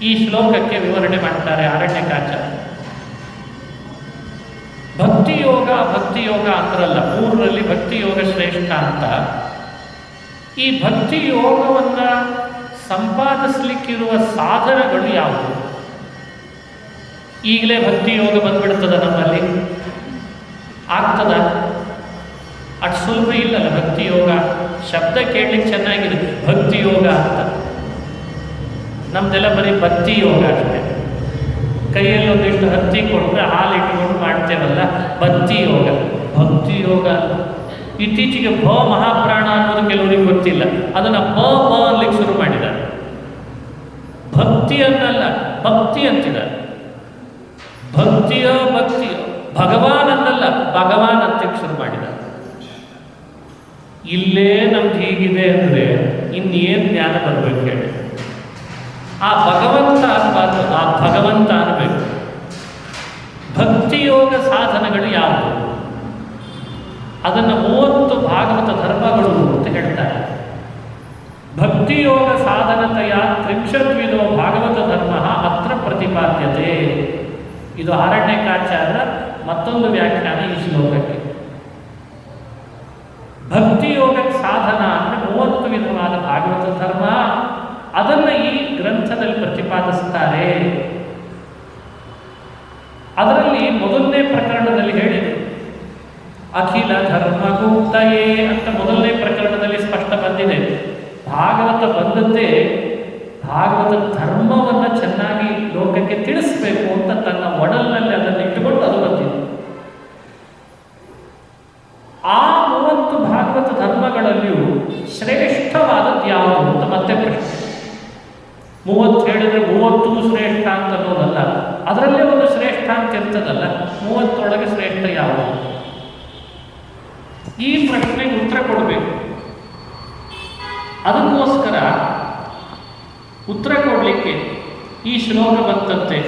ಈ ಶ್ಲೋಕಕ್ಕೆ ವಿವರಣೆ ಮಾಡ್ತಾರೆ ಅರಣ್ಯಕಾಚಾರ್ಯ. ಭಕ್ತಿಯೋಗ ಅಂದ್ರಲ್ಲ, 3ರಲ್ಲಿ ಭಕ್ತಿಯೋಗ ಶ್ರೇಷ್ಠ ಅಂತ. ಈ ಭಕ್ತಿಯೋಗವನ್ನು ಸಂಪಾದಿಸ್ಲಿಕ್ಕಿರುವ ಸಾಧನಗಳು ಯಾವುವು? ಈಗಲೇ ಭಕ್ತಿ ಯೋಗ ಬಂದ್ಬಿಡ್ತದ ನಮ್ಮಲ್ಲಿ? ಆಗ್ತದ? ಅಷ್ಟು ಸುಲಭ ಇಲ್ಲಲ್ಲ ಭಕ್ತಿ ಯೋಗ. ಶಬ್ದ ಕೇಳಲಿಕ್ಕೆ ಚೆನ್ನಾಗಿದೆ ಭಕ್ತಿ ಯೋಗ ಅಂತ. ನಮ್ದೆಲ್ಲ ಬರೀ ಭಕ್ತಿ ಯೋಗ ಅಷ್ಟೇ. ಕೈಯಲ್ಲಿ ಒಂದಿಷ್ಟು ಹತ್ತಿ ಕೊಟ್ಟರೆ ಹಾಲು ಇಟ್ಕೊಂಡು ಮಾಡ್ತೇವಲ್ಲ, ಭಕ್ತಿ ಯೋಗ. ಭಕ್ತಿ ಯೋಗ ಇತ್ತೀಚೆಗೆ ಮಹಾಪ್ರಾಣ ಅನ್ನೋದು ಕೆಲವರಿಗೆ ಗೊತ್ತಿಲ್ಲ, ಅದನ್ನು ಅನ್ಲಿಕ್ಕೆ ಶುರು ಮಾಡಿದ್ದಾರೆ. ಭಕ್ತಿ ಅನ್ನಲ್ಲ, ಭಕ್ತಿ ಅಂತಿದ್ದಾರೆ. ಭಕ್ತಿಯೋ ಭಗವಾನ್ ಅನ್ನಲ್ಲ, ಭಗವಾನ್ ಅಂತಕ್ಕೆ ಶುರು ಮಾಡಿದ್ದಾರೆ. ಇಲ್ಲೇ ನಮ್ದು ಹೀಗಿದೆ ಅಂದರೆ ಇನ್ನೇನು ಜ್ಞಾನ ಬರಬೇಕು ಹೇಳಿ? ಆ ಭಗವಂತ ಅನ್ನಬಾರ್ದು, ಆ ಭಗವಂತ ಅನ್ನಬೇಕು. ಭಕ್ತಿಯೋಗ ಸಾಧನಗಳು ಯಾವುದು? ಅದನ್ನು 30 ಭಾಗವತ ಧರ್ಮಗಳು ಅಂತ ಹೇಳ್ತಾರೆ. ಭಕ್ತಿಯೋಗ ಸಾಧನತೆಯ 30 ಭಾಗವತ ಧರ್ಮ ಅತ್ರ ಪ್ರತಿಪಾದ್ಯತೆ. ಇದು ಆರಣ್ಯಕಾಚಾರ್ಯರ ಮತ್ತೊಂದು ವ್ಯಾಖ್ಯಾನ ಈ ಶ್ಲೋಕಕ್ಕೆ. ಭಕ್ತಿಯೋಗ ಸಾಧನ ಅಂದರೆ 30 ವಿಧವಾದ ಭಾಗವತ ಧರ್ಮ, ಅದನ್ನು ಈ ಗ್ರಂಥದಲ್ಲಿ ಪ್ರತಿಪಾದಿಸ್ತಾರೆ. ಅದರಲ್ಲಿ ಮೊದಲನೇ ಪ್ರಕರಣದಲ್ಲಿ ಹೇಳಿದರು, ಅಖಿಲ ಧರ್ಮಗುಪ್ತಯೇ ಅಂತ ಮೊದಲನೇ ಪ್ರಕರಣದಲ್ಲಿ ಸ್ಪಷ್ಟ ಬಂದಿದೆ. ಭಾಗವತ ಬಂದದ್ದೇ ಭಾಗವತ ಧರ್ಮವನ್ನು ಚೆನ್ನಾಗಿ ಲೋಕಕ್ಕೆ ತಿಳಿಸ್ಬೇಕು ಅಂತ ತನ್ನ ಒಡಲಿನಲ್ಲಿ ಅದನ್ನು ಇಟ್ಟುಕೊಂಡು ಅದು ಬಂದಿದೆ. ಆ 30 ಭಾಗವತ ಧರ್ಮಗಳಲ್ಲಿಯೂ ಶ್ರೇಷ್ಠವಾದದ್ದು ಯಾವುದು ಅಂತ ಮತ್ತೆ ಪ್ರಶ್ನೆ. 30 ಹೇಳಿದ್ರೆ 30 ಶ್ರೇಷ್ಠ ಅಂತ ಅನ್ನೋದಲ್ಲ, ಅದರಲ್ಲೇ ಒಂದು ಶ್ರೇಷ್ಠ ಅಂತ ಇರ್ತದಲ್ಲ, 30 ಶ್ರೇಷ್ಠ ಯಾವುದು? ಈ ಪ್ರಶ್ನೆಗೆ ಉತ್ತರ ಕೊಡಬೇಕು. ಅದಕ್ಕೋಸ್ಕರ ಉತ್ತರ ಕೊಡಲಿಕ್ಕೆ ಈ ಶ್ಲೋಕ ಬಂತಂತೆ.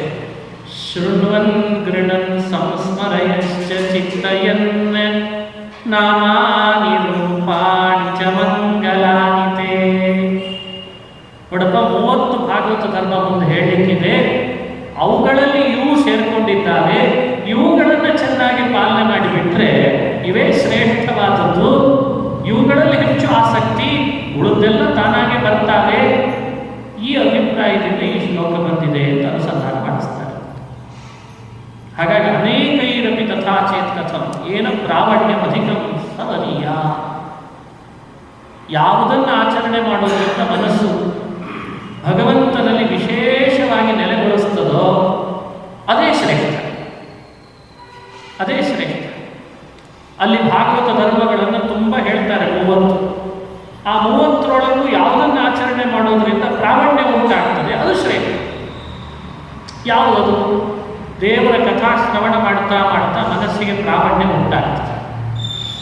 ಶೃಣ್ವನ್ ಗೃಣನ್ ಸಂಸ್ಮರಯಶ್ಚ ಚಿತ್ತಯನ್ ನಾಮಾನಿ ರೂಪಾಣಿ ಚ ಮಂಗಲಾನಿತೆ. ನೋಡಪ್ಪ, 30 ಭಾಗವತ ಧರ್ಮ ಮುಂದೆ ಹೇಳಲಿಕ್ಕಿದೆ. ಅವುಗಳಲ್ಲಿ ಇವು ಸೇರ್ಕೊಂಡಿದ್ದಾವೆ. ಇವುಗಳನ್ನು ಚೆನ್ನಾಗಿ ಪಾಲನೆ ಮಾಡಿಬಿಟ್ರೆ ಇವೇ ಶ್ರೇಷ್ಠವಾದದ್ದು. ಇವುಗಳಲ್ಲಿ ಹೆಚ್ಚು ಆಸಕ್ತಿ, ಉಳಿದೆಲ್ಲ ತಾನಾಗೆ ಬರ್ತಾವೆ. ಈ ಅಭಿಪ್ರಾಯದಿಂದ ಈ ಶ್ಲೋಕ ಬಂದಿದೆ ಅಂತ ಅನುಸಂಧಾನ ಮಾಡಿಸ್ತಾರೆ. ಹಾಗಾಗಿ ಅನೇಕೈರಪಿ ತಥಾಚೇತ್ ಕಥಂ ಏನ ಪ್ರಾವಣ್ಯಂ ಅಧಿಕಂ ಸವನೀಯ. ಯಾವುದನ್ನು ಆಚರಣೆ ಮಾಡೋದ್ರಿಂದ ಮನಸ್ಸು ಭಗವಂತನಲ್ಲಿ ವಿಶೇಷವಾಗಿ ನೆಲೆಗೊಳಿಸ್ತದೋ ಅದೇ ಶ್ರೇಷ್ಠ, ಅದೇ ಶ್ರೇಷ್ಠ. ಅಲ್ಲಿ ಭಾಗವತ ಧರ್ಮಗಳನ್ನು ತುಂಬ ಹೇಳ್ತಾರೆ, 30. ಆ 30ರೊಳಗೂ ಯಾವುದನ್ನು ಆಚರಣೆ ಮಾಡೋದ್ರಿಂದ ಪ್ರಾವಣ್ಯ ಉಂಟಾಗ್ತದೆ ಅದು ಶ್ರೇಷ್ಠ. ಯಾವುದದು? ದೇವರ ಕಥಾ ಶ್ರವಣ ಮಾಡ್ತಾ ಮಾಡ್ತಾ ಮನಸ್ಸಿಗೆ ಪ್ರಾವಣ್ಯ ಉಂಟಾಗ್ತದೆ,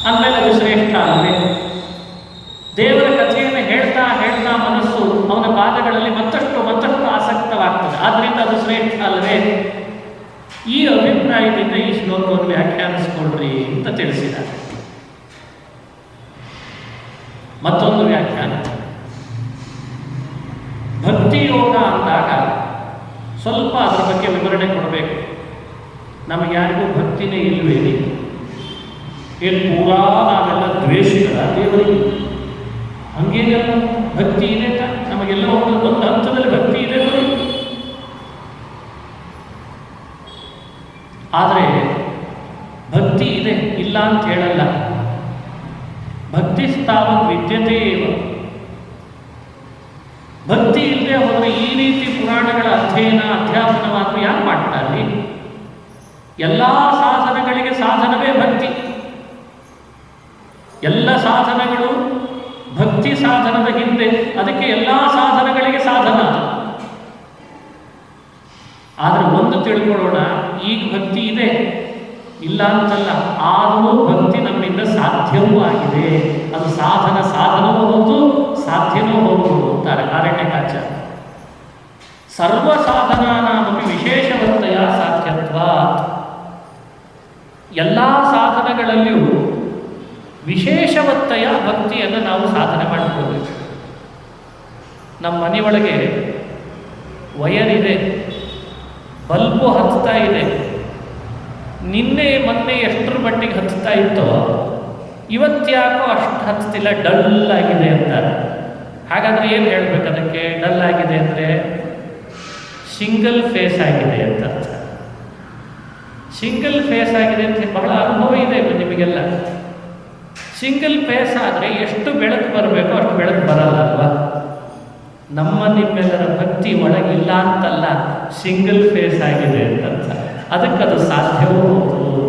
ಅಂದಮೇಲೆ ಅದು ಶ್ರೇಷ್ಠ ಅಲ್ಲವೇ? ದೇವರ ಕಥೆಯನ್ನು ಹೇಳ್ತಾ ಹೇಳ್ತಾ ಮನಸ್ಸು ಅವನ ಪಾದಗಳಲ್ಲಿ ಮತ್ತಷ್ಟು ಮತ್ತಷ್ಟು ಆಸಕ್ತವಾಗ್ತದೆ, ಆದ್ದರಿಂದ ಅದು ಶ್ರೇಷ್ಠ ಅಲ್ಲವೇ? ಈ ಅಭಿಪ್ರಾಯದಿಂದ ಈ ಶ್ಲೋಕವನ್ನು ವ್ಯಾಖ್ಯಾನಿಸ್ಕೊಳ್ರಿ ಅಂತ ತಿಳಿಸಿದ್ದಾರೆ. ಮತ್ತೊಂದು ವ್ಯಾಖ್ಯಾನ, ಭಕ್ತಿ ಯೋಗ ಅಂದಾಗ ಸ್ವಲ್ಪ ಅದರ ಬಗ್ಗೆ ವಿವರಣೆ ಕೊಡಬೇಕು. ನಮಗೆ ಯಾರಿಗೂ ಭಕ್ತಿನೇ ಇಲ್ವೇನಿ? ಏನು ಪೂರಾ ನಾವೆಲ್ಲ ದ್ವೇಷಿಗಳ ದೇವರಿಗೆ? ಹಂಗೇನೆಲ್ಲ ಭಕ್ತಿ ಇದೆ ನಮಗೆಲ್ಲ ಒಂದು ಹಂತದಲ್ಲಿ ಭಕ್ತಿ ಇದೆ ನೋಡಿ. ಆದರೆ ಭಕ್ತಿ ಇದೆ, ಇಲ್ಲ ಅಂತ ಹೇಳಲ್ಲ. ಭಕ್ತಿ ಸ್ಥಾವತ್ ವಿದ್ಯತೆ ಇವ. ಭಕ್ತಿ ಇಲ್ಲದೆ ಹೋದರೆ ಈ ರೀತಿ ಪುರಾಣಗಳ ಅಧ್ಯಯನ ಅಧ್ಯಾಪನವನ್ನು ಯಾರು ಮಾಡ್ತಾರೆ? ಎಲ್ಲ ಸಾಧನಗಳಿಗೆ ಸಾಧನವೇ ಭಕ್ತಿ. ಎಲ್ಲ ಸಾಧನಗಳು ಭಕ್ತಿ ಸಾಧನದ ಹಿಂದೆ, ಅದಕ್ಕೆ ಎಲ್ಲ ಸಾಧನಗಳಿಗೆ ಸಾಧನ. ಆದರೆ ಒಂದು ತಿಳ್ಕೊಳ್ಳೋಣ, ಈಗ ಭಕ್ತಿ ಇದೆ ಇಲ್ಲ ಅಂತಲ್ಲ, ಆದರೂ ಭಕ್ತಿ ನಮ್ಮಿಂದ ಸಾಧ್ಯವೂ ಆಗಿದೆ. ಅದು ಸಾಧನವೂ ಹೌದು, ಸಾಧ್ಯವೂ ಹೌದು ಅಂತಾರೆ ಆರಣ್ಯಕಾಚಾರ್ಯ. ಸರ್ವ ಸಾಧನಾನಾಮಪಿ ವಿಶೇಷವತ್ತಯ ಸಾಧ್ಯತ್ವ. ಎಲ್ಲ ಸಾಧನಗಳಲ್ಲಿಯೂ ವಿಶೇಷವತ್ತಯ ಭಕ್ತಿಯನ್ನು ನಾವು ಸಾಧನೆ ಮಾಡಿಕೊಳ್ಬೇಕು. ನಮ್ಮ ಮನೆಯೊಳಗೆ ವಯರಿದೆ, ಬಲ್ಬು ಹತ್ತಾ ಇದೆ. ನಿನ್ನೆ ಮೊನ್ನೆ ಎಷ್ಟರ ಮಟ್ಟಿಗೆ ಹತ್ತಾ ಇತ್ತೋ ಇವತ್ತ್ಯಾಕೋ ಅಷ್ಟು ಹತ್ತಿಲ್ಲ, ಡಲ್ ಆಗಿದೆ ಅಂತಾರೆ. ಹಾಗಾದರೆ ಏನು ಹೇಳಬೇಕು ಅದಕ್ಕೆ? ಡಲ್ ಆಗಿದೆ ಅಂದರೆ ಸಿಂಗಲ್ ಫೇಸ್ ಆಗಿದೆ ಅಂತ ಅರ್ಥ. ಸಿಂಗಲ್ ಫೇಸ್ ಆಗಿದೆ ಅಂತ ಬಹಳ ಅನುಭವ ಇದೆ ನಿಮಗೆಲ್ಲ. ಸಿಂಗಲ್ ಫೇಸ್ ಆದರೆ ಎಷ್ಟು ಬೆಳಕು ಬರಬೇಕೋ ಅಷ್ಟು ಬೆಳಕು ಬರಲ್ಲ ಅಲ್ವಾ? ನಿಮ್ಮೆಲ್ಲರ ಭಕ್ತಿ ಒಳಗಿಲ್ಲ ಅಂತಲ್ಲ, ಸಿಂಗಲ್ ಫೇಸ್ ಆಗಿದೆ ಅಂತ. ಅದಕ್ಕದು ಸಾಧ್ಯವೂ ಹೌದು.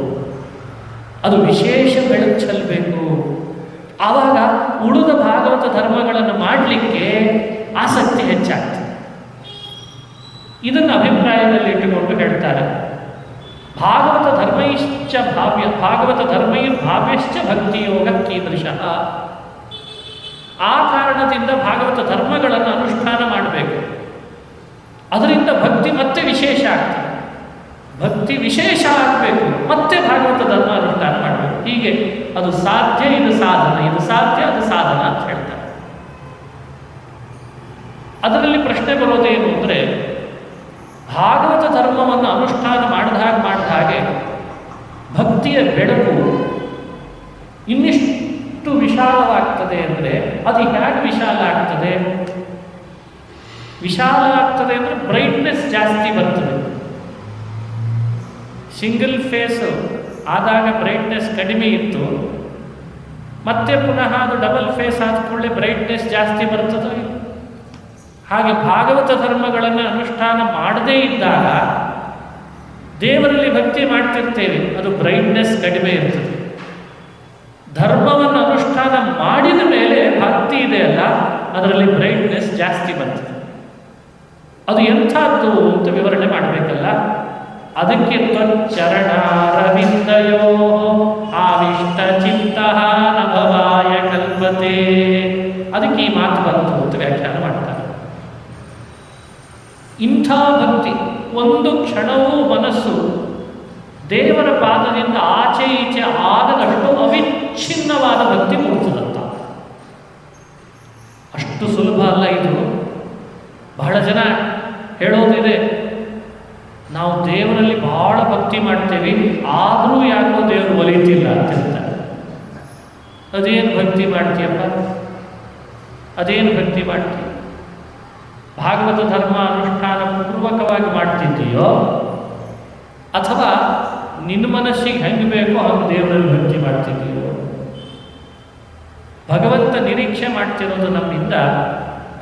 ಅದು ವಿಶೇಷ ಬೆಳಕು ಚೆಲ್ಲಬೇಕು. ಆವಾಗ ಉಳಿದ ಭಾಗವತ ಧರ್ಮಗಳನ್ನು ಮಾಡಲಿಕ್ಕೆ ಆಸಕ್ತಿ ಹೆಚ್ಚಾಗ್ತದೆ. ಇದನ್ನು ಅಭಿಪ್ರಾಯದಲ್ಲಿ ಇಟ್ಟುಕೊಂಡು ಹೇಳ್ತಾರೆ, ಭಾಗವತ ಧರ್ಮೈಶ್ಚ ಭಾಗವತ ಧರ್ಮೈರ್ಭಾವ್ಯಶ್ಚ ಭಕ್ತಿಯೋಗ ಕೀದೃಶಃ. ಆ ಕಾರಣದಿಂದ ಭಾಗವತ ಧರ್ಮಗಳನ್ನು ಅನುಷ್ಠಾನ ಮಾಡಬೇಕು. ಅದರಿಂದ ಭಕ್ತಿ ಮತ್ತೆ ವಿಶೇಷ ಆಗ್ತದೆ. ಭಕ್ತಿ ವಿಶೇಷ ಆಗಬೇಕು, ಮತ್ತೆ ಭಾಗವತ ಧರ್ಮ ಅನುಷ್ಠಾನ ಮಾಡಬೇಕು. ಹೀಗೆ ಅದು ಸಾಧ್ಯ, ಇದು ಸಾಧನ, ಇದು ಸಾಧ್ಯ, ಅದು ಸಾಧನ ಅಂತ ಹೇಳ್ತಾರೆ. ಅದರಲ್ಲಿ ಪ್ರಶ್ನೆ ಬರೋದೇನು ಅಂದರೆ, ಭಾಗವತ ಧರ್ಮವನ್ನು ಅನುಷ್ಠಾನ ಮಾಡಿದ ಹಾಗೆ ಭಕ್ತಿಯ ಬೆಳಕು ಇನ್ನಿಷ್ಟು ವಿಶಾಲವಾಗ್ತದೆ ಅಂದರೆ ಅದು ಹೇಗೆ ವಿಶಾಲ ಆಗ್ತದೆ? ವಿಶಾಲ ಆಗ್ತದೆ ಅಂದರೆ ಬ್ರೈಟ್ನೆಸ್ ಜಾಸ್ತಿ ಬರ್ತದೆ. ಸಿಂಗಲ್ ಫೇಸ್ ಆದಾಗ ಬ್ರೈಟ್ನೆಸ್ ಕಡಿಮೆ ಇತ್ತು, ಮತ್ತೆ ಪುನಃ ಅದು ಡಬಲ್ ಫೇಸ್ ಆದ ಕೂಡಲೇ ಬ್ರೈಟ್ನೆಸ್ ಜಾಸ್ತಿ ಬರ್ತದೆ. ಹಾಗೆ ಭಾಗವತ ಧರ್ಮಗಳನ್ನು ಅನುಷ್ಠಾನ ಮಾಡದೇ ಇದ್ದಾಗ ದೇವರಲ್ಲಿ ಭಕ್ತಿ ಮಾಡ್ತಿರ್ತೇವೆ, ಅದು ಬ್ರೈಟ್ನೆಸ್ ಕಡಿಮೆ ಇರ್ತದೆ. ಧರ್ಮವನ್ನು ಅನುಷ್ಠಾನ ಮಾಡಿದ ಮೇಲೆ ಭಕ್ತಿ ಇದೆಯಲ್ಲ, ಅದರಲ್ಲಿ ಬ್ರೈಟ್ನೆಸ್ ಜಾಸ್ತಿ ಬರ್ತದೆ. ಅದು ಎಂಥದ್ದು ಅಂತ ವಿವರಣೆ ಮಾಡಬೇಕಲ್ಲ. ಅದಕ್ಕೆ ತ್ವಚ್ಚರಣಾರವಿಂದಯೋ ಆವಿಷ್ಟ ಚಿತ್ತಃ ನಭವಾಯ ಕಲ್ಪತೆ. ಅದಕ್ಕೆ ಈ ಮಾತು ಬಂತು ಅಂತ ವ್ಯಾಖ್ಯಾನ ಮಾಡ್ತಾರೆ. ಇಂಥ ಭಕ್ತಿ, ಒಂದು ಕ್ಷಣವೂ ಮನಸ್ಸು ದೇವರ ಪಾದದಿಂದ ಆಚೆ ಈಚೆ ಆಗದಷ್ಟು ಅವಿಚ್ಛಿನ್ನವಾದ ಭಕ್ತಿ ಮೂಡ್ತದಂತ. ಅಷ್ಟು ಸುಲಭ ಅಲ್ಲ ಇದು. ಬಹಳ ಜನ ಹೇಳೋದಿದೆ, ನಾವು ದೇವರಲ್ಲಿ ಬಹಳ ಭಕ್ತಿ ಮಾಡ್ತೇವೆ, ಆದರೂ ಯಾಕೋ ದೇವರು ಒಲಿತಿಲ್ಲ ಅಂತ ಹೇಳ್ತಾರೆ. ಅದೇನು ಭಕ್ತಿ ಮಾಡ್ತೀಯಪ್ಪ? ಅದೇನು ಭಕ್ತಿ ಮಾಡ್ತೀಯ? ಭಾಗವತ ಧರ್ಮ ಅನುಷ್ಠಾನ ಪೂರ್ವಕವಾಗಿ ಮಾಡ್ತಿದ್ದೀಯೋ ಅಥವಾ ನಿನ್ನ ಮನಸ್ಸಿಗೆ ಹೆಂಗೆ ಬೇಕೋ ಹಂಗೆ ದೇವರಲ್ಲಿ ಭಕ್ತಿ ಮಾಡ್ತಿದ್ದೀಯೋ? ಭಗವಂತ ನಿರೀಕ್ಷೆ ಮಾಡ್ತಿರೋದು ನಮ್ಮಿಂದ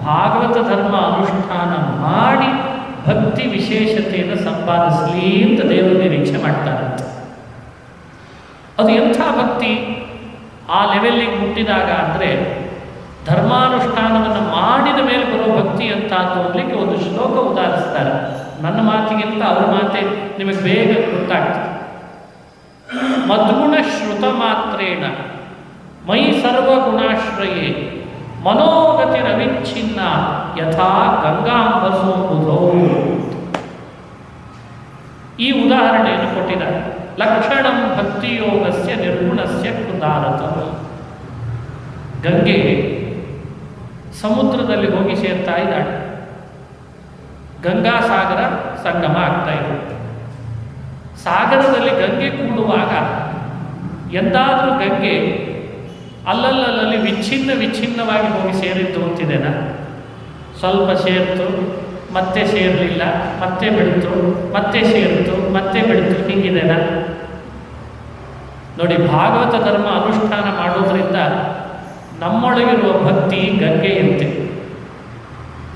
ಭಾಗವತ ಧರ್ಮ ಅನುಷ್ಠಾನ ಮಾಡಿ ಭಕ್ತಿ ವಿಶೇಷತೆಯನ್ನು ಸಂಪಾದಿಸಲಿ ಅಂತ ದೇವರು ನಿರೀಕ್ಷೆ ಮಾಡ್ತಾರಂತ. ಅದು ಎಂಥ ಭಕ್ತಿ? ಆ ಲೆವೆಲ್ಲಿಗೆ ಮುಟ್ಟಿದಾಗ ಅಂದರೆ ಧರ್ಮಾನುಷ್ಠಾನವನ್ನು ಮಾಡಿದ ಮೇಲೆ ಬರೋ ಭಕ್ತಿ ಅಂತ ಅನ್ನೋದಕ್ಕೆ ಒಂದು ಶ್ಲೋಕ ಉದಾಹರಿಸ್ತಾರೆ. ನನ್ನ ಮಾತಿಗಿಂತ ಅವ್ರ ಮಾತೆ ನಿಮಗೆ ಬೇಗ ಗೊತ್ತಾಗ್ತದೆ. ಮದ್ಗುಣ ಶ್ರುತ ಮಾತ್ರೇಣ ಮೈ ಸರ್ವಗುಣಾಶ್ರಯೇ ಮನೋಗತಿರವಿಚ್ಛಿನ್ನ ಯಥಾ ಗಂಗಾಂಬಸೋ ಬುಧೋ. ಈ ಉದಾಹರಣೆಯನ್ನು ಕೊಟ್ಟಿದ್ದಾರೆ. ಲಕ್ಷಣಂ ಭಕ್ತಿಯೋಗಸ್ಯ ನಿರ್ಗುಣಸ್ಯ ಕೃತಾರತಂ. ಗಂಗೆ ಸಮುದ್ರದಲ್ಲಿ ಹೋಗಿ ಸೇರ್ತಾ ಇದ್ದಾಳೆ. ಗಂಗಾ ಸಾಗರ ಸಂಗಮ ಆಗ್ತಾ ಇದೆ. ಸಾಗರದಲ್ಲಿ ಗಂಗೆ ಕೂಡುವಾಗ ಎಂದಾದರೂ ಗಂಗೆ ಅಲ್ಲಲ್ಲಿ ವಿಚ್ಛಿನ್ನವಾಗಿ ಹೋಗಿ ಸೇರಿದ್ದು ಅಂತಿದೆನಾ? ಸ್ವಲ್ಪ ಸೇರಿತು, ಮತ್ತೆ ಸೇರಲಿಲ್ಲ, ಮತ್ತೆ ಬಿಡ್ತು, ಮತ್ತೆ ಸೇರಿತು, ಮತ್ತೆ ಬಿಡ್ತು, ಹಿಂಗಿದೆನಾ? ನೋಡಿ, ಭಾಗವತ ಧರ್ಮ ಅನುಷ್ಠಾನ ಮಾಡೋದ್ರಿಂದ ನಮ್ಮೊಳಗಿರುವ ಭಕ್ತಿ ಗಂಗೆಯಂತೆ,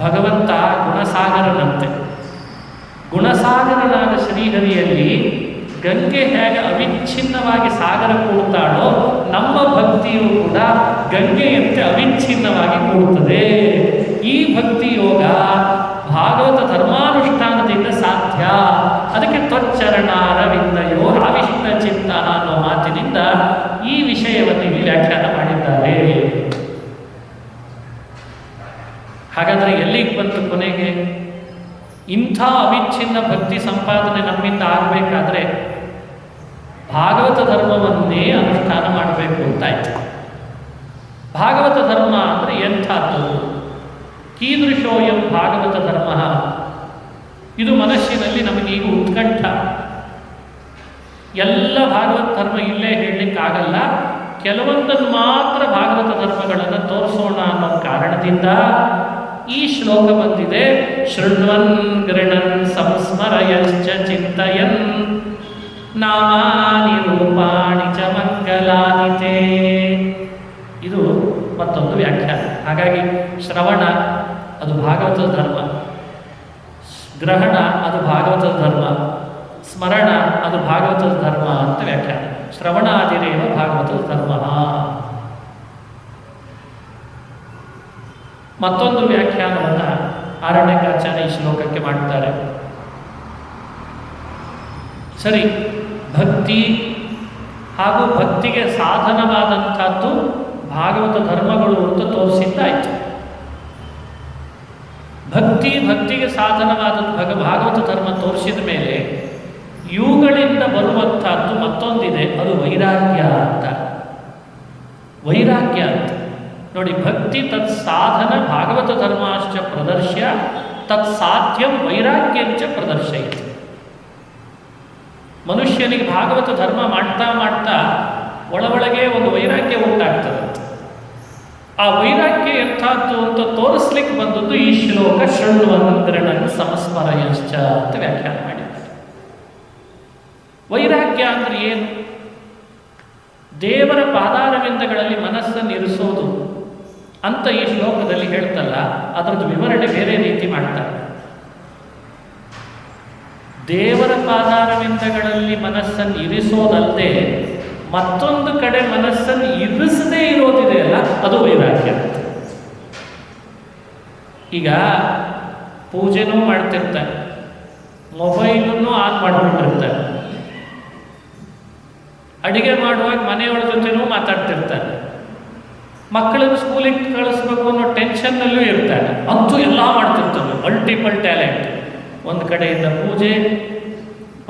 ಭಗವಂತ ಗುಣಸಾಗರನಂತೆ. ಗುಣಸಾಗರನಾದ ಶ್ರೀಹರಿಯಲ್ಲಿ ಗಂಗೆ ಹೇಗೆ ಅವಿಚ್ಛಿನ್ನವಾಗಿ ಸಾಗರ ಕೂಡ್ತಾಳೋ, ನಮ್ಮ ಭಕ್ತಿಯು ಕೂಡ ಗಂಗೆಯಂತೆ ಅವಿಚ್ಛಿನ್ನವಾಗಿ ಕೂಡುತ್ತದೆ. ಈ ಭಕ್ತಿ ಯೋಗ ಭಾಗವತ ಧರ್ಮಾನುಷ್ಠಾನದಿಂದ ಸಾಧ್ಯ. ಅದಕ್ಕೆ ತ್ವಚ್ಚರಣಾರವಿಂದಯೋ ಆವಿಷ್ಟ ಚಿತ್ತ ಅನ್ನೋ ಮಾತಿನಿಂದ ಈ ವಿಷಯವನ್ನು ಇಲ್ಲಿ ವ್ಯಾಖ್ಯಾನ ಮಾಡಿದ್ದಾರೆ. ಹಾಗಾದರೆ ಎಲ್ಲಿಗೆ ಬಂತು ಕೊನೆಗೆ? ಇಂಥ ಅವಿಚ್ಛಿನ್ನ ಭಕ್ತಿ ಸಂಪಾದನೆ ನಮ್ಮಿಂದ ಆಗಬೇಕಾದ್ರೆ ಭಾಗವತ ಧರ್ಮವನ್ನೇ ಅನುಷ್ಠಾನ ಮಾಡಬೇಕು ಅಂತಾಯ್ತು. ಭಾಗವತ ಧರ್ಮ ಅಂದರೆ ಎಂಥದ್ದು? ಕೀದೃಶೋಯಂ ಭಾಗವತ ಧರ್ಮ. ಇದು ಮನಸ್ಸಿನಲ್ಲಿ ನಮಗೀಗ ಉತ್ಕಂಠ. ಎಲ್ಲ ಭಾಗವತ ಧರ್ಮ ಇಲ್ಲೇ ಹೇಳಲಿಕ್ಕಾಗಲ್ಲ. ಕೆಲವೊಂದನ್ನು ಮಾತ್ರ ಭಾಗವತ ಧರ್ಮಗಳನ್ನು ತೋರಿಸೋಣ ಅನ್ನೋ ಕಾರಣದಿಂದ ಈ ಶ್ಲೋಕ ಬಂದಿದೆ. ಶೃಣ್ವನ್ ಗೃಣನ್ ಸಂಸ್ಮರಯಶ್ಚ ಚಿಂತಯನ್ ನಾಮಾನಿ ರೂಪಾಣಿ ಚ ಮಂಗಲಾನಿತೇ. ಇದು ಮತ್ತೊಂದು ವ್ಯಾಖ್ಯಾನ. ಹಾಗಾಗಿ ಶ್ರವಣ ಅದು ಭಾಗವತದ ಧರ್ಮ, ಗ್ರಹಣ ಅದು ಭಾಗವತದ ಧರ್ಮ, ಸ್ಮರಣ ಅದು ಭಾಗವತದ ಧರ್ಮ ಅಂತ ವ್ಯಾಖ್ಯಾನ. ಶ್ರವಣಾದಿರೇವ ಭಾಗವತದ ಧರ್ಮ. ಮತ್ತೊಂದು ವ್ಯಾಖ್ಯಾನವನ್ನು ಆರಣ್ಯಕಾಚಾರ್ಯ ಈ ಶ್ಲೋಕಕ್ಕೆ ಮಾಡ್ತಾರೆ. ಸರಿ, ಭಕ್ತಿ ಹಾಗೂ ಭಕ್ತಿಗೆ ಸಾಧನವಾದಂಥದ್ದು ಭಾಗವತ ಧರ್ಮಗಳು ಅಂತ ತೋರಿಸಿದ್ದಾಯಿತು. ಭಕ್ತಿಗೆ ಸಾಧನವಾದ ಭಾಗವತ ಧರ್ಮ ತೋರಿಸಿದ ಮೇಲೆ ಇವುಗಳಿಂದ ಬರುವಂಥದ್ದು ಮತ್ತೊಂದಿದೆ, ಅದು ವೈರಾಗ್ಯ ಅಂತ. ವೈರಾಗ್ಯ ಅಂತ ನೋಡಿ, ಭಕ್ತಿ ತತ್ ಸಾಧನ ಭಾಗವತ ಧರ್ಮಾಶ್ಚ ಪ್ರದರ್ಶ್ಯ ತತ್ ಸಾಧ್ಯಂ ವೈರಾಗ್ಯಂಚ ಪ್ರದರ್ಶಯಿತು. ಮನುಷ್ಯನಿಗೆ ಭಾಗವತ ಧರ್ಮ ಮಾಡ್ತಾ ಮಾಡ್ತಾ ಒಳಗೆ ಒಂದು ವೈರಾಗ್ಯ ಉಂಟಾಗ್ತದೆ. ಆ ವೈರಾಗ್ಯ ಎಂಥದ್ದು ಅಂತ ತೋರಿಸ್ಲಿಕ್ಕೆ ಬಂದದ್ದು ಈ ಶ್ಲೋಕ. ಶೃಣ್ವನ್ ಗೃಣನ್ ಸಂಸ್ಮರಯಶ್ಚ ಅಂತ ವ್ಯಾಖ್ಯಾನ ಮಾಡಿದ್ದಾರೆ. ವೈರಾಗ್ಯ ಅಂದ್ರೆ ಏನು? ದೇವರ ಪಾದಾರವಿಂದಗಳಲ್ಲಿ ಮನಸ್ಸನ್ನು ಇರಿಸೋದು ಅಂತ ಈ ಶ್ಲೋಕದಲ್ಲಿ ಹೇಳ್ತಲ್ಲ, ಅದರದ್ದು ವಿವರಣೆ ಬೇರೆ ರೀತಿ ಮಾಡ್ತಾರೆ. ದೇವರ ಪಾದಾರವಿಂದಗಳಲ್ಲಿ ಮನಸ್ಸನ್ನು ಇರಿಸೋದಲ್ಲದೆ ಮತ್ತೊಂದು ಕಡೆ ಮನಸ್ಸನ್ನು ಇರಿಸದೇ ಇರೋದಿದೆಯಲ್ಲ, ಅದು ವೈರಾಗ್ಯ. ಈಗ ಪೂಜೆನೂ ಮಾಡ್ತಿರ್ತಾರೆ, ಮೊಬೈಲನ್ನು ಆನ್ ಮಾಡಿಕೊಂಡಿರ್ತಾರೆ, ಅಡಿಗೆ ಮಾಡುವಾಗ ಮನೆಯೊಳ ಜೊತೆನೂ ಮಾತಾಡ್ತಿರ್ತಾರೆ, ಮಕ್ಕಳನ್ನು ಸ್ಕೂಲಿಗೆ ಕಳಿಸ್ಬೇಕು ಅನ್ನೋ ಟೆನ್ಷನ್ನಲ್ಲೂ ಇರ್ತಾರೆ. ಅಂತೂ ಎಲ್ಲ ಮಾಡ್ತಿರ್ತಾರೆ, ಮಲ್ಟಿಪಲ್ ಟ್ಯಾಲೆಂಟ್. ಒಂದು ಕಡೆಯಿಂದ ಪೂಜೆ,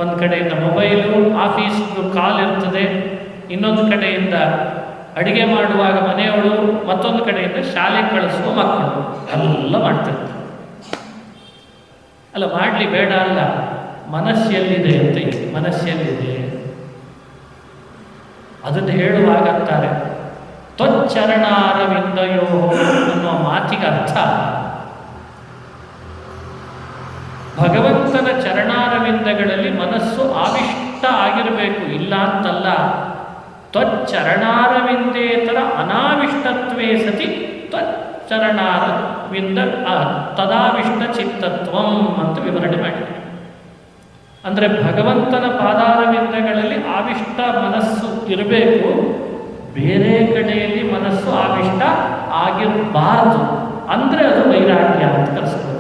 ಒಂದು ಕಡೆಯಿಂದ ಮೊಬೈಲು, ಆಫೀಸ್ದು ಕಾಲ್ ಇರ್ತದೆ, ಇನ್ನೊಂದು ಕಡೆಯಿಂದ ಅಡಿಗೆ ಮಾಡುವಾಗ ಮನೆಯವಳು, ಮತ್ತೊಂದು ಕಡೆಯಿಂದ ಶಾಲೆಗೆ ಕಳಿಸುವ ಮಕ್ಕಳು, ಎಲ್ಲ ಮಾಡ್ತಿರ್ತಾರೆ. ಅಲ್ಲ, ಮಾಡಲಿ ಬೇಡ ಅಲ್ಲ, ಮನಸ್ಸೆಲ್ಲಿದೆ ಅಂತ. ಮನಸ್ಸೆಲ್ಲಿದೆ ಅದನ್ನು ಹೇಳುವಾಗ ಅಂತಾರೆ, ತ್ವಚ್ಚರಣಾರವಿಂದಯೋ ಅನ್ನುವ ಮಾತಿಗೆ ಅರ್ಥ ಭಗವಂತನ ಚರಣಾರವಿಂದಗಳಲ್ಲಿ ಮನಸ್ಸು ಆವಿಷ್ಟ ಆಗಿರಬೇಕು, ಇಲ್ಲ ಅಂತಲ್ಲ. ತ್ವಚ್ಚರಣಾರವಿಂದೇತರ ಅನಾವಿಷ್ಟತ್ವೇ ಸತಿ ತ್ವಚ್ಚರಣಾರವಿಂದ ತದಾವಿಷ್ಟ ಚಿತ್ತತ್ವಂ ಅಂತ ವಿವರಣೆ ಮಾಡಿದೆ. ಅಂದರೆ ಭಗವಂತನ ಪಾದಾರವಿಂದಗಳಲ್ಲಿ ಆವಿಷ್ಟ ಮನಸ್ಸು ಇರಬೇಕು, ಬೇರೆ ಕಡೆಯಲ್ಲಿ ಮನಸ್ಸು ಆವಿಷ್ಟ ಆಗಿರಬಾರದು. ಅಂದರೆ ಅದು ವೈರಾಗ್ಯ ಅಂತ ಕರೆಸ್ಕೊಳ್ತದೆ.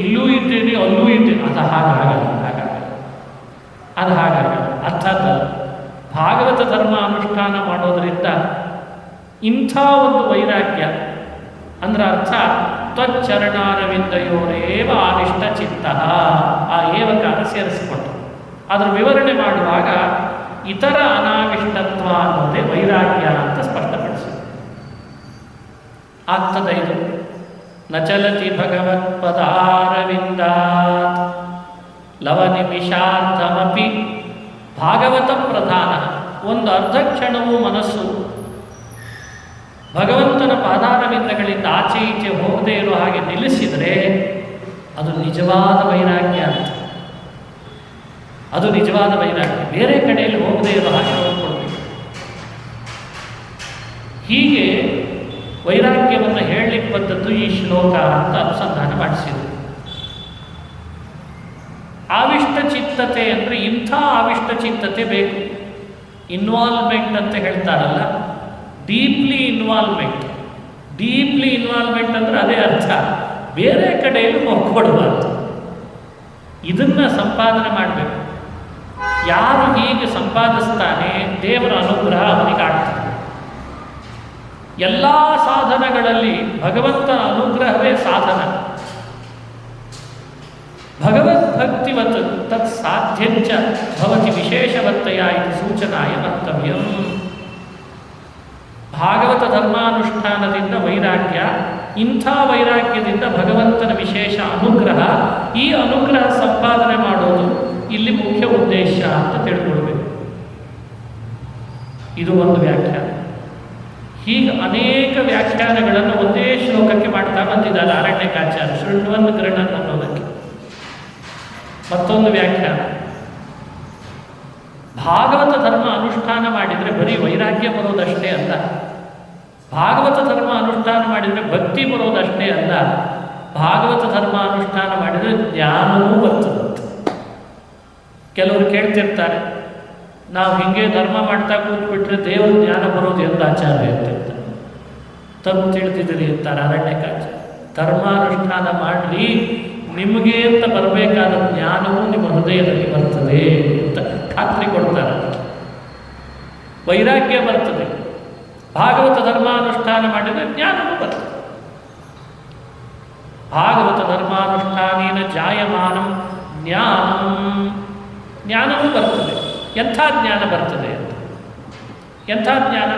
ಇಲ್ಲೂ ಇದ್ದೀನಿ ಅಲ್ಲೂ ಇದ್ದೀನಿ, ಅದು ಹಾಗಾಗಲ್ಲ. ಅದು ಹಾಗಾಗಲ್ಲ. ಅರ್ಥಾತ್ ಭಾಗವತ ಧರ್ಮ ಅನುಷ್ಠಾನ ಮಾಡೋದರಿಂದ ಇಂಥ ಒಂದು ವೈರಾಗ್ಯ ಅಂದ್ರೆ ಅರ್ಥ ತ್ವಚ್ಚರಣಾರವಿಂದಯೋರೇವ ಆವಿಷ್ಟ ಚಿತ್ತ. ಆ ಏವಕಾರ ಸೇರಿಸಿಕೊಂಡು ಅದರ ವಿವರಣೆ ಮಾಡುವಾಗ ಇತರ ಅನಾವಿಷ್ಟತ್ವ ಅನ್ನೋದೇ ವೈರಾಗ್ಯ ಅಂತ ಸ್ಪಷ್ಟಪಡಿಸಿದೆ. ಆಗ್ತದೆ ಇದು. ನ ಚಲತಿ ಭಗವತ್ಪದಾರವಿಂದಾತ್ ಲವನಿಮಿಷಾರ್ಥಮಪಿ. ಭಾಗವತ ಪ್ರಧಾನ. ಒಂದು ಅರ್ಧ ಕ್ಷಣವೂ ಮನಸ್ಸು ಭಗವಂತನ ಪಾದಾರವಿಂದಗಳಿಂದ ಆಚೆ ಈಚೆ ಹೋಗದೇ ಇರೋ ಹಾಗೆ ನಿಲ್ಲಿಸಿದರೆ ಅದು ನಿಜವಾದ ವೈರಾಗ್ಯ ಅಂತ. ಅದು ನಿಜವಾದ ವೈರಾಗ್ಯ. ಬೇರೆ ಕಡೆಯಲ್ಲಿ ಹೋಗದೇ ಇರೋ ಹಾಗೆ ನೋಡಿಕೊಳ್ಬೇಕು. ಹೀಗೆ ವೈರಾಗ್ಯವನ್ನು ಹೇಳಲಿಕ್ಕೆ ಬಂದದ್ದು ಈ ಶ್ಲೋಕ ಅಂತ ಅನುಸಂಧಾನ ಮಾಡಿಸಿದರು. ಆವಿಷ್ಟ ಚಿತ್ತತೆ ಅಂದರೆ ಇಂಥ ಆವಿಷ್ಟ ಚಿತ್ತತೆ ಬೇಕು. ಇನ್ವಾಲ್ವ್ಮೆಂಟ್ ಅಂತ ಹೇಳ್ತಾರಲ್ಲ, ಡೀಪ್ಲಿ ಇನ್ವಾಲ್ವ್ಮೆಂಟ್. ಡೀಪ್ಲಿ ಇನ್ವಾಲ್ವ್ಮೆಂಟ್ ಅಂದರೆ ಅದೇ ಅರ್ಥ, ಬೇರೆ ಕಡೆಯಲ್ಲಿ ಹೋಗ್ಕೊಡ್ಬಾರ್ದು. ಇದನ್ನು ಸಂಪಾದನೆ ಮಾಡಬೇಕು. ಯಾರು ಹೀಗೆ ಸಂಪಾದಿಸ್ತಾನೆ ದೇವರ ಅನುಗ್ರಹ ಅವನಿಗೆ ಆಗ್ತದೆ. ಎಲ್ಲ ಸಾಧನಗಳಲ್ಲಿ ಭಗವಂತನ ಅನುಗ್ರಹವೇ ಸಾಧನ. ಭಗವದ್ಭಕ್ತಿವತ್ ತತ್ ಸಾಧ್ಯಂಚ ಭವತಿ ವಿಶೇಷವತ್ತಯ ಇದು ಸೂಚನಾಯ ವಕ್ತವ್ಯಂ. ಭಾಗವತ ಧರ್ಮಾನುಷ್ಠಾನದಿಂದ ವೈರಾಗ್ಯ, ಇಂಥ ವೈರಾಗ್ಯದಿಂದ ಭಗವಂತನ ವಿಶೇಷ ಅನುಗ್ರಹ. ಈ ಅನುಗ್ರಹ ಸಂಪಾದನೆ ಮಾಡೋದು ಇಲ್ಲಿ ಮುಖ್ಯ ಉದ್ದೇಶ ಅಂತ ತಿಳ್ಕೊಳ್ಬೇಕು. ಇದು ಒಂದು ವ್ಯಾಖ್ಯಾನ. ಹೀಗೆ ಅನೇಕ ವ್ಯಾಖ್ಯಾನಗಳನ್ನು ಒಂದೇ ಶ್ಲೋಕಕ್ಕೆ ಮಾಡ್ತಾ ಬಂದಿದ್ದಾರೆ ಆರಣ್ಯಕಾಚಾರ್ಯ. ಶೃಣ್ವನ್ ಗೃಣನ್ ಅನ್ನೋದಕ್ಕೆ ಮತ್ತೊಂದು ವ್ಯಾಖ್ಯಾನ. ಭಾಗವತ ಧರ್ಮ ಅನುಷ್ಠಾನ ಮಾಡಿದರೆ ಬರೀ ವೈರಾಗ್ಯ ಬರೋದಷ್ಟೇ ಅಲ್ಲ, ಭಾಗವತ ಧರ್ಮ ಅನುಷ್ಠಾನ ಮಾಡಿದರೆ ಭಕ್ತಿ ಬರೋದಷ್ಟೇ ಅಲ್ಲ, ಭಾಗವತ ಧರ್ಮ ಅನುಷ್ಠಾನ ಮಾಡಿದರೆ ಜ್ಞಾನವೂ ಬರ್ತದಂತೆ. ಕೆಲವರು ಕೇಳ್ತಿರ್ತಾರೆ, ನಾವು ಹಿಂಗೆ ಧರ್ಮ ಮಾಡ್ತಾ ಕೂತ್ಬಿಟ್ರೆ ದೇವರ ಜ್ಞಾನ ಬರೋದು ಎಂದು ಆಚಾರ್ಯ ಹೇಳ್ತಿರ್ತಾರೆ. ತಪ್ಪು ತಿಳಿದಿದ್ದೀರಿ ಅಂತಾರೆ ಅರಣ್ಯಕಾಚಾರ್ಯ. ಧರ್ಮಾನುಷ್ಠಾನ ಮಾಡ್ರಿ, ನಿಮಗೆ ಅಂತ ಬರಬೇಕಾದ ಜ್ಞಾನವೂ ನಿಮ್ಮ ಹೃದಯದಲ್ಲಿ ಬರ್ತದೆ ಅಂತ ಖಾತ್ರಿ ಕೊಡ್ತಾರೆ. ವೈರಾಗ್ಯ ಬರ್ತದೆ, ಭಾಗವತ ಧರ್ಮಾನುಷ್ಠಾನ ಮಾಡಿದರೆ ಜ್ಞಾನವೂ ಬರ್ತದೆ. ಭಾಗವತ ಧರ್ಮಾನುಷ್ಠಾನೇನ ಜಾಯಮಾನಂ ಜ್ಞಾನಂ, ಜ್ಞಾನವೂ ಬರ್ತದೆ. ಎಂಥ ಜ್ಞಾನ ಬರ್ತದೆ ಅಂತ, ಎಂಥ ಜ್ಞಾನ?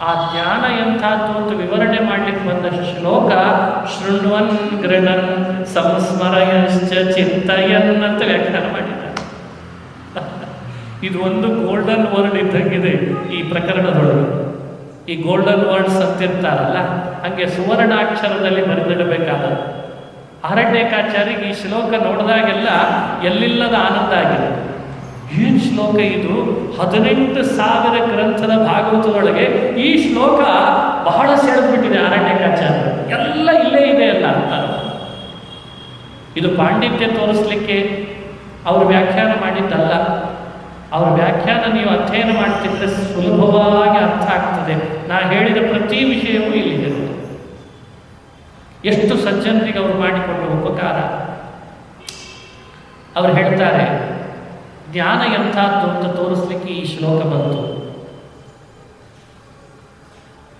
ಆ ಜ್ಞಾನ ಎಂಥದ್ದು ಅಂತ ವಿವರಣೆ ಮಾಡಲಿಕ್ಕೆ ಬಂದ ಶ್ಲೋಕ ಶೃಣ್ವನ್ ಗೃಣನ್ ಸಂಸ್ಮರಯಶ್ಚ ಚಿಂತಯನ್ ಅಂತ ವ್ಯಾಖ್ಯಾನ ಮಾಡಿದ್ದಾರೆ. ಇದು ಒಂದು ಗೋಲ್ಡನ್ ವರ್ಡ್ ಇದ್ದಂಗಿದೆ ಈ ಪ್ರಕರಣದೊಳಗೆ. ಈ ಗೋಲ್ಡನ್ ವರ್ಡ್ಸ್ ಅಂತಿರ್ತಾರಲ್ಲ, ಹಾಗೆ ಸುವರ್ಣಾಕ್ಷರದಲ್ಲಿ ಬರೆದಿಡಬೇಕಾದ ಅರಣ್ಯಕಾಚಾರ್ಯಗೆ ಈ ಶ್ಲೋಕ ನೋಡಿದಾಗೆಲ್ಲ ಎಲ್ಲಿಲ್ಲದ ಆನಂದ ಆಗಿದೆ. ಏನು ಶ್ಲೋಕ ಇದು! 18,000 ಗ್ರಂಥದ ಭಾಗವತದೊಳಗೆ ಈ ಶ್ಲೋಕ ಬಹಳ ಸೆಳೆದ್ಬಿಟ್ಟಿದೆ ಅರಣ್ಯಕಾಚಾರ್ಯ. ಎಲ್ಲ ಇಲ್ಲೇ ಇದೆ ಅಲ್ಲ ಅಂತ. ಇದು ಪಾಂಡಿತ್ಯ ತೋರಿಸ್ಲಿಕ್ಕೆ ಅವರು ವ್ಯಾಖ್ಯಾನ ಮಾಡಿದ್ದಲ್ಲ. ಅವ್ರ ವ್ಯಾಖ್ಯಾನ ನೀವು ಅಧ್ಯಯನ ಮಾಡ್ತಿದ್ರೆ ಸುಲಭವಾಗಿ ಅರ್ಥ ಆಗ್ತದೆ. ನಾ ಹೇಳಿದ ಪ್ರತಿ ವಿಷಯವೂ ಇಲ್ಲಿದೆ. ಎಷ್ಟು ಸಜ್ಜನರಿಗೆ ಅವರು ಮಾಡಿಕೊಂಡ ಉಪಕಾರ. ಅವರು ಹೇಳ್ತಾರೆ, ಜ್ಞಾನ ಎಂಥದ್ದು ಅಂತ ತೋರಿಸ್ಲಿಕ್ಕೆ ಈ ಶ್ಲೋಕ ಬಂತು.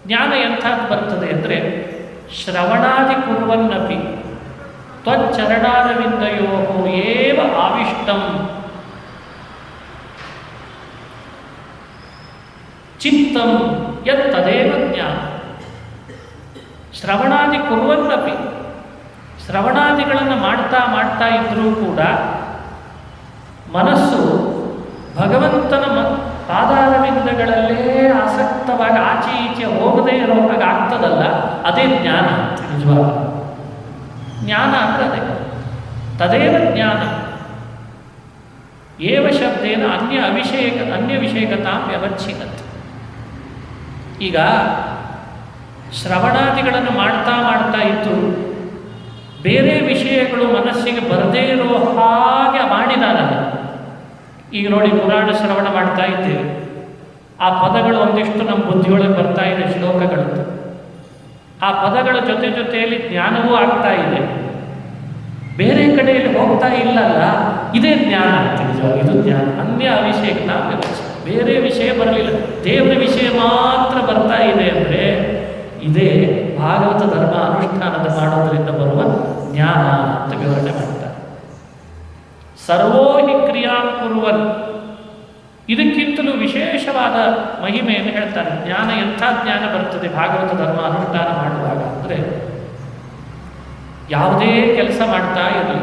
ಜ್ಞಾನ ಎಂಥದ್ದು ಬರ್ತದೆ ಅಂದರೆ, ಶ್ರವಣಾದಿ ಕುರ್ವನ್ನಪಿ ತ್ವಚ್ಚರಣಾರವಿಂದಯೋ ಏವ ಆವಿಷ್ಟಂ ಚಿತ್ತಂ ಯತ್ತದೇವ ಜ್ಞಾನ. ಶ್ರವಣಾದಿ ಕುರ್ವನ್ನಪಿ, ಶ್ರವಣಾದಿಗಳನ್ನು ಮಾಡ್ತಾ ಮಾಡ್ತಾ ಇದ್ದರೂ ಕೂಡ ಮನಸ್ಸು ಭಗವಂತನ ಪಾದಾರವಿಂದಗಳಲ್ಲೇ ಆಸಕ್ತವಾಗಿ ಆಚೆ ಈಚೆ ಹೋಗದೇ ಇರೋ ಹಾಗೆ ಆಗ್ತದಲ್ಲ, ಅದೇ ಜ್ಞಾನ. ನಿಜವಾಗ ಜ್ಞಾನ ಅಂದರೆ ಅದೇ. ತದೇವ ಜ್ಞಾನ ಏವ ಶಬ್ದೇನ ಅನ್ಯ ವಿಷಯಕತಾಂ ವ್ಯವಚ್ಛಿನ್ನತ್. ಈಗ ಶ್ರವಣಾದಿಗಳನ್ನು ಮಾಡ್ತಾ ಮಾಡ್ತಾ ಇದ್ದು ಬೇರೆ ವಿಷಯಗಳು ಮನಸ್ಸಿಗೆ ಬರದೇ ಇರೋ ಹಾಗೆ ಮಾಡಿದಾನಲ್ಲ. ಈಗ ನೋಡಿ, ಪುರಾಣ ಶ್ರವಣ ಮಾಡ್ತಾ ಇದ್ದೇವೆ, ಆ ಪದಗಳು ಒಂದಿಷ್ಟು ನಮ್ಮ ಬುದ್ಧಿಯೊಳಗೆ ಬರ್ತಾ ಇದೆ, ಶ್ಲೋಕಗಳು. ಆ ಪದಗಳ ಜೊತೆ ಜೊತೆಯಲ್ಲಿ ಜ್ಞಾನವೂ ಆಗ್ತಾ ಇದೆ, ಬೇರೆ ಕಡೆಯಲ್ಲಿ ಹೋಗ್ತಾ ಇಲ್ಲಲ್ಲ. ಇದೇ ಜ್ಞಾನ ಅಂತ. ಇದು ಜ್ಞಾನ. ಅನ್ಯ ಅವಿಷಯಕ ಬೇರೆ ವಿಷಯ ಬರಲಿಲ್ಲ, ದೇವರ ವಿಷಯ ಮಾತ್ರ ಬರ್ತಾ ಇದೆ ಅಂದರೆ ಇದೇ ಭಾಗವತ ಧರ್ಮ ಅನುಷ್ಠಾನದ ಮಾಡೋದರಿಂದ ಬರುವ ಜ್ಞಾನ ಅಂತ ವಿವರಣೆ ಮಾಡ್ತಾರೆ. ಸರ್ವೋ ಹಿ ಕ್ರಿಯಾಂ ಕುರ್ವನ್, ಇದಕ್ಕಿಂತಲೂ ವಿಶೇಷವಾದ ಮಹಿಮೆಯನ್ನು ಹೇಳ್ತಾರೆ. ಜ್ಞಾನ ಎಂಥ ಜ್ಞಾನ ಬರ್ತದೆ ಭಾಗವತ ಧರ್ಮ ಅನುಷ್ಠಾನ ಮಾಡುವಾಗ ಅಂದರೆ, ಯಾವುದೇ ಕೆಲಸ ಮಾಡ್ತಾ ಇರಲಿ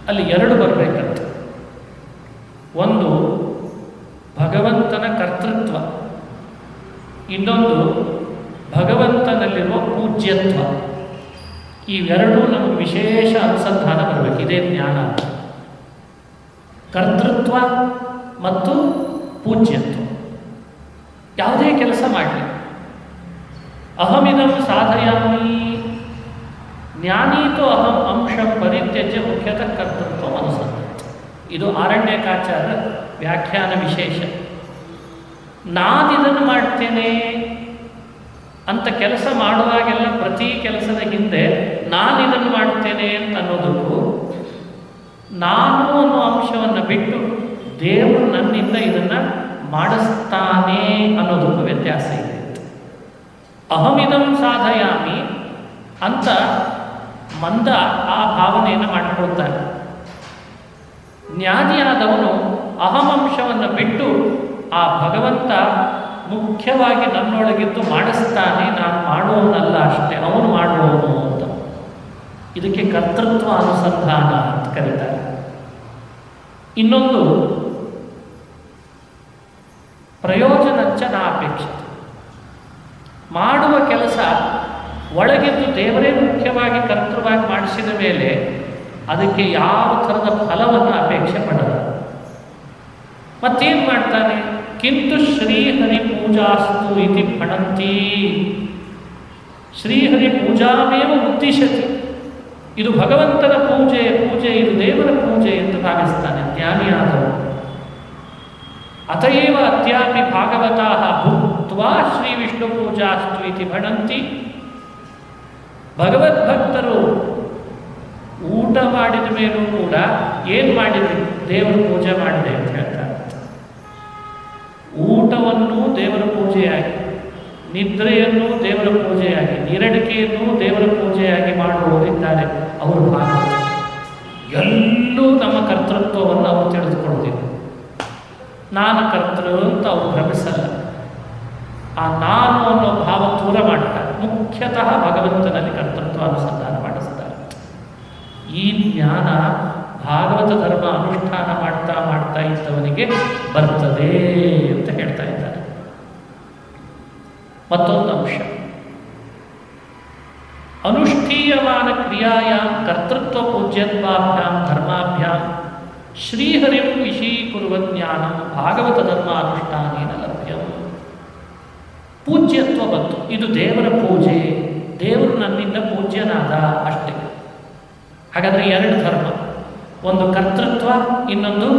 ಅಲ್ಲಿ ಎರಡು ಬರಬೇಕಂತ. ಒಂದು ಭಗವಂತನ ಕರ್ತೃತ್ವ, ಇನ್ನೊಂದು ಭಗವಂತನಲ್ಲಿರುವ ಪೂಜ್ಯತ್ವ. ಇವೆರಡೂ ನಮಗೆ ವಿಶೇಷ ಅನುಸಂಧಾನ ಬರಬೇಕು. ಇದೇ ಜ್ಞಾನ. ಕರ್ತೃತ್ವ ಮತ್ತು ಪೂಜ್ಯತ್ವ. ಯಾವುದೇ ಕೆಲಸ ಮಾಡಲಿ, ಅಹಮಿದಂ ಸಾಧಯಾಮಿ ಜ್ಞಾನೀತೋ ಅಹಂ ಅಂಶಂ ಪರಿತ್ಯಜ್ಯ ಮುಖ್ಯತಃ ಕರ್ತೃತ್ವ ಅನುಸಂಧಾನ. ಇದು ಆರಣ್ಯಕಾಚಾರ್ಯ ವ್ಯಾಖ್ಯಾನ ವಿಶೇಷ. ನಾನಿದನ್ನು ಮಾಡ್ತೇನೆ ಅಂತ ಕೆಲಸ ಮಾಡುವಾಗೆಲ್ಲ ಪ್ರತಿ ಕೆಲಸದ ಹಿಂದೆ ನಾನಿದನ್ನು ಮಾಡ್ತೇನೆ ಅಂತ ಅನ್ನೋದಕ್ಕೂ, ನಾನು ಅನ್ನೋ ಅಂಶವನ್ನು ಬಿಟ್ಟು ದೇವರು ನನ್ನಿಂದ ಇದನ್ನು ಮಾಡಿಸ್ತಾನೆ ಅನ್ನೋದಕ್ಕೂ ವ್ಯತ್ಯಾಸ ಇದೆ. ಅಹಮಿದಂ ಸಾಧಯಾಮಿ ಅಂತ ಮಂದ ಆ ಭಾವನೆಯನ್ನು ಮಾಡಿಕೊಳ್ತಾನೆ. ಜ್ಞಾನಿಯಾದವನು ಅಹಮಂಶವನ್ನು ಬಿಟ್ಟು ಆ ಭಗವಂತ ಮುಖ್ಯವಾಗಿ ನನ್ನೊಳಗಿದ್ದು ಮಾಡಿಸ್ತಾನೆ, ನಾನು ಮಾಡುವವನಲ್ಲ ಅಷ್ಟೇ, ಅವನು ಮಾಡುವವನು ಅಂತ. ಇದಕ್ಕೆ ಕರ್ತೃತ್ವ ಅನುಸಂಧಾನ ಅಂತ ಕರೀತಾರೆ. ಇನ್ನೊಂದು ಪ್ರಯೋಜನಂಚ ನಾಪೇಕ್ಷತೆ. ಮಾಡುವ ಕೆಲಸ ಒಳಗಿದ್ದು ದೇವರೇ ಮುಖ್ಯವಾಗಿ ಕರ್ತೃವಾಗಿ ಮಾಡಿಸಿದ ಮೇಲೆ ಅದಕ್ಕೆ ಯಾವ ಥರದ ಫಲವನ್ನು ಅಪೇಕ್ಷೆ ಪಡಲ್ಲ. ಮತ್ತೇನು ಮಾಡ್ತಾನೆ? ಕಿಂತು ಶ್ರೀಹರಿ ಪೂಜಾಸ್ತು ಇತಿ ಪಣಂತಿ. ಶ್ರೀಹರಿ ಪೂಜಾಮೇವ ಉದ್ದೇಶತೆ. ಇದು ಭಗವಂತನ ಪೂಜೆ ಇದು ದೇವರ ಪೂಜೆ ಎಂದು ಭಾವಿಸ್ತಾನೆ ಜ್ಞಾನಿಯಾದವರು. ಅತಯೇವ ಅತ್ಯಾಪಿ ಭಾಗವತಾಃ ಭುಕ್ತ್ವಾ ಶ್ರೀ ವಿಷ್ಣು ಪೂಜಾಸ್ತು ಇತಿ ಭಣಂತಿ. ಭಗವದ್ಭಕ್ತರು ಊಟ ಮಾಡಿದ ಮೇಲೂ ಕೂಡ ಏನು ಮಾಡಿದ್ರಿ? ದೇವರ ಪೂಜೆ ಮಾಡಿದೆ ಅಂತ ಹೇಳ್ತಾರೆ. ಊಟವನ್ನು ದೇವರ ಪೂಜೆಯಾಗಿ, ನಿದ್ರೆಯನ್ನು ದೇವರ ಪೂಜೆಯಾಗಿ, ನೀರಡಿಕೆಯನ್ನು ದೇವರ ಪೂಜೆಯಾಗಿ ಮಾಡುವವರಿದ್ದಾರೆ. ಅವರು ಭಾಗವತ ಎಲ್ಲೂ ನಮ್ಮ ಕರ್ತೃತ್ವವನ್ನು ಅವರು ತಿಳಿದುಕೊಳ್ಳುವುದಿಲ್ಲ. ನಾನು ಕರ್ತೃ ಅಂತ ಅವರು ಭ್ರಮಿಸಲ್ಲ. ಆ ನಾನು ಅನ್ನೋ ಭಾವ ದೂರ ಮಾಡ್ತಾರೆ. ಮುಖ್ಯತಃ ಭಗವಂತನಲ್ಲಿ ಕರ್ತೃತ್ವ ಅನುಸಂಧಾನ ಮಾಡಿಸ್ತಾರೆ. ಈ ಜ್ಞಾನ ಭಾಗವತ ಧರ್ಮ ಅನುಷ್ಠಾನ ಮಾಡ್ತಾ ಮಾಡ್ತಾ ಇದ್ದವನಿಗೆ ಬರ್ತದೆ ಅಂತ ಹೇಳ್ತಾ ಇದ್ದಾರೆ. ಮತ್ತೊಂದು ಅಂಶ, ಅನುಷ್ಠೀಯಮಾನ ಕ್ರಿಯಾಯಾಂ ಕರ್ತೃತ್ವ ಪೂಜ್ಯತ್ವಾಭ್ಯಾಂ ಧರ್ಮಾಭ್ಯಾಂ ಶ್ರೀಹರಿಂ ವಿಷೀಕುರುವ ಜ್ಞಾನಂ ಭಾಗವತ ಧರ್ಮ ಅನುಷ್ಠಾನೇನ ಲಭ್ಯಂ. ಪೂಜ್ಯತ್ವ ಬಂತು, ಇದು ದೇವರ ಪೂಜೆ, ದೇವರು ನನ್ನಿಂದ ಪೂಜ್ಯನಾದ ಅಷ್ಟೇ. ಹಾಗಾದರೆ ಎರಡು ಧರ್ಮ, ಒಂದು ಕರ್ತೃತ್ವ, ಇನ್ನೊಂದು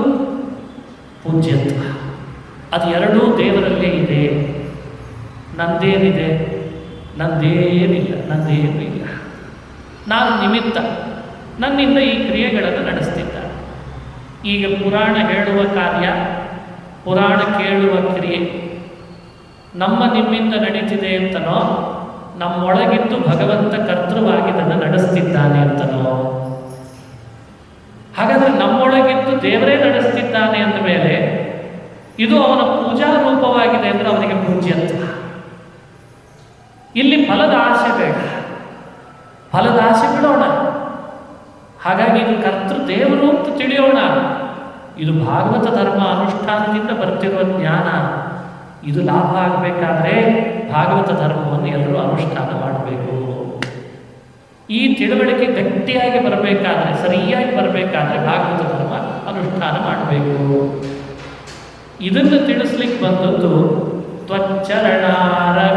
ಪೂಜ್ಯತ್ವ. ಅದು ಎರಡೂ ದೇವರಲ್ಲೇ ಇದೆ. ನಂದೇನಿದೆ? ನಂದೇನೂ ಇಲ್ಲ. ನಾನು ನಿಮಿತ್ತ, ನನ್ನಿಂದ ಈ ಕ್ರಿಯೆಗಳನ್ನು ನಡೆಸ್ತಿದ್ದ. ಈಗ ಪುರಾಣ ಹೇಳುವ ಕಾರ್ಯ, ಪುರಾಣ ಕೇಳುವ ಕ್ರಿಯೆ ನಮ್ಮ ನಿಮ್ಮಿಂದ ನಡೀತಿದೆ ಅಂತನೋ, ನಮ್ಮೊಳಗಿದ್ದು ಭಗವಂತ ಕರ್ತೃವಾಗಿ ಅದನ್ನು ನಡೆಸ್ತಿದ್ದಾನೆ ಅಂತನೋ? ಹಾಗಾದರೆ ನಮ್ಮೊಳಗಿದ್ದು ದೇವರೇ ನಡೆಸ್ತಿದ್ದಾನೆ ಅಂದ ಮೇಲೆ ಇದು ಅವನ ಪೂಜಾ ರೂಪವಾಗಿದೆ ಅಂದರೆ ಅವನಿಗೆ ಪೂಜ್ಯತ್ವ. ಇಲ್ಲಿ ಫಲದ ಆಸೆ ಬೇಡ, ಫಲದ ಆಸೆ ಬಿಡೋಣ. ಹಾಗಾಗಿ ಇದು ಕರ್ತೃ ದೇವರು ಅಂತ ತಿಳಿಯೋಣ. ಇದು ಭಾಗವತ ಧರ್ಮ ಅನುಷ್ಠಾನದಿಂದ ಬರ್ತಿರುವ ಜ್ಞಾನ. ಇದು ಲಾಭ ಆಗಬೇಕಾದ್ರೆ ಭಾಗವತ ಧರ್ಮವನ್ನು ಎಲ್ಲರೂ ಅನುಷ್ಠಾನ ಮಾಡಬೇಕು. ಈ ತಿಳುವಳಿಕೆ ಗಟ್ಟಿಯಾಗಿ ಬರಬೇಕಾದ್ರೆ, ಸರಿಯಾಗಿ ಬರಬೇಕಾದ್ರೆ ಭಾಗವತ ಧರ್ಮ ಅನುಷ್ಠಾನ ಮಾಡಬೇಕು. ಇದನ್ನು ತಿಳಿಸ್ಲಿಕ್ಕೆ ಬಂದದ್ದು ತ್ವಚ್ಚರಣಾರವಿಂದಯೋ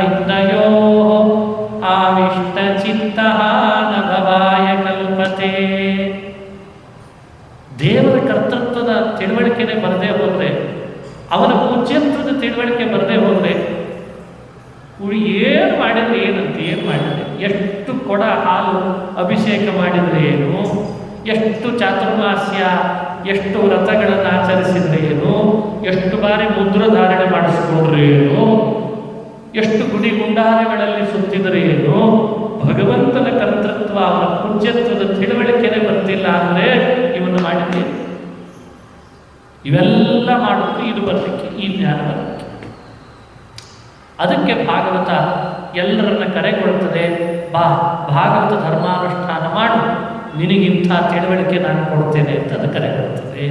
ಆವಿಷ್ಟ ಚಿತ್ತ ನಭವಾಯ ಕಲ್ಪತೆ. ದೇವರ ಕರ್ತೃತ್ವದ ತಿಳುವಳಿಕೆನೇ ಬರದೇ ಹೋದರೆ, ಅವನ ಪೂಜ್ಯತ್ವದ ತಿಳುವಳಿಕೆ ಬರದೇ ಹೋದರೆ, ಏನು ಮಾಡಿದರೆ ಏನಂತ, ಏನು ಮಾಡಿದರೆ, ಎಷ್ಟು ಕೊಡ ಹಾಲು ಅಭಿಷೇಕ ಮಾಡಿದರೆ ಏನು, ಎಷ್ಟು ಚಾತುರ್ಮಾಸ್ಯ, ಎಷ್ಟು ವ್ರತಗಳನ್ನು ಆಚರಿಸಿದರೆ ಏನು, ಎಷ್ಟು ಬಾರಿ ಮುದ್ರಧಾರಣೆ ಮಾಡಿಸಿಕೊಂಡ್ರೆ ಏನು, ಎಷ್ಟು ಗುಡಿ ಗುಂಡಾರಗಳಲ್ಲಿ ಸುತ್ತಿದರೆ ಏನು, ಭಗವಂತನ ಕರ್ತೃತ್ವ ಅವನ ಪೂಜ್ಯತ್ವದ ತಿಳುವಳಿಕೆನೇ ಬರ್ತಿಲ್ಲ ಅಂದರೆ ಇವನ್ನು ಮಾಡಿದ್ದೇನೆ. ಇವೆಲ್ಲ ಮಾಡೋದು ಇದು ಬರಲಿಕ್ಕೆ, ಈ ಜ್ಞಾನ ಬರಲಿಕ್ಕೆ. ಅದಕ್ಕೆ ಭಾಗವತ ಎಲ್ಲರನ್ನ ಕರೆಗೊಳ್ಳುತ್ತದೆ. ಬಾ, ಭಾಗವತ ಧರ್ಮಾನುಷ್ಠಾನ ಮಾಡು, ನಿನಗಿಂಥ ತಿಳುವಳಿಕೆ ನಾನು ಕೊಡ್ತೇನೆ ಅಂತ ಅದು ಕರೆಗೊಳ್ಳುತ್ತದೆ.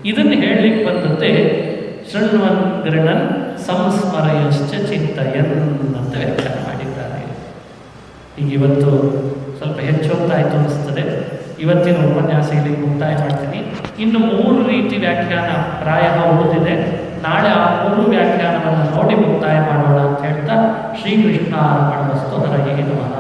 ಇದನ್ನು ಹೇಳಲಿಕ್ಕೆ ಬಂದಂತೆ ಶೃಣ್ವನ್ ಗೃಣನ್ ಸಂಸ್ಮರಯಶ್ಚ ಚಿಂತಯನ್ ಅಂತ ವ್ಯಾಖ್ಯಾನ ಮಾಡಿದ್ದಾರೆ. ಈಗ ಇವತ್ತು ಸ್ವಲ್ಪ ಹೆಚ್ಚು ಹೊತ್ತಾಯಿತು ಅನಿಸ್ತದೆ. ಇವತ್ತಿನ ಉಪನ್ಯಾಸ ಇಲ್ಲಿ ಮುಕ್ತಾಯ ಮಾಡ್ತೀನಿ. ಇನ್ನು 3 ರೀತಿ ವ್ಯಾಖ್ಯಾನ ಪ್ರಾಯ ಉಳಿದಿದೆ. ನಾಳೆ ಆ 3 ವ್ಯಾಖ್ಯಾನವನ್ನು ನೋಡಿ ಮುಕ್ತಾಯ ಮಾಡೋಣ ಅಂತ ಹೇಳ್ತಾ ಶ್ರೀಕೃಷ್ಣ ಅರ್ಪಣಮಸ್ತು. ಹರಯೇ ನಮಃ.